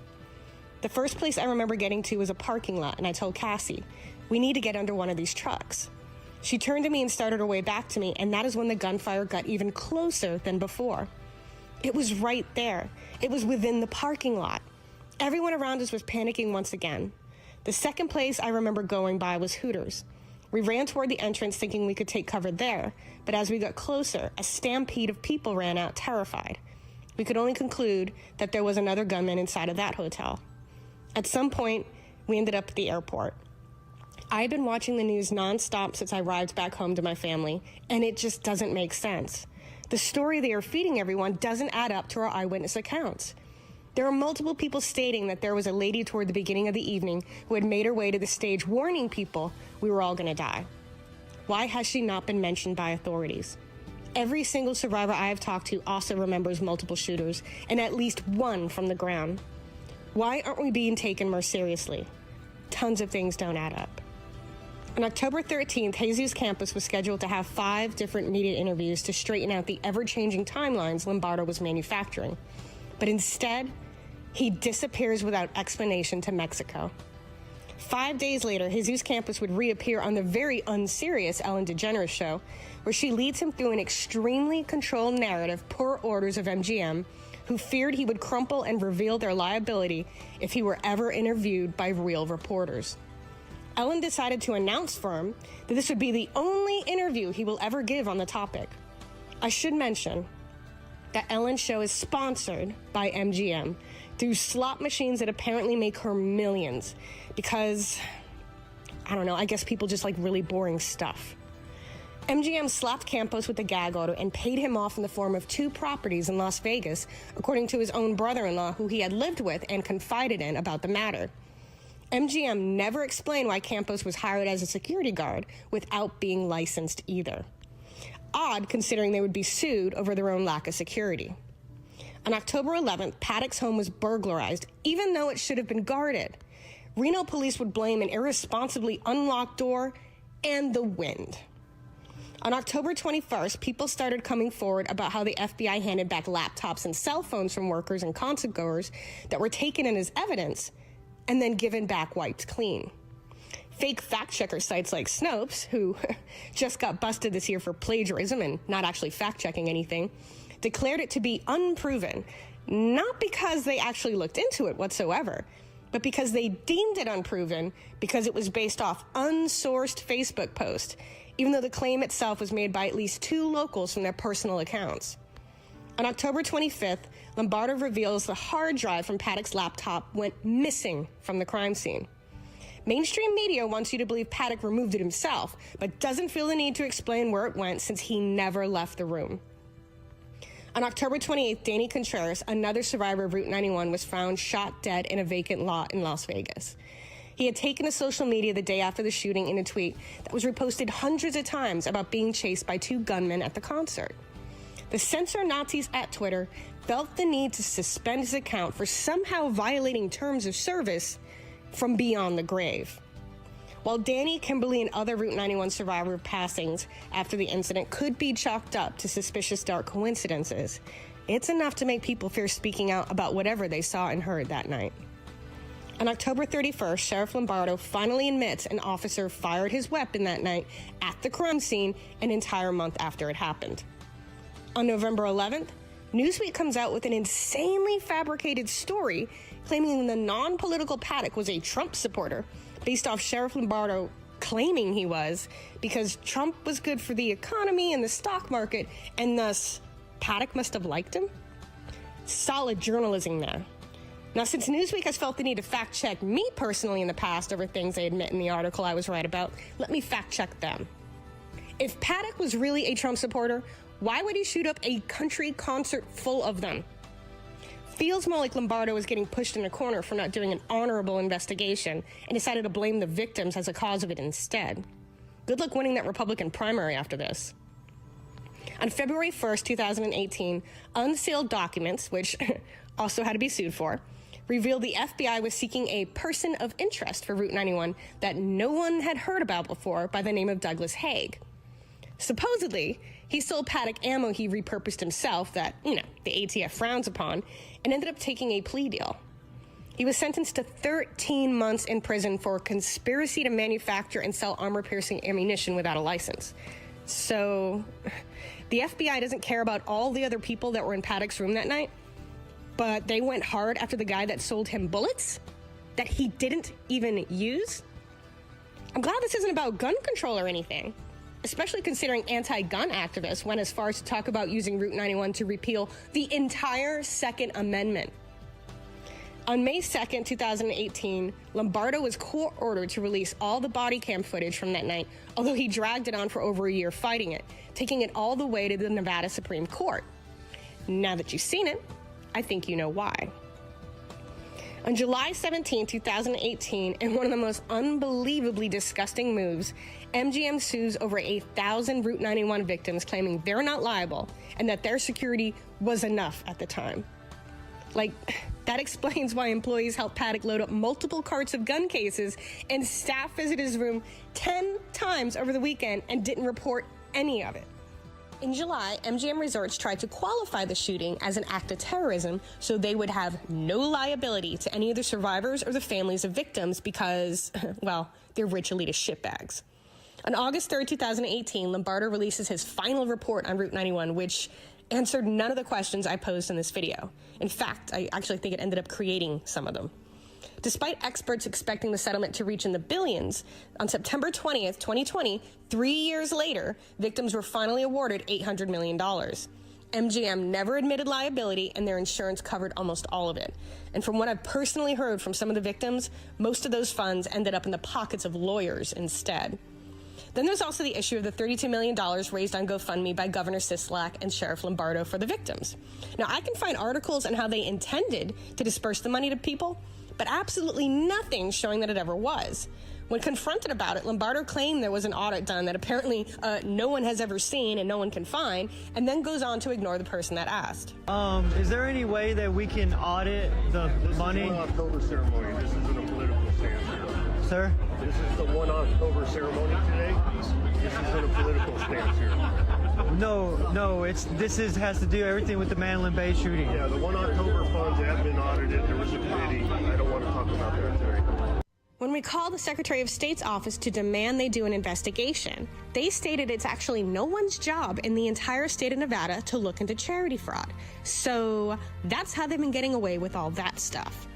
S1: The first place I remember getting to was a parking lot, and I told Cassie, we need to get under one of these trucks. She turned to me and started her way back to me, and that is when the gunfire got even closer than before. It was right there. It was within the parking lot. Everyone around us was panicking once again. The second place I remember going by was Hooters. We ran toward the entrance thinking we could take cover there, but as we got closer, a stampede of people ran out terrified. We could only conclude that there was another gunman inside of that hotel. At some point, we ended up at the airport. I had been watching the news nonstop since I arrived back home to my family, and it just doesn't make sense. The story they are feeding everyone doesn't add up to our eyewitness accounts. There are multiple people stating that there was a lady toward the beginning of the evening who had made her way to the stage warning people we were all going to die. Why has she not been mentioned by authorities? Every single survivor I have talked to also remembers multiple shooters, and at least one from the ground. Why aren't we being taken more seriously? Tons of things don't add up. On October 13th, Jesus Campos was scheduled to have 5 different media interviews to straighten out the ever-changing timelines Lombardo was manufacturing. But instead, he disappears without explanation to Mexico. 5 days later, Jesus Campos would reappear on the very unserious Ellen DeGeneres show, where she leads him through an extremely controlled narrative per orders of MGM, who feared he would crumple and reveal their liability if he were ever interviewed by real reporters. Ellen decided to announce firm that this would be the only interview he will ever give on the topic. I should mention that Ellen's show is sponsored by MGM through slot machines that apparently make her millions because, I don't know, I guess people just like really boring stuff. MGM slapped Campos with a gag order and paid him off in the form of 2 properties in Las Vegas, according to his own brother-in-law who he had lived with and confided in about the matter. MGM never explained why Campos was hired as a security guard without being licensed either. Odd, considering they would be sued over their own lack of security. On October 11th, Paddock's home was burglarized, even though it should have been guarded. Reno police would blame an irresponsibly unlocked door and the wind. On October 21st, people started coming forward about how the FBI handed back laptops and cell phones from workers and concert-goers that were taken in as evidence and then given back wiped clean. Fake fact-checker sites like Snopes, who just got busted this year for plagiarism and not actually fact-checking anything, declared it to be unproven, not because they actually looked into it whatsoever, but because they deemed it unproven because it was based off unsourced Facebook posts, even though the claim itself was made by at least 2 locals from their personal accounts. On October 25th, Lombardo reveals the hard drive from Paddock's laptop went missing from the crime scene. Mainstream media wants you to believe Paddock removed it himself, but doesn't feel the need to explain where it went since he never left the room. On October 28th, Danny Contreras, another survivor of Route 91, was found shot dead in a vacant lot in Las Vegas. He had taken to social media the day after the shooting in a tweet that was reposted hundreds of times about being chased by 2 gunmen at the concert. The censor Nazis at Twitter felt the need to suspend his account for somehow violating terms of service from beyond the grave. While Danny, Kimberly, and other Route 91 survivor passings after the incident could be chalked up to suspicious dark coincidences, it's enough to make people fear speaking out about whatever they saw and heard that night. On October 31st, Sheriff Lombardo finally admits an officer fired his weapon that night at the crime scene an entire month after it happened. On November 11th, Newsweek comes out with an insanely fabricated story claiming the non-political Paddock was a Trump supporter, based off Sheriff Lombardo claiming he was, because Trump was good for the economy and the stock market, and thus Paddock must have liked him? Solid journalism there. Now, since Newsweek has felt the need to fact-check me personally in the past over things they admit in the article I was right about, let me fact-check them. If Paddock was really a Trump supporter, why would he shoot up a country concert full of them? Feels more like Lombardo was getting pushed in a corner for not doing an honorable investigation and decided to blame the victims as a cause of it instead. Good luck winning that Republican primary after this. On February 1st, 2018, unsealed documents, which also had to be sued for, revealed the FBI was seeking a person of interest for Route 91 that no one had heard about before by the name of Douglas Haig. Supposedly, he sold Paddock ammo he repurposed himself that, the ATF frowns upon, and ended up taking a plea deal. He was sentenced to 13 months in prison for conspiracy to manufacture and sell armor-piercing ammunition without a license. So, the FBI doesn't care about all the other people that were in Paddock's room that night, but they went hard after the guy that sold him bullets that he didn't even use? I'm glad this isn't about gun control or anything, especially considering anti-gun activists went as far as to talk about using Route 91 to repeal the entire Second Amendment. On May 2nd, 2018, Lombardo was court-ordered to release all the body cam footage from that night, although he dragged it on for over a year fighting it, taking it all the way to the Nevada Supreme Court. Now that you've seen it, I think you know why. On July 17, 2018, in one of the most unbelievably disgusting moves, MGM sues over 1,000 Route 91 victims, claiming they're not liable and that their security was enough at the time. That explains why employees helped Paddock load up multiple carts of gun cases and staff visited his room 10 times over the weekend and didn't report any of it. In July, MGM Resorts tried to qualify the shooting as an act of terrorism so they would have no liability to any of the survivors or the families of victims because, they're rich elitist shitbags. On August 3rd, 2018, Lombardo releases his final report on Route 91, which answered none of the questions I posed in this video. In fact, I actually think it ended up creating some of them. Despite experts expecting the settlement to reach in the billions, on September 20th, 2020, 3 years later, victims were finally awarded $800 million. MGM never admitted liability, and their insurance covered almost all of it. And from what I've personally heard from some of the victims, most of those funds ended up in the pockets of lawyers instead. Then there's also the issue of the $32 million raised on GoFundMe by Governor Sisolak and Sheriff Lombardo for the victims. Now, I can find articles on how they intended to disperse the money to people, but absolutely nothing showing that it ever was. When confronted about it, Lombardo claimed there was an audit done that apparently no one has ever seen and no one can find, and then goes on to ignore the person that asked.
S4: Is there any way that we can audit the money?
S12: This is the 1 October ceremony. This isn't a political stance.
S4: Sir?
S12: This is the 1 October ceremony today. This isn't a political stance here.
S4: No, has to do everything with the Mandalay Bay shooting.
S12: Yeah, the 1 October funds have been audited. There was a committee. I don't want to talk about that today.
S1: When we called the Secretary of State's office to demand they do an investigation, they stated it's actually no one's job in the entire state of Nevada to look into charity fraud. So that's how they've been getting away with all that stuff.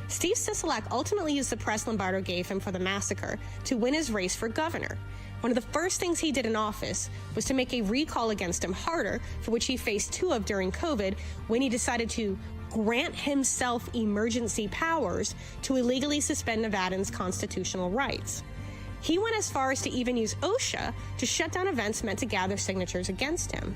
S1: Steve Sisolak ultimately used the press Lombardo gave him for the massacre to win his race for governor. One of the first things he did in office was to make a recall against him harder, for which he faced 2 of during COVID, when he decided to grant himself emergency powers to illegally suspend Nevadans' constitutional rights. He went as far as to even use OSHA to shut down events meant to gather signatures against him.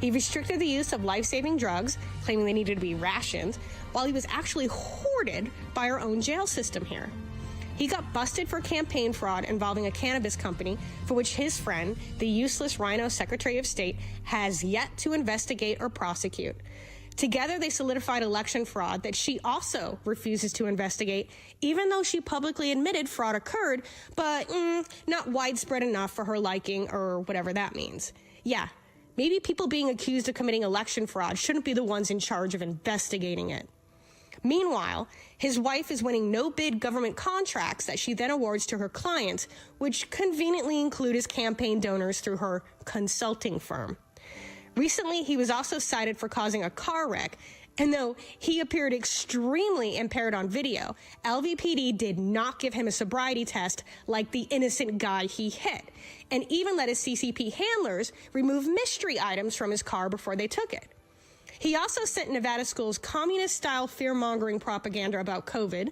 S1: He restricted the use of life-saving drugs, claiming they needed to be rationed, while he was actually hoarded by our own jail system here. He got busted for campaign fraud involving a cannabis company for which his friend, the useless Rhino Secretary of State, has yet to investigate or prosecute. Together, they solidified election fraud that she also refuses to investigate, even though she publicly admitted fraud occurred, but not widespread enough for her liking, or whatever that means. Yeah, maybe people being accused of committing election fraud shouldn't be the ones in charge of investigating it. Meanwhile, his wife is winning no-bid government contracts that she then awards to her clients, which conveniently include his campaign donors through her consulting firm. Recently, he was also cited for causing a car wreck, and though he appeared extremely impaired on video, LVPD did not give him a sobriety test like the innocent guy he hit, and even let his CCP handlers remove mystery items from his car before they took it. He also sent Nevada schools communist-style fear-mongering propaganda about COVID.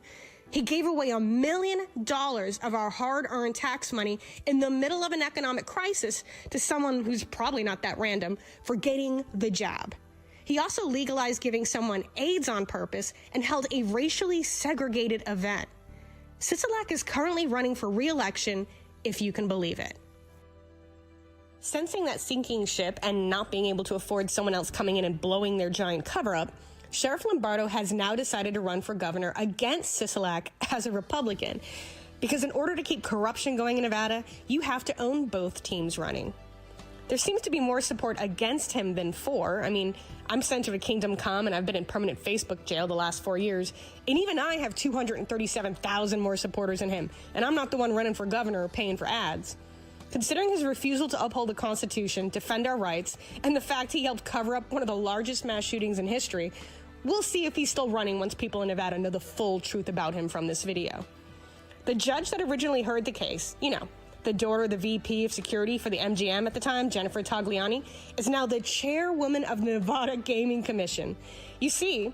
S1: He gave away $1 million of our hard-earned tax money in the middle of an economic crisis to someone who's probably not that random for getting the jab. He also legalized giving someone AIDS on purpose and held a racially segregated event. Sisolak is currently running for re-election, if you can believe it. Sensing that sinking ship and not being able to afford someone else coming in and blowing their giant cover-up, Sheriff Lombardo has now decided to run for governor against Sisolak as a Republican, because in order to keep corruption going in Nevada, you have to own both teams running. There seems to be more support against him than for. I mean, I'm Center of Kingdom Come, and I've been in permanent Facebook jail the last 4 years, and even I have 237,000 more supporters than him, and I'm not the one running for governor or paying for ads. Considering his refusal to uphold the Constitution, defend our rights, and the fact he helped cover up one of the largest mass shootings in history, we'll see if he's still running once people in Nevada know the full truth about him from this video. The judge that originally heard the case, the daughter of the VP of security for the MGM at the time, Jennifer Tagliani, is now the chairwoman of the Nevada Gaming Commission. You see,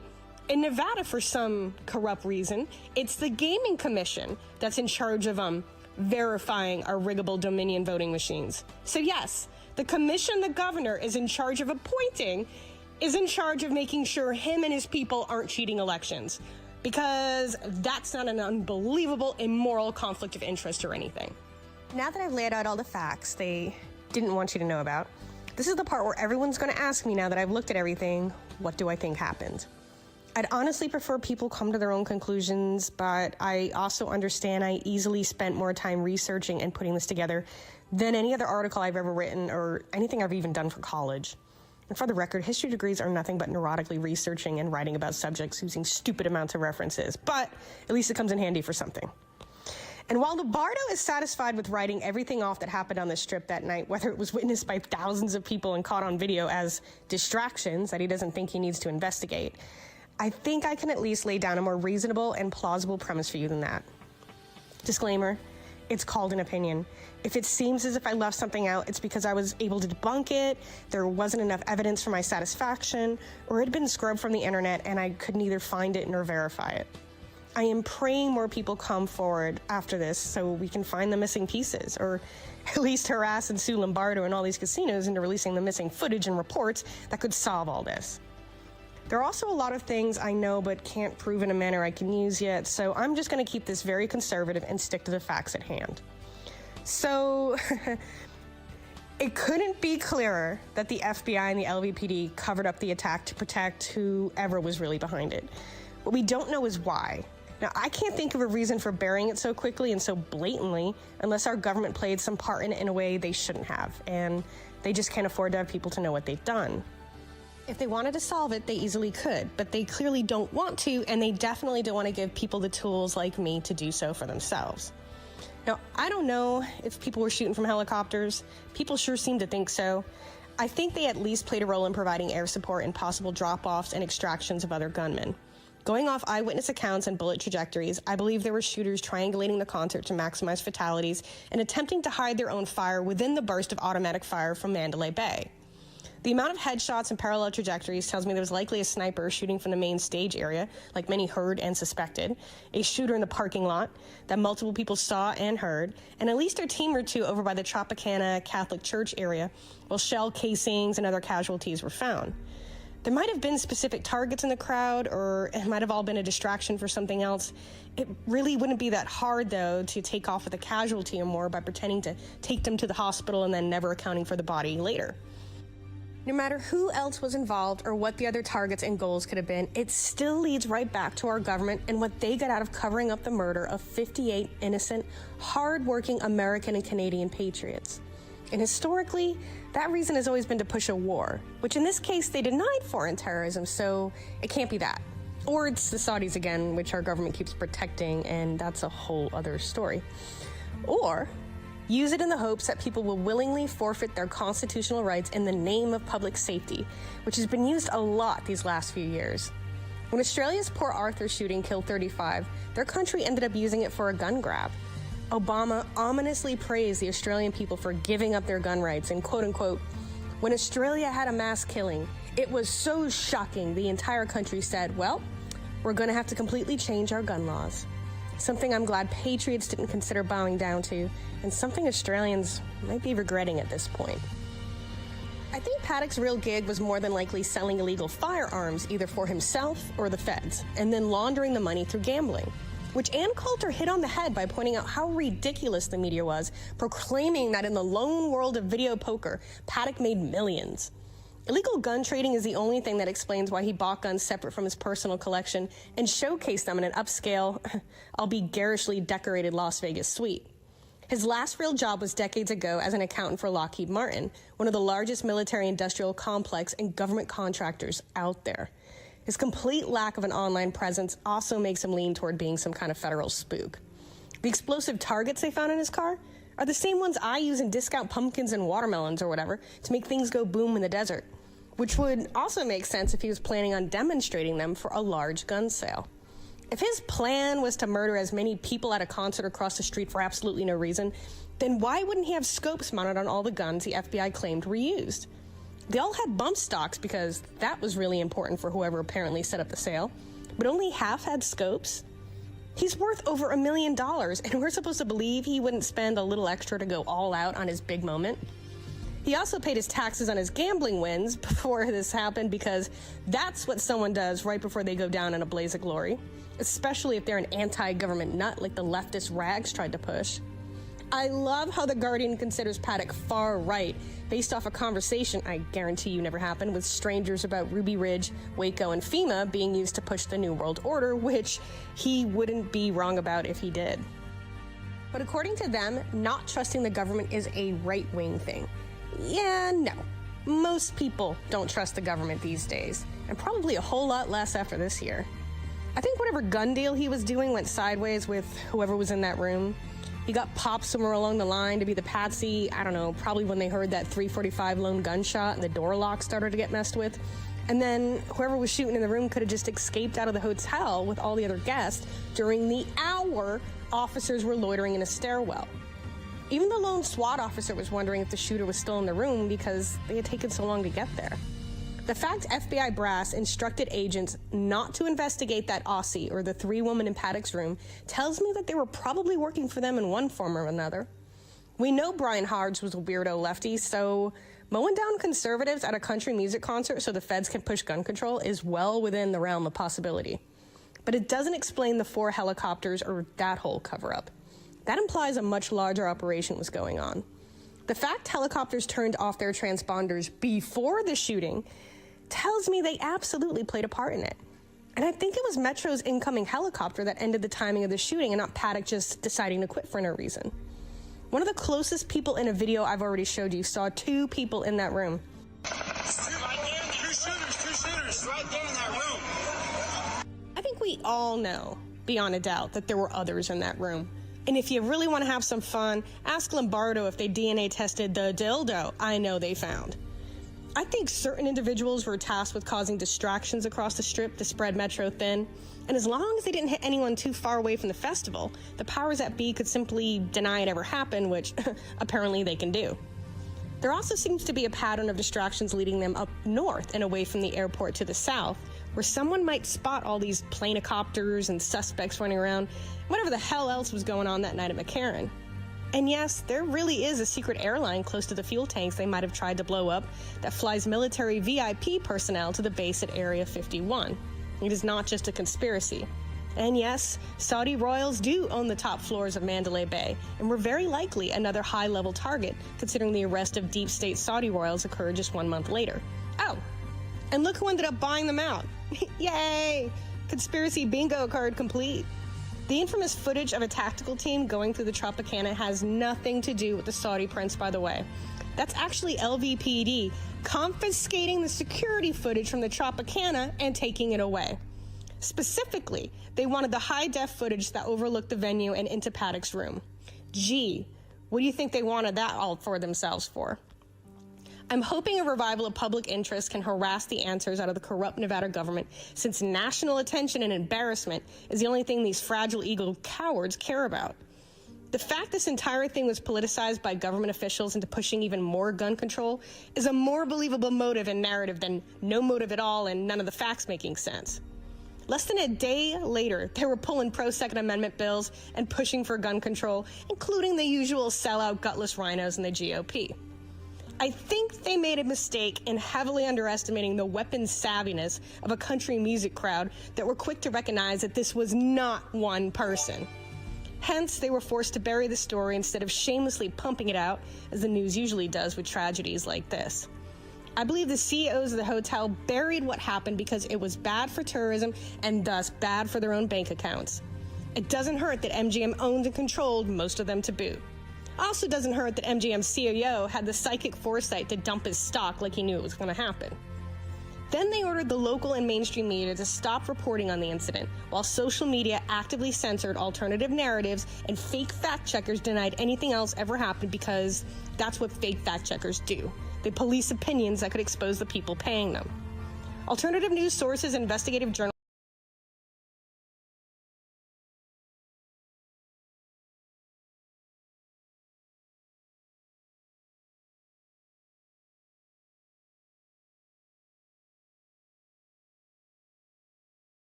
S1: in Nevada, for some corrupt reason, it's the Gaming Commission that's in charge of verifying our riggable Dominion voting machines. So yes, the commission the governor is in charge of appointing is in charge of making sure him and his people aren't cheating elections, because that's not an unbelievable immoral conflict of interest or anything. Now that I've laid out all the facts they didn't want you to know about, this is the part where everyone's going to ask me, now that I've looked at everything, what do I think happened? I'd honestly prefer people come to their own conclusions, but I also understand I easily spent more time researching and putting this together than any other article I've ever written or anything I've even done for college. And for the record, history degrees are nothing but neurotically researching and writing about subjects using stupid amounts of references, but at least it comes in handy for something. And while Lombardo is satisfied with writing everything off that happened on the Strip that night, whether it was witnessed by thousands of people and caught on video as distractions that he doesn't think he needs to investigate, I think I can at least lay down a more reasonable and plausible premise for you than that. Disclaimer, it's called an opinion. If it seems as if I left something out, it's because I was able to debunk it, there wasn't enough evidence for my satisfaction, or it had been scrubbed from the internet and I could neither find it nor verify it. I am praying more people come forward after this so we can find the missing pieces, or at least harass and sue Lombardo and all these casinos into releasing the missing footage and reports that could solve all this. There are also a lot of things I know but can't prove in a manner I can use yet, so I'm just going to keep this very conservative and stick to the facts at hand. So, it couldn't be clearer that the FBI and the LVPD covered up the attack to protect whoever was really behind it. What we don't know is why. Now, I can't think of a reason for burying it so quickly and so blatantly unless our government played some part in it in a way they shouldn't have, and they just can't afford to have people to know what they've done. If they wanted to solve it, they easily could, but they clearly don't want to, and they definitely don't want to give people the tools like me to do so for themselves. Now, I don't know if people were shooting from helicopters. People sure seem to think so. I think they at least played a role in providing air support and possible drop-offs and extractions of other gunmen. Going off eyewitness accounts and bullet trajectories, I believe there were shooters triangulating the concert to maximize fatalities and attempting to hide their own fire within the burst of automatic fire from Mandalay Bay. The amount of headshots and parallel trajectories tells me there was likely a sniper shooting from the main stage area, like many heard and suspected, a shooter in the parking lot that multiple people saw and heard, and at least a team or two over by the Tropicana Catholic Church area, while shell casings and other casualties were found. There might have been specific targets in the crowd, or it might have all been a distraction for something else. It really wouldn't be that hard, though, to take off with a casualty or more by pretending to take them to the hospital and then never accounting for the body later. No matter who else was involved or what the other targets and goals could have been, it still leads right back to our government and what they got out of covering up the murder of 58 innocent, hard-working American and Canadian patriots. And historically, that reason has always been to push a war, which in this case they denied foreign terrorism, so it can't be that. Or it's the Saudis again, which our government keeps protecting, and that's a whole other story. Or use it in the hopes that people will willingly forfeit their constitutional rights in the name of public safety, which has been used a lot these last few years. When Australia's Port Arthur shooting killed 35, their country ended up using it for a gun grab. Obama ominously praised the Australian people for giving up their gun rights and, quote-unquote, when Australia had a mass killing, it was so shocking the entire country said, well, we're going to have to completely change our gun laws. Something I'm glad patriots didn't consider bowing down to, and something Australians might be regretting at this point. I think Paddock's real gig was more than likely selling illegal firearms either for himself or the feds, and then laundering the money through gambling, which Ann Coulter hit on the head by pointing out how ridiculous the media was, proclaiming that in the lone world of video poker, Paddock made millions. Illegal gun trading is the only thing that explains why he bought guns separate from his personal collection and showcased them in an upscale, albeit garishly decorated Las Vegas suite. His last real job was decades ago as an accountant for Lockheed Martin, one of the largest military-industrial complex and government contractors out there. His complete lack of an online presence also makes him lean toward being some kind of federal spook. The explosive targets they found in his car are the same ones I use in discount pumpkins and watermelons or whatever to make things go boom in the desert, which would also make sense if he was planning on demonstrating them for a large gun sale. If his plan was to murder as many people at a concert across the street for absolutely no reason, then why wouldn't he have scopes mounted on all the guns the FBI claimed were used? They all had bump stocks because that was really important for whoever apparently set up the sale, but only half had scopes? He's worth over $1 million, and we're supposed to believe he wouldn't spend a little extra to go all out on his big moment? He also paid his taxes on his gambling wins before this happened, because that's what someone does right before they go down in a blaze of glory, especially if they're an anti-government nut like the leftist rags tried to push. I love how The Guardian considers Paddock far right, based off a conversation I guarantee you never happened with strangers about Ruby Ridge, Waco, and FEMA being used to push the New World Order, which he wouldn't be wrong about if he did. But according to them, not trusting the government is a right-wing thing. Yeah, no. Most people don't trust the government these days, and probably a whole lot less after this year. I think whatever gun deal he was doing went sideways with whoever was in that room. He got popped somewhere along the line to be the patsy, I don't know, probably when they heard that .345 lone gunshot and the door lock started to get messed with. And then whoever was shooting in the room could have just escaped out of the hotel with all the other guests during the hour officers were loitering in a stairwell. Even the lone SWAT officer was wondering if the shooter was still in the room because they had taken so long to get there. The fact FBI brass instructed agents not to investigate that Aussie or the 3 women in Paddock's room tells me that they were probably working for them in one form or another. We know Brian Hards was a weirdo lefty, so Mowing down conservatives at a country music concert so the feds can push gun control is well within the realm of possibility. But it doesn't explain the 4 helicopters or that whole cover-up. That implies a much larger operation was going on. The fact helicopters turned off their transponders before the shooting tells me they absolutely played a part in it. And I think it was Metro's incoming helicopter that ended the timing of the shooting and not Paddock just deciding to quit for no reason. One of the closest people in a video I've already showed you saw 2 people in that room.
S11: Right there, 2 shooters, right there in that room.
S1: I think we all know, beyond a doubt, that there were others in that room. And if you really want to have some fun, ask Lombardo if they DNA tested the dildo I know they found. I think certain individuals were tasked with causing distractions across the strip to spread Metro thin. And as long as they didn't hit anyone too far away from the festival, the powers that be could simply deny it ever happened, which apparently they can do. There also seems to be a pattern of distractions leading them up north and away from the airport to the south, where someone might spot all these planecopters and suspects running around, whatever the hell else was going on that night at McCarran. And yes, there really is a secret airline close to the fuel tanks they might have tried to blow up that flies military VIP personnel to the base at Area 51. It is not just a conspiracy. And yes, Saudi royals do own the top floors of Mandalay Bay, and were very likely another high-level target, considering the arrest of deep state Saudi royals occurred just 1 month later. Oh, and look who ended up buying them out. Yay! Conspiracy bingo card complete. The infamous footage of a tactical team going through the Tropicana has nothing to do with the Saudi prince, by the way. That's actually LVPD confiscating the security footage from the Tropicana and taking it away. Specifically, they wanted the high-def footage that overlooked the venue and into Paddock's room. Gee, what do you think they wanted that all for themselves for? I'm hoping a revival of public interest can harass the answers out of the corrupt Nevada government, since national attention and embarrassment is the only thing these fragile ego cowards care about. The fact this entire thing was politicized by government officials into pushing even more gun control is a more believable motive and narrative than no motive at all and none of the facts making sense. Less than a day later, they were pulling pro-Second Amendment bills and pushing for gun control, including the usual sellout, gutless rhinos in the GOP. I think they made a mistake in heavily underestimating the weapons savviness of a country music crowd that were quick to recognize that this was not one person. Hence, they were forced to bury the story instead of shamelessly pumping it out, as the news usually does with tragedies like this. I believe the CEOs of the hotel buried what happened because it was bad for tourism and thus bad for their own bank accounts. It doesn't hurt that MGM owned and controlled most of them to boot. Also doesn't hurt that MGM's CEO had the psychic foresight to dump his stock like he knew it was going to happen. Then they ordered the local and mainstream media to stop reporting on the incident, while social media actively censored alternative narratives and fake fact-checkers denied anything else ever happened because that's what fake fact-checkers do. They police opinions that could expose the people paying them. Alternative news sources and investigative journalists